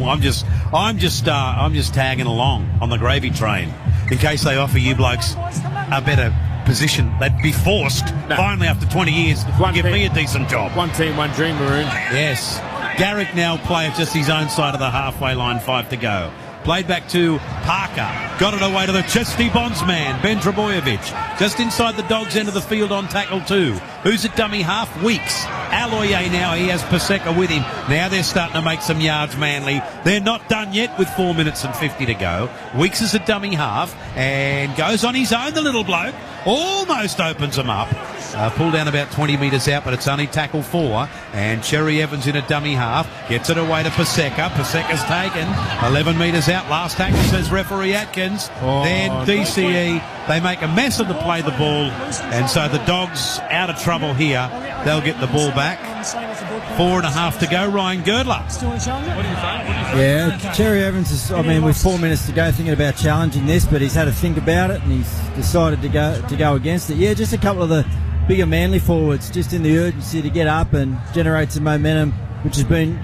I'm just tagging along on the gravy train in case they offer you blokes a better position. They'd be forced finally after 20 years to give me a decent job. One team, one dream, Maroon. Yes. Garrick now plays just his own side of the halfway line, 5 to go. Played back to Parker. Got it away to the Chesty Bonds man, Ben Trebojevic. Just inside the Dogs' end of the field on tackle 2. Who's at dummy half? Weeks. Aloye now, he has Paseka with him. Now they're starting to make some yards, Manly. They're not done yet with 4 minutes and 50 to go. Weeks is at dummy half and goes on his own, the little bloke. Almost opens them up. Pulled down about 20 metres out, but it's only tackle 4. And Cherry Evans in a dummy half. Gets it away to Paseka. Paseka's taken 11 metres out. Last tackle, says referee Atkins. Then DCE. They make a mess of the play the ball. And so the Dogs out of trouble here. They'll get the ball back. 4.5 to go. Ryan Girdler. Yeah, Cherry Evans is, with 4 minutes to go, thinking about challenging this, but he's had to think about it and he's decided to go against it. Yeah, just a couple of the bigger Manly forwards, just in the urgency to get up and generate some momentum, which has been,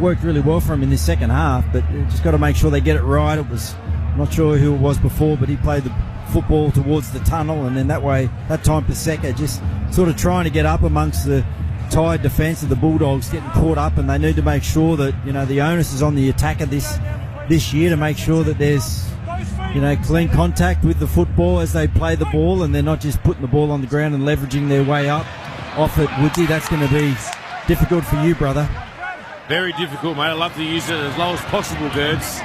worked really well for him in this second half, but just got to make sure they get it right. It was, not sure who it was before, but he played the football towards the tunnel, and then that time Paseka just sort of trying to get up amongst the tired defence of the Bulldogs, getting caught up, and they need to make sure that, the onus is on the attacker this year to make sure that there's, clean contact with the football as they play the ball, and they're not just putting the ball on the ground and leveraging their way up off it. Woodsy, that's going to be difficult for you, brother. Very difficult, mate. I love to use it as low as possible, Gerds.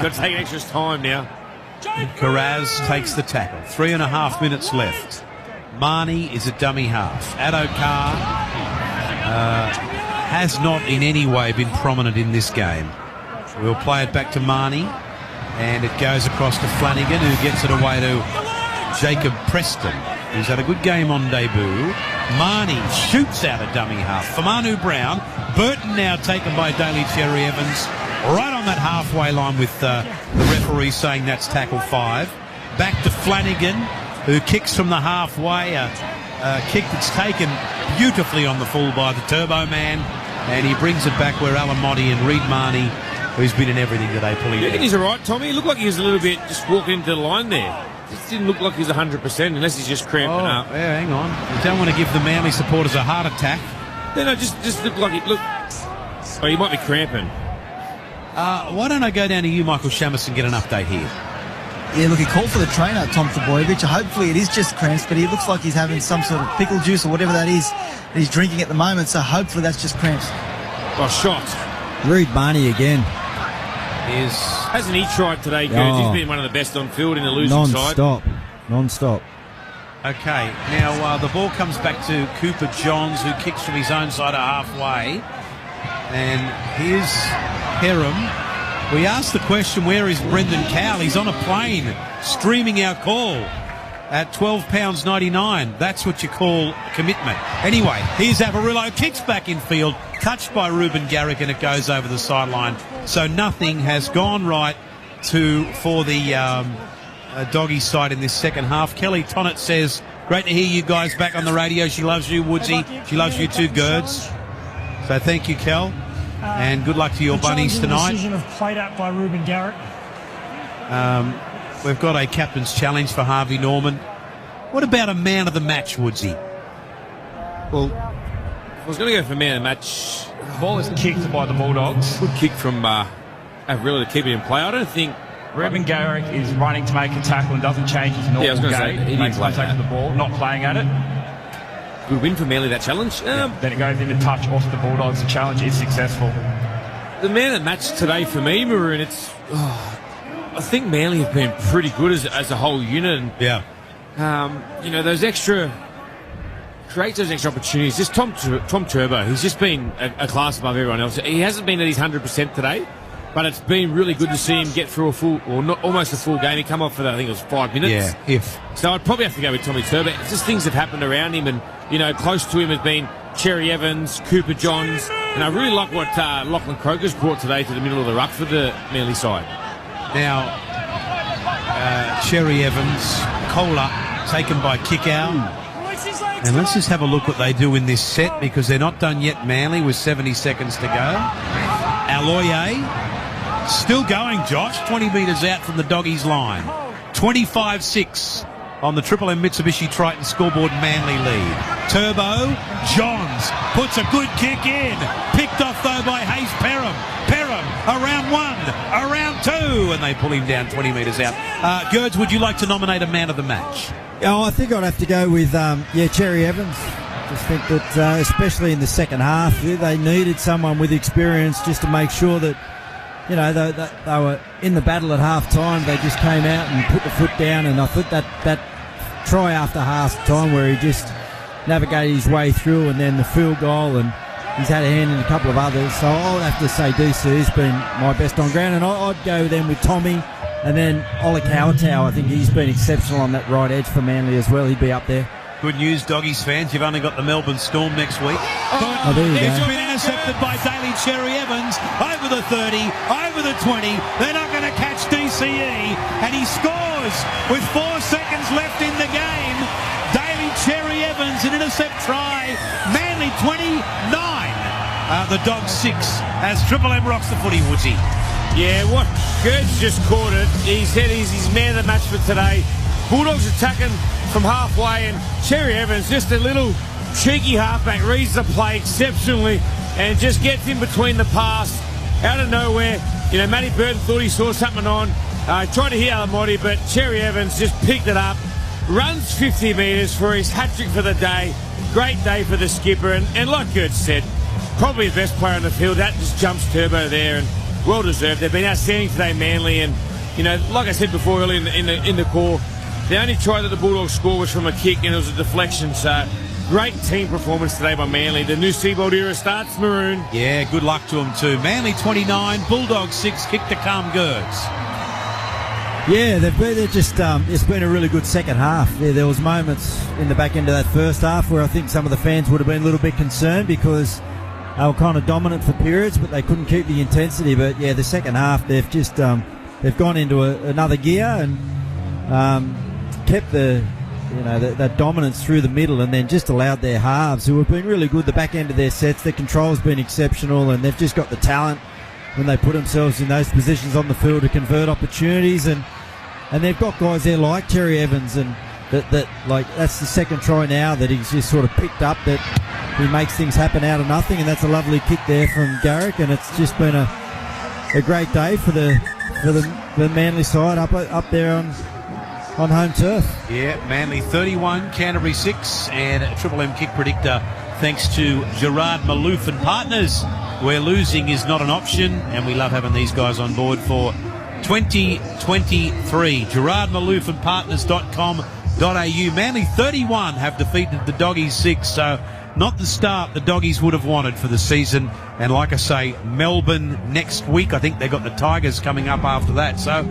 Got to take an extra time now. Carraz takes the tackle. 3.5 minutes left. Marnie is a dummy half. Addo-Carr has not in any way been prominent in this game. We'll play it back to Marnie, and it goes across to Flanagan, who gets it away to Jacob Preston, who's had a good game on debut. Marnie shoots out a dummy half for Manu Brown. Burton now taken by Daly Cherry Evans, right on that halfway line with the referee saying that's tackle 5. Back to Flanagan, who kicks from the halfway, a kick that's taken beautifully on the full by the Turbo Man, and he brings it back where Alamotti and Reid Marnie, who's been in everything today, pulling it. I think he's all right, Tommy. He looked like he was a little bit just walking into the line there. It didn't look like he's 100% unless he's just cramping up. Yeah, hang on. You don't want to give the Manly supporters a heart attack. No, just looked like it. Look, he might be cramping. Why don't I go down to you, Michael Shamus, and get an update here? Yeah, look, he called for the trainer, Tom Trbojevic. Hopefully it is just cramps, but he looks like he's having some sort of pickle juice or whatever that is that he's drinking at the moment, so hopefully that's just cramps. Oh, shot. Reed Barney again. Hasn't he tried today, Gerds? He's been one of the best on field in the losing side. Non-stop. Okay, now the ball comes back to Cooper Johns, who kicks from his own side at halfway. And here's Heron. We asked the question, where is Brendan Cowell? He's on a plane streaming our call at £12.99. That's what you call commitment. Anyway, here's Avarillo, kicks back in field, touched by Ruben Garrick, and it goes over the sideline. So nothing has gone right for the doggy side in this second half. Kelly Tonnett says, great to hear you guys back on the radio. She loves you, Woodsy. She loves you too, Gerds. So thank you, Kel. And good luck to your bunnies tonight. Decision of played out by Ruben Garrick. We've got a captain's challenge for Harvey Norman. What about a man of the match, Woodsy? Well, I was going to go for man of the match. The ball is kicked by the Bulldogs. Good kick from Avarillo to keep it in play. I don't think Ruben Garrick is running to make a tackle and doesn't change his normal gait. He makes contact with the ball, not playing at it. Good win for Manly, that challenge. Then it goes into touch off the Bulldogs. The challenge is successful. The man of the match today for me, Maroon, I think Manly have been pretty good as a whole unit. And, those extra opportunities. Just Tom Turbo, he's just been a class above everyone else. He hasn't been at his 100% today, but it's been really good to see him get through almost a full game. He come off for, I think it was 5 minutes. Yeah, So I'd probably have to go with Tommy Turbo. It's just things that happened around him, and, close to him has been Cherry Evans, Cooper Johns, and I really like what Lachlan Croker's brought today to the middle of the ruck for the Manly side. Now, Cherry Evans, Kohler, taken by Kickow. And let's just have a look what they do in this set, because they're not done yet, Manly, with 70 seconds to go. Aloye, still going, Josh, 20 metres out from the doggies line. 25-6 on the Triple M Mitsubishi Triton scoreboard, Manly lead. Turbo, Johns puts a good kick in. Picked off, though, by Hayes Perham. Perham, around one, around two, and they pull him down 20 metres out. Gerds, would you like to nominate a man of the match? Oh, I think I'd have to go with, Cherry Evans. Just think that, especially in the second half, they needed someone with experience just to make sure that, they were in the battle at half time. They just came out and put the foot down, and I think that try after half time where he just navigated his way through, and then the field goal, and he's had a hand in a couple of others. So I'll have to say DC has been my best on ground, and I'd go then with Tommy. And then Ola Kawatau, I think he's been exceptional on that right edge for Manly as well. He'd be up there. Good news, Doggies fans. You've only got the Melbourne Storm next week. There you It's go. been intercepted by Daly Cherry Evans over the 30, over the 20. They're not going to catch DCE, and he scores with 4 seconds left in the game. Daly Cherry Evans, an intercept try. Manly 29. The Dogs 6 as Triple M rocks the footy, Woodsy. Yeah, what Gerds just caught it. He said he's his man of the match for today. Bulldogs attacking from halfway, and Cherry Evans, just a little cheeky halfback, reads the play exceptionally and just gets in between the pass out of nowhere. Matty Burton thought he saw something on. Tried to hit Alamotti, but Cherry Evans just picked it up. Runs 50 metres for his hat-trick for the day. Great day for the skipper, and like Gerds said, probably the best player on the field. That just jumps Turbo there, and well deserved. They've been outstanding today, Manly, and like I said before earlier in the call, the only try that the Bulldogs scored was from a kick, and it was a deflection. So great team performance today by Manly. The new Seabold era starts, Maroon. Yeah, good luck to them too. Manly 29, Bulldogs 6, kick to calm Gerds. Yeah, they're just. It's been a really good second half. There was moments in the back end of that first half where I think some of the fans would have been a little bit concerned because they were kind of dominant for periods, but they couldn't keep the intensity. But yeah, the second half they've just they've gone into another gear and kept that dominance through the middle, and then just allowed their halves, who have been really good, the back end of their sets. Their control's been exceptional, and they've just got the talent when they put themselves in those positions on the field to convert opportunities, and they've got guys there like Cherry Evans, and that's the second try now that he's just sort of picked up, that he makes things happen out of nothing, and that's a lovely kick there from Garrick, and it's just been a great day for the the Manly side up there on home turf. Yeah, Manly 31, Canterbury 6, and Triple M kick predictor thanks to Gerard Malouf and Partners, where losing is not an option, and we love having these guys on board for 2023. Gerard Malouf and Partners.com.au. Manly 31 have defeated the Doggies 6, so not the start the Doggies would have wanted for the season. And like I say, Melbourne next week. I think they've got the Tigers coming up after that. So,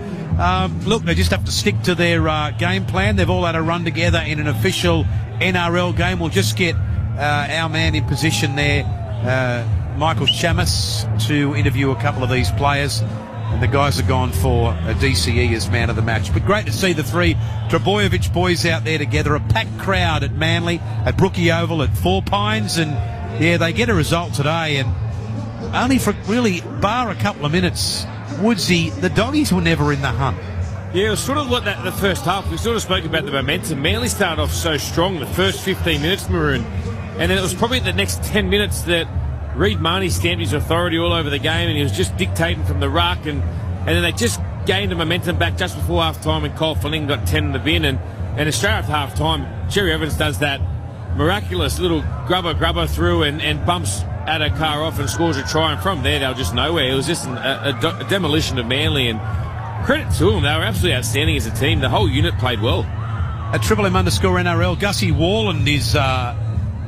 look, they just have to stick to their game plan. They've all had a run together in an official NRL game. We'll just get our man in position there, Michael Chammas, to interview a couple of these players. And the guys have gone for a DCE as man of the match. But great to see the three Trbojevic boys out there together. A packed crowd at Manly, at Brookie Oval, at Four Pines. And, yeah, they get a result today. And only for really, bar a couple of minutes, Woodsy, the Doggies were never in the hunt. Yeah, it was sort of like that the first half. We sort of spoke about the momentum. Manly started off so strong the first 15 minutes, Maroon. And then it was probably the next 10 minutes that Reid Marnie stamped his authority all over the game, and he was just dictating from the ruck, and then they just gained the momentum back just before half-time, and Cole Fling got 10 in the bin, and straight after half-time, Cherry Evans does that miraculous little grubber through and bumps Addo-Carr off and scores a try, and from there they were just nowhere. It was just a demolition of Manly, and credit to them, they were absolutely outstanding as a team. The whole unit played well. At Triple M _NRL, Gussie Warland is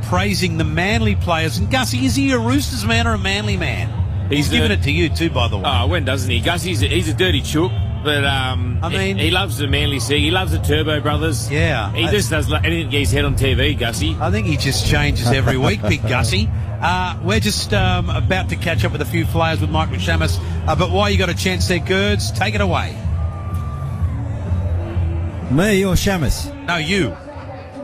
praising the Manly players. And Gussie, is he a Roosters man or a Manly man? He's giving it to you too, by the way. Oh, when doesn't he? Gussie's he's a dirty chook, but I mean, he loves the Manly Sea. He loves the Turbo Brothers. Yeah, he just does anything to get his head on TV. Gussie. I think he just changes every week, Big Gussie. We're just about to catch up with a few players with Michael Chammas. But while you got a chance there, Gerds, take it away. Me or Chammas? No, you.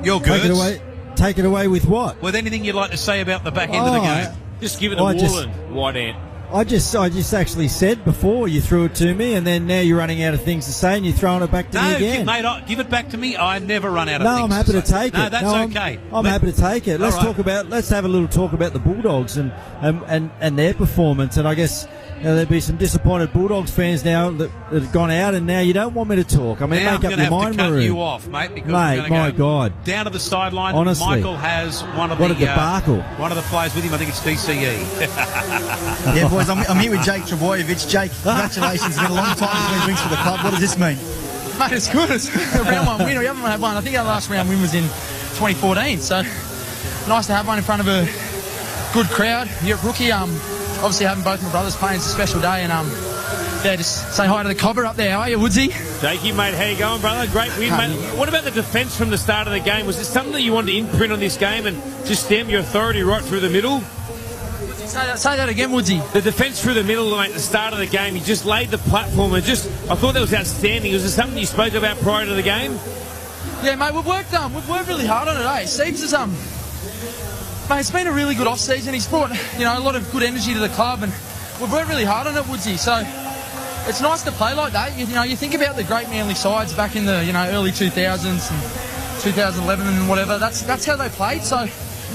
You're Gerds. Take it away with what? With anything you'd like to say about the back end of the game. Just give it to Warland, White Ant. I just actually said before you threw it to me, and then now you're running out of things to say, and you're throwing it back to me again. No, mate, give it back to me. I never run out of things. No, I'm happy to take it. No, that's okay. I'm happy to take it. Let's have a little talk about the Bulldogs and their performance. And I guess there'll be some disappointed Bulldogs fans now that have gone out, and now you don't want me to talk. I mean, now make up your mind, Maroon. Maroon. You off, mate, because mate, we're going to go God. down to the sideline. Honestly, Michael has one of what a debacle. One of the players with him. I think it's DCE. Yeah, boys, I'm here with Jake Trbojevic. Jake, congratulations. It's been a long time between drinks for the club. What does this mean? Mate, it's good. It's a round one win. We haven't had one. I think our last round win was in 2014. So nice to have one in front of a good crowd. You're at Rookie. Obviously having both my brothers playing is a special day, and just say hi to the cobber up there. How are you, Woodsy? Jakey, mate, how you going, brother? Great win, mate. What about the defence from the start of the game? Was it something that you wanted to imprint on this game and just stamp your authority right through the middle? Say that again, Woodsy. The defence through the middle, mate, at the start of the game, you just laid the platform and I thought that was outstanding. Was it something you spoke about prior to the game? Yeah, mate, we've worked really hard on it, eh? Steve's is mate, it's been a really good off-season. He's brought, a lot of good energy to the club, and we've worked really hard on it, Woodsy. So it's nice to play like that. You think about the great Manly sides back in the, early 2000s and 2011 and whatever. That's how they played. So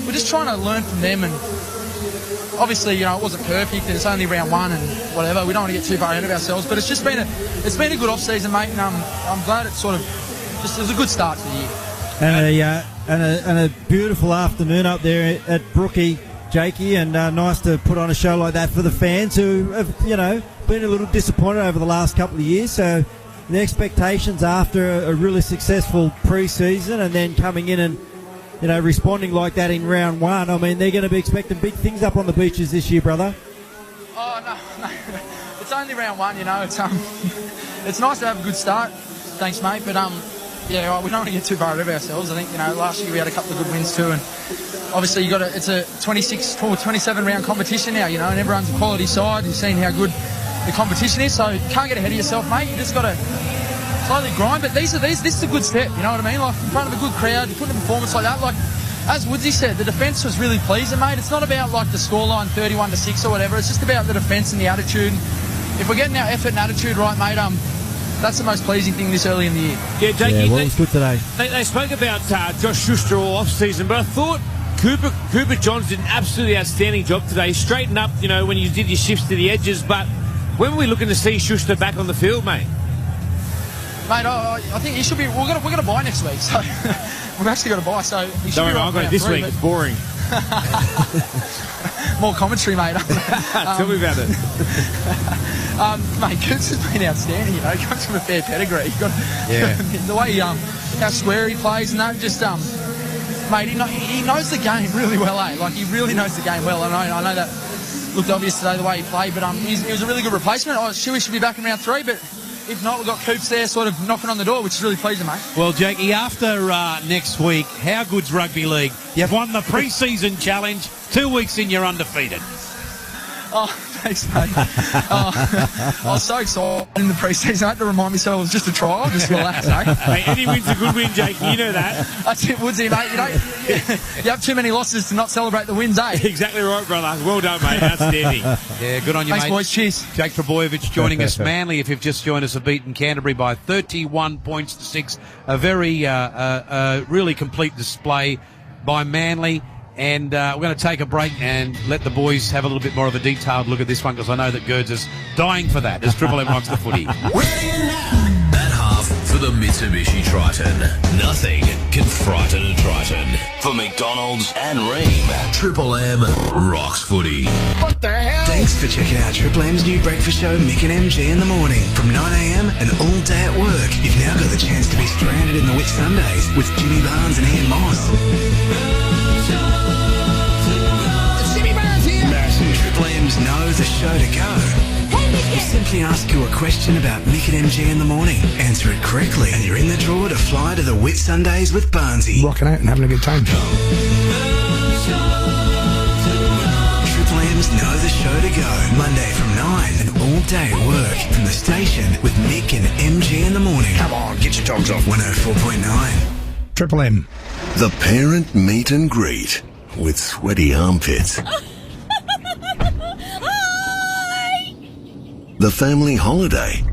we're just trying to learn from them, and obviously, it wasn't perfect, and it's only round one and whatever. We don't want to get too far ahead of ourselves, but it's been a good off-season, mate, and I'm glad it was a good start to the year. And a beautiful afternoon up there at Brookie, Jakey, and nice to put on a show like that for the fans who have, been a little disappointed over the last couple of years. So the expectations after a really successful pre-season and then coming in and, responding like that in round one, I mean, they're going to be expecting big things up on the beaches this year, brother. Oh, no. It's only round one, It's nice to have a good start. Thanks, mate, but yeah, we don't want to get too far ahead of ourselves. I think, last year we had a couple of good wins too, and obviously it's a 26 or 27 round competition now, and everyone's a quality side. You've seen how good the competition is, so you can't get ahead of yourself, mate. You just got to slowly grind, but this is a good step, you know what I mean? Like, in front of a good crowd, you put in a performance like that. Like, as Woodsy said, the defence was really pleasing, mate. It's not about, like, the scoreline 31-6 or whatever. It's just about the defence and the attitude. If we're getting our effort and attitude right, mate, that's the most pleasing thing this early in the year. Yeah, Jakey, it was good today. They spoke about Josh Schuster all off-season, but I thought Cooper Johns did an absolutely outstanding job today. He straightened up, when you did your shifts to the edges, but when were we looking to see Schuster back on the field, mate? Mate, I think he should be. We're gonna buy next week, so we've actually got to buy. So he should Don't be worry, right I'll go round this 3, week. It's boring. More commentary, mate. Tell me about it. Mate, Coots has been outstanding. You know, he comes from a fair pedigree. The way how square he plays and that, just mate, he knows the game really well, eh? Like, he really knows the game well. I know that looked obvious today the way he played, but he was a really good replacement. I was sure he should be back in round 3, but if not, we've got Coops there sort of knocking on the door, which is really pleasing, mate. Well, Jakey, after next week, how good's rugby league? You've won the pre-season challenge. 2 weeks in, you're undefeated. Oh, thanks, mate. I was so excited in the pre-season. I had to remind myself it was just a trial, just relax, eh? Hey, any win's a good win, Jake. You know that. That's it, Woodsy, mate. You have too many losses to not celebrate the wins, eh? Exactly right, brother. Well done, mate. Outstanding. Yeah, good on you, Thanks, mate. boys. Cheers. Jake Trebojevic joining us. Manly, if you've just joined us, have beaten Canterbury by 31 points to 6. A very, really complete display by Manly. And we're going to take a break and let the boys have a little bit more of a detailed look at this one, because I know that Gerds is dying for that as Triple M rocks the footy. At half for the Mitsubishi Triton. Nothing can frighten a Triton. For McDonald's and Ream, Triple M rocks footy. What the hell? Thanks for checking out Triple M's new breakfast show, Mick and MG in the morning. From 9am and all day at work. You've now got the chance to be stranded in the Whit Sundays with Jimmy Barnes and Ian Moss. Triple M's know the show to go. We'll simply ask you a question about Mick and MG in the morning. Answer it correctly and you're in the draw to fly to the Whit Sundays with Barnesy. Rocking out and having a good time. Triple M's know the show to go. Monday from 9 and all day at work. From the station with Mick and MG in the morning. Come on, get your dogs off. 104.9. Triple M. The parent meet and greet with sweaty armpits. The family holiday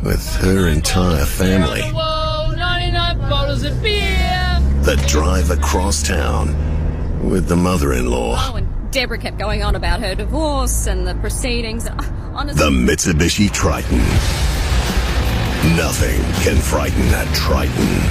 with her entire family. Whoa, 99 bottles of beer. The drive across town with the mother-in-law. Oh, and Deborah kept going on about her divorce and the proceedings. Honestly, The Mitsubishi Triton. Nothing can frighten a Triton.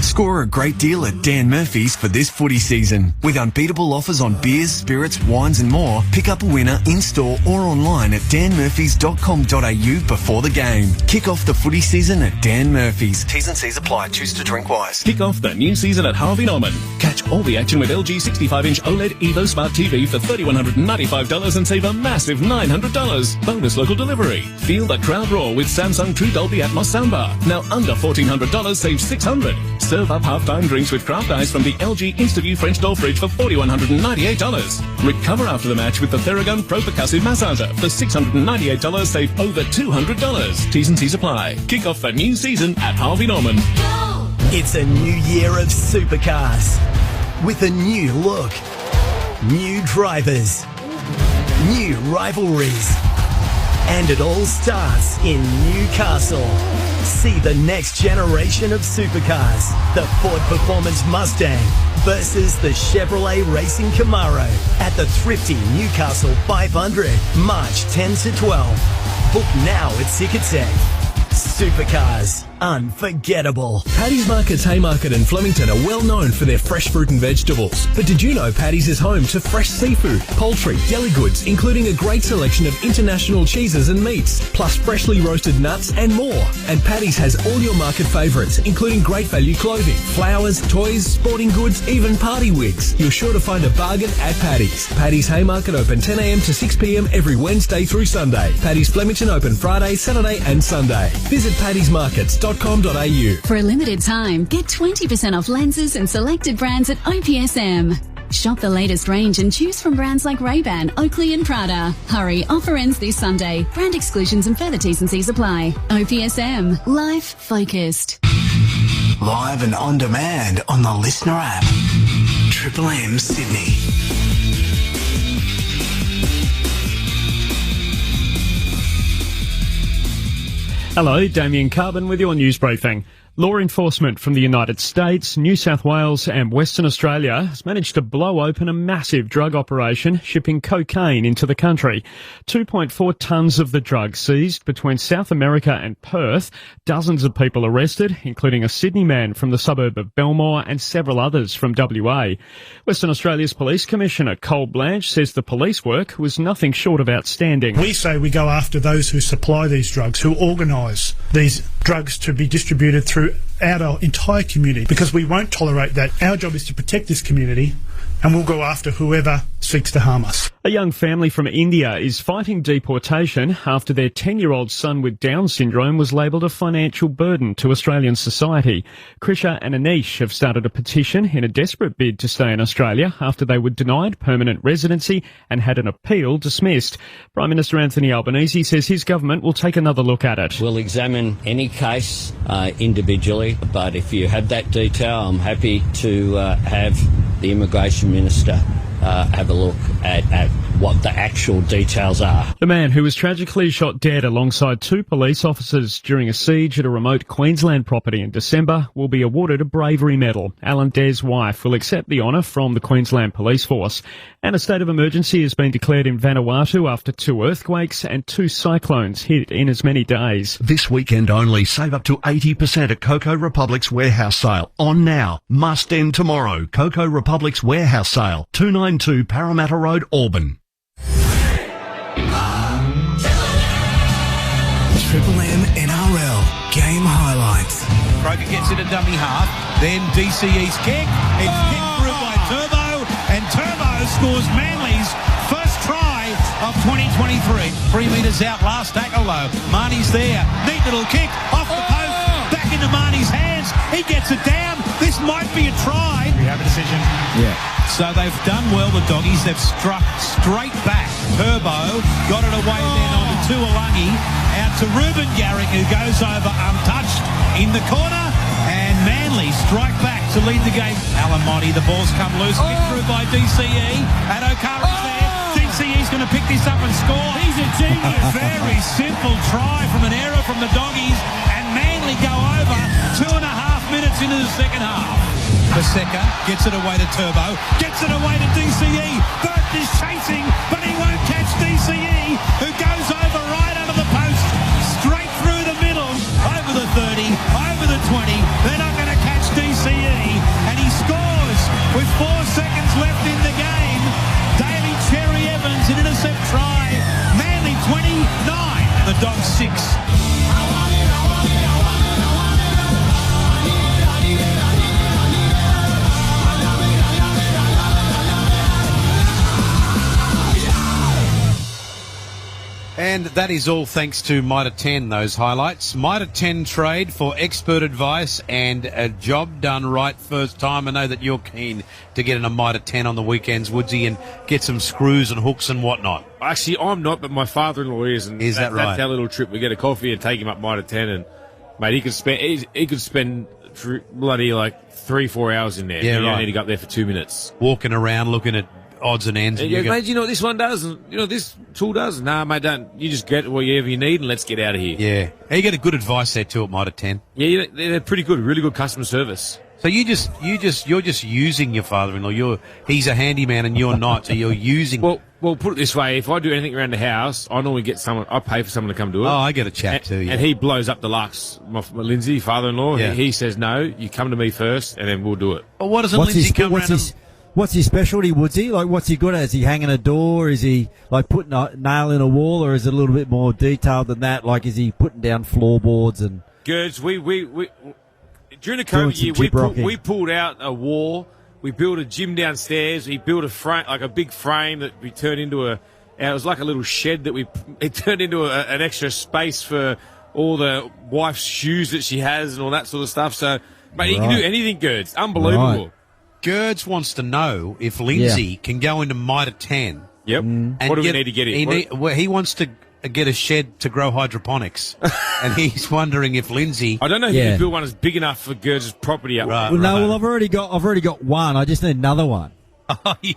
Score a great deal at Dan Murphy's for this footy season. With unbeatable offers on beers, spirits, wines and more, pick up a winner in-store or online at danmurphys.com.au before the game. Kick off the footy season at Dan Murphy's. T's and C's apply. Choose to drink wise. Kick off the new season at Harvey Norman. Catch all the action with LG 65-inch OLED Evo Smart TV for $3,195 and save a massive $900. Bonus local delivery. Feel the crowd roar with Samsung True Dolby Atmos soundbar. Now under $1,400, save $600. Serve up half-time drinks with craft ice from the LG InstaView French door fridge for $4,198. Recover after the match with the Theragun Pro Percussive Massager for $698, save over $200. T's and C's apply. Kick off the new season at Harvey Norman. It's a new year of supercars with a new look, new drivers, new rivalries, and it all starts in Newcastle. See the next generation of supercars, the Ford Performance Mustang versus the Chevrolet Racing Camaro at the Thrifty Newcastle 500, March 10 to 12. Book now at Ticketek. Supercars, unforgettable. Paddy's Market's Haymarket and Flemington are well known for their fresh fruit and vegetables. But did you know Paddy's is home to fresh seafood, poultry, deli goods, including a great selection of international cheeses and meats, plus freshly roasted nuts and more. And Paddy's has all your market favourites, including great value clothing, flowers, toys, sporting goods, even party wigs. You're sure to find a bargain at Paddy's. Paddy's Haymarket open 10 a.m. to 6 p.m. every Wednesday through Sunday. Paddy's Flemington open Friday, Saturday and Sunday. Visit paddysmarkets.com.au. For a limited time, get 20% off lenses and selected brands at OPSM. Shop the latest range and choose from brands like Ray-Ban, Oakley and Prada. Hurry, offer ends this Sunday. Brand exclusions and further T's and C's apply. OPSM, life focused. Live and on demand on the Listener app. Triple M Sydney. Hello, Damien Carbon with your news briefing. Law enforcement from the United States, New South Wales and Western Australia has managed to blow open a massive drug operation shipping cocaine into the country. 2.4 tonnes of the drug seized between South America and Perth, dozens of people arrested, including a Sydney man from the suburb of Belmore and several others from WA. Western Australia's Police Commissioner Cole Blanche says the police work was nothing short of outstanding. We say we go after those who supply these drugs, who organise these drugs to be distributed throughout our entire community, because we won't tolerate that. Our job is to protect this community, and we'll go after whoever seeks to harm us. A young family from India is fighting deportation after their 10-year-old son with Down syndrome was labelled a financial burden to Australian society. Krisha and Anish have started a petition in a desperate bid to stay in Australia after they were denied permanent residency and had an appeal dismissed. Prime Minister Anthony Albanese says his government will take another look at it. We'll examine any case individually, but if you have that detail, I'm happy to have the Immigration Minister have a look at what the actual details are. The man who was tragically shot dead alongside 2 police officers during a siege at a remote Queensland property in December will be awarded a bravery medal. Alan Dare's wife will accept the honour from the Queensland Police Force. And a state of emergency has been declared in Vanuatu after 2 earthquakes and 2 cyclones hit in as many days. This weekend only, save up to 80% at Coco Republic's warehouse sale. On now, must end tomorrow. Coco Republic's warehouse sale, 292 Parramatta Road, Auburn. Triple M NRL game highlights. Croker gets it a dummy half, then DCE's kick. It's kicked through by Turbo, and Turbo scores Manly's first try of 2023. 3 metres out, last tackle though. Marnie's there, neat little kick, off the post, back into Marnie's hands. He gets it down. This might be a try. We have a decision. Yeah. So they've done well, the doggies. They've struck straight back. Turbo got it away then on to Tuolangi. Out to Ruben Garrick, who goes over untouched in the corner. And Manly strike back to lead the game. Alamotti, the ball's come loose. Kicked through by DCE. And O'Carroll's there. DCE's going to pick this up and score. He's a genius. A very simple try from an error from the doggies. And Manly go over 2.5 minutes into the second half. Paseka gets it away to Turbo, gets it away to DCE. Burton is chasing, but he won't catch DCE, who goes over right under the post, straight through the middle, over the 30, over the 20. They're not going to catch DCE, and he scores with 4 seconds left in the game. Daly Cherry Evans, an intercept try. Manly 29, the Dogs 6. And that is all thanks to Mitre 10, those highlights. Mitre 10 trade for expert advice and a job done right first time. I know that you're keen to get in a Mitre 10 on the weekends, Woodsy, and get some screws and hooks and whatnot. Actually, I'm not, but my father-in-law is. And is that right? That's our little trip. We get a coffee and take him up Mitre 10, and mate, he could spend bloody like 3-4 hours in there. Yeah, you right. don't need to go up there for 2 minutes. Walking around looking at odds and ends. And mate, you know what this one does? And you know this tool does? Nah, mate, don't. You just get whatever you need and let's get out of here. Yeah. You get a good advice there too at Mitre 10. Yeah, they're pretty good. Really good customer service. So you're just using your father-in-law. He's a handyman and you're not. So you're using. Well, put it this way: if I do anything around the house, I normally get someone. I pay for someone to come do it. Oh, I get a chat too. Yeah. And he blows up the Lux. My Lindsay, father-in-law. Yeah. He says no. You come to me first, and then we'll do it. Well, what doesn't Lindsay come around? What's his specialty, Woodsy? Like, what's he good at? Is he hanging a door? Is he, like, putting a nail in a wall? Or is it a little bit more detailed than that? Like, is he putting down floorboards and... Girds, we during the COVID year, we pulled out a wall. We built a gym downstairs. He built a frame, like a big frame that we turned into it was like a little shed that it turned into an extra space for all the wife's shoes that she has and all that sort of stuff. So, mate, he can do anything, Girds. Unbelievable. Right. Gerds wants to know if Lindsay can go into Mitre 10. Yep. And what do we need to get in? He wants to get a shed to grow hydroponics. And he's wondering if Lindsay... I don't know if you can build one that's big enough for Gerds' property up. Right, Well, I've already got one. I just need another one.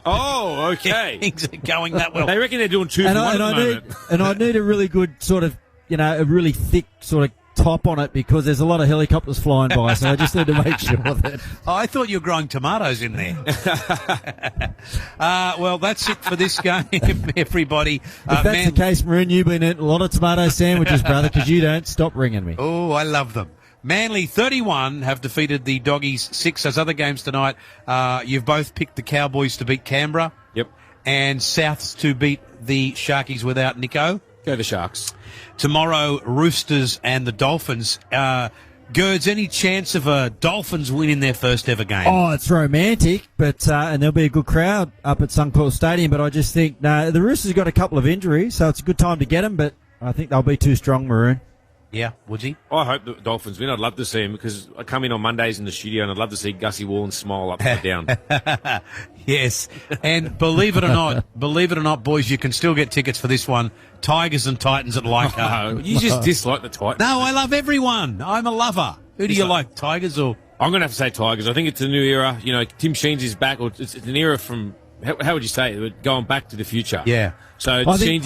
Oh, okay. Things are going that well. They reckon they're doing 2 for 1 at the moment. And I need a really good sort of, a really thick sort of top on it because there's a lot of helicopters flying by, so I just need to make sure that... Oh, I thought you were growing tomatoes in there. Well, that's it for this game, everybody. If that's the case, Maroon, you've been eating a lot of tomato sandwiches, brother, because you don't stop ringing me. Oh, I love them. Manly 31 have defeated the Doggies 6. Those other games tonight, you've both picked the Cowboys to beat Canberra. Yep. And Souths to beat the Sharkies without Nico. Go the Sharks. Tomorrow, Roosters and the Dolphins. Gerds, any chance of a Dolphins win in their first ever game? Oh, it's romantic, but and there'll be a good crowd up at Suncorp Stadium, but I just think, no, the Roosters got a couple of injuries, so it's a good time to get them, but I think they'll be too strong, Maroon. Yeah, would he? I hope the Dolphins win. I'd love to see him because I come in on Mondays in the studio and I'd love to see Gussie Wallen smile upside down. Yes, and believe it or not, boys, you can still get tickets for this one. Tigers and Titans at Leichhardt. You just dislike the Titans. No, I love everyone. I'm a lover. Who do you like, Tigers or? I'm going to have to say Tigers. I think it's a new era. You know, Tim Sheens is back, or it's an era from, how would you say it? Going back to the future. Yeah. So I think,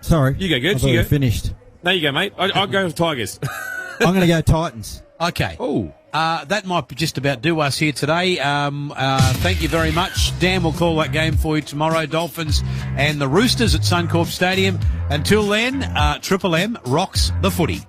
sorry. You go, good. You go. Finished. There you go, mate. I'll go with Tigers. I'm going to go Titans. Okay. Oh. That might just about do us here today. Thank you very much. Dan will call that game for you tomorrow. Dolphins and the Roosters at Suncorp Stadium. Until then, Triple M rocks the footy.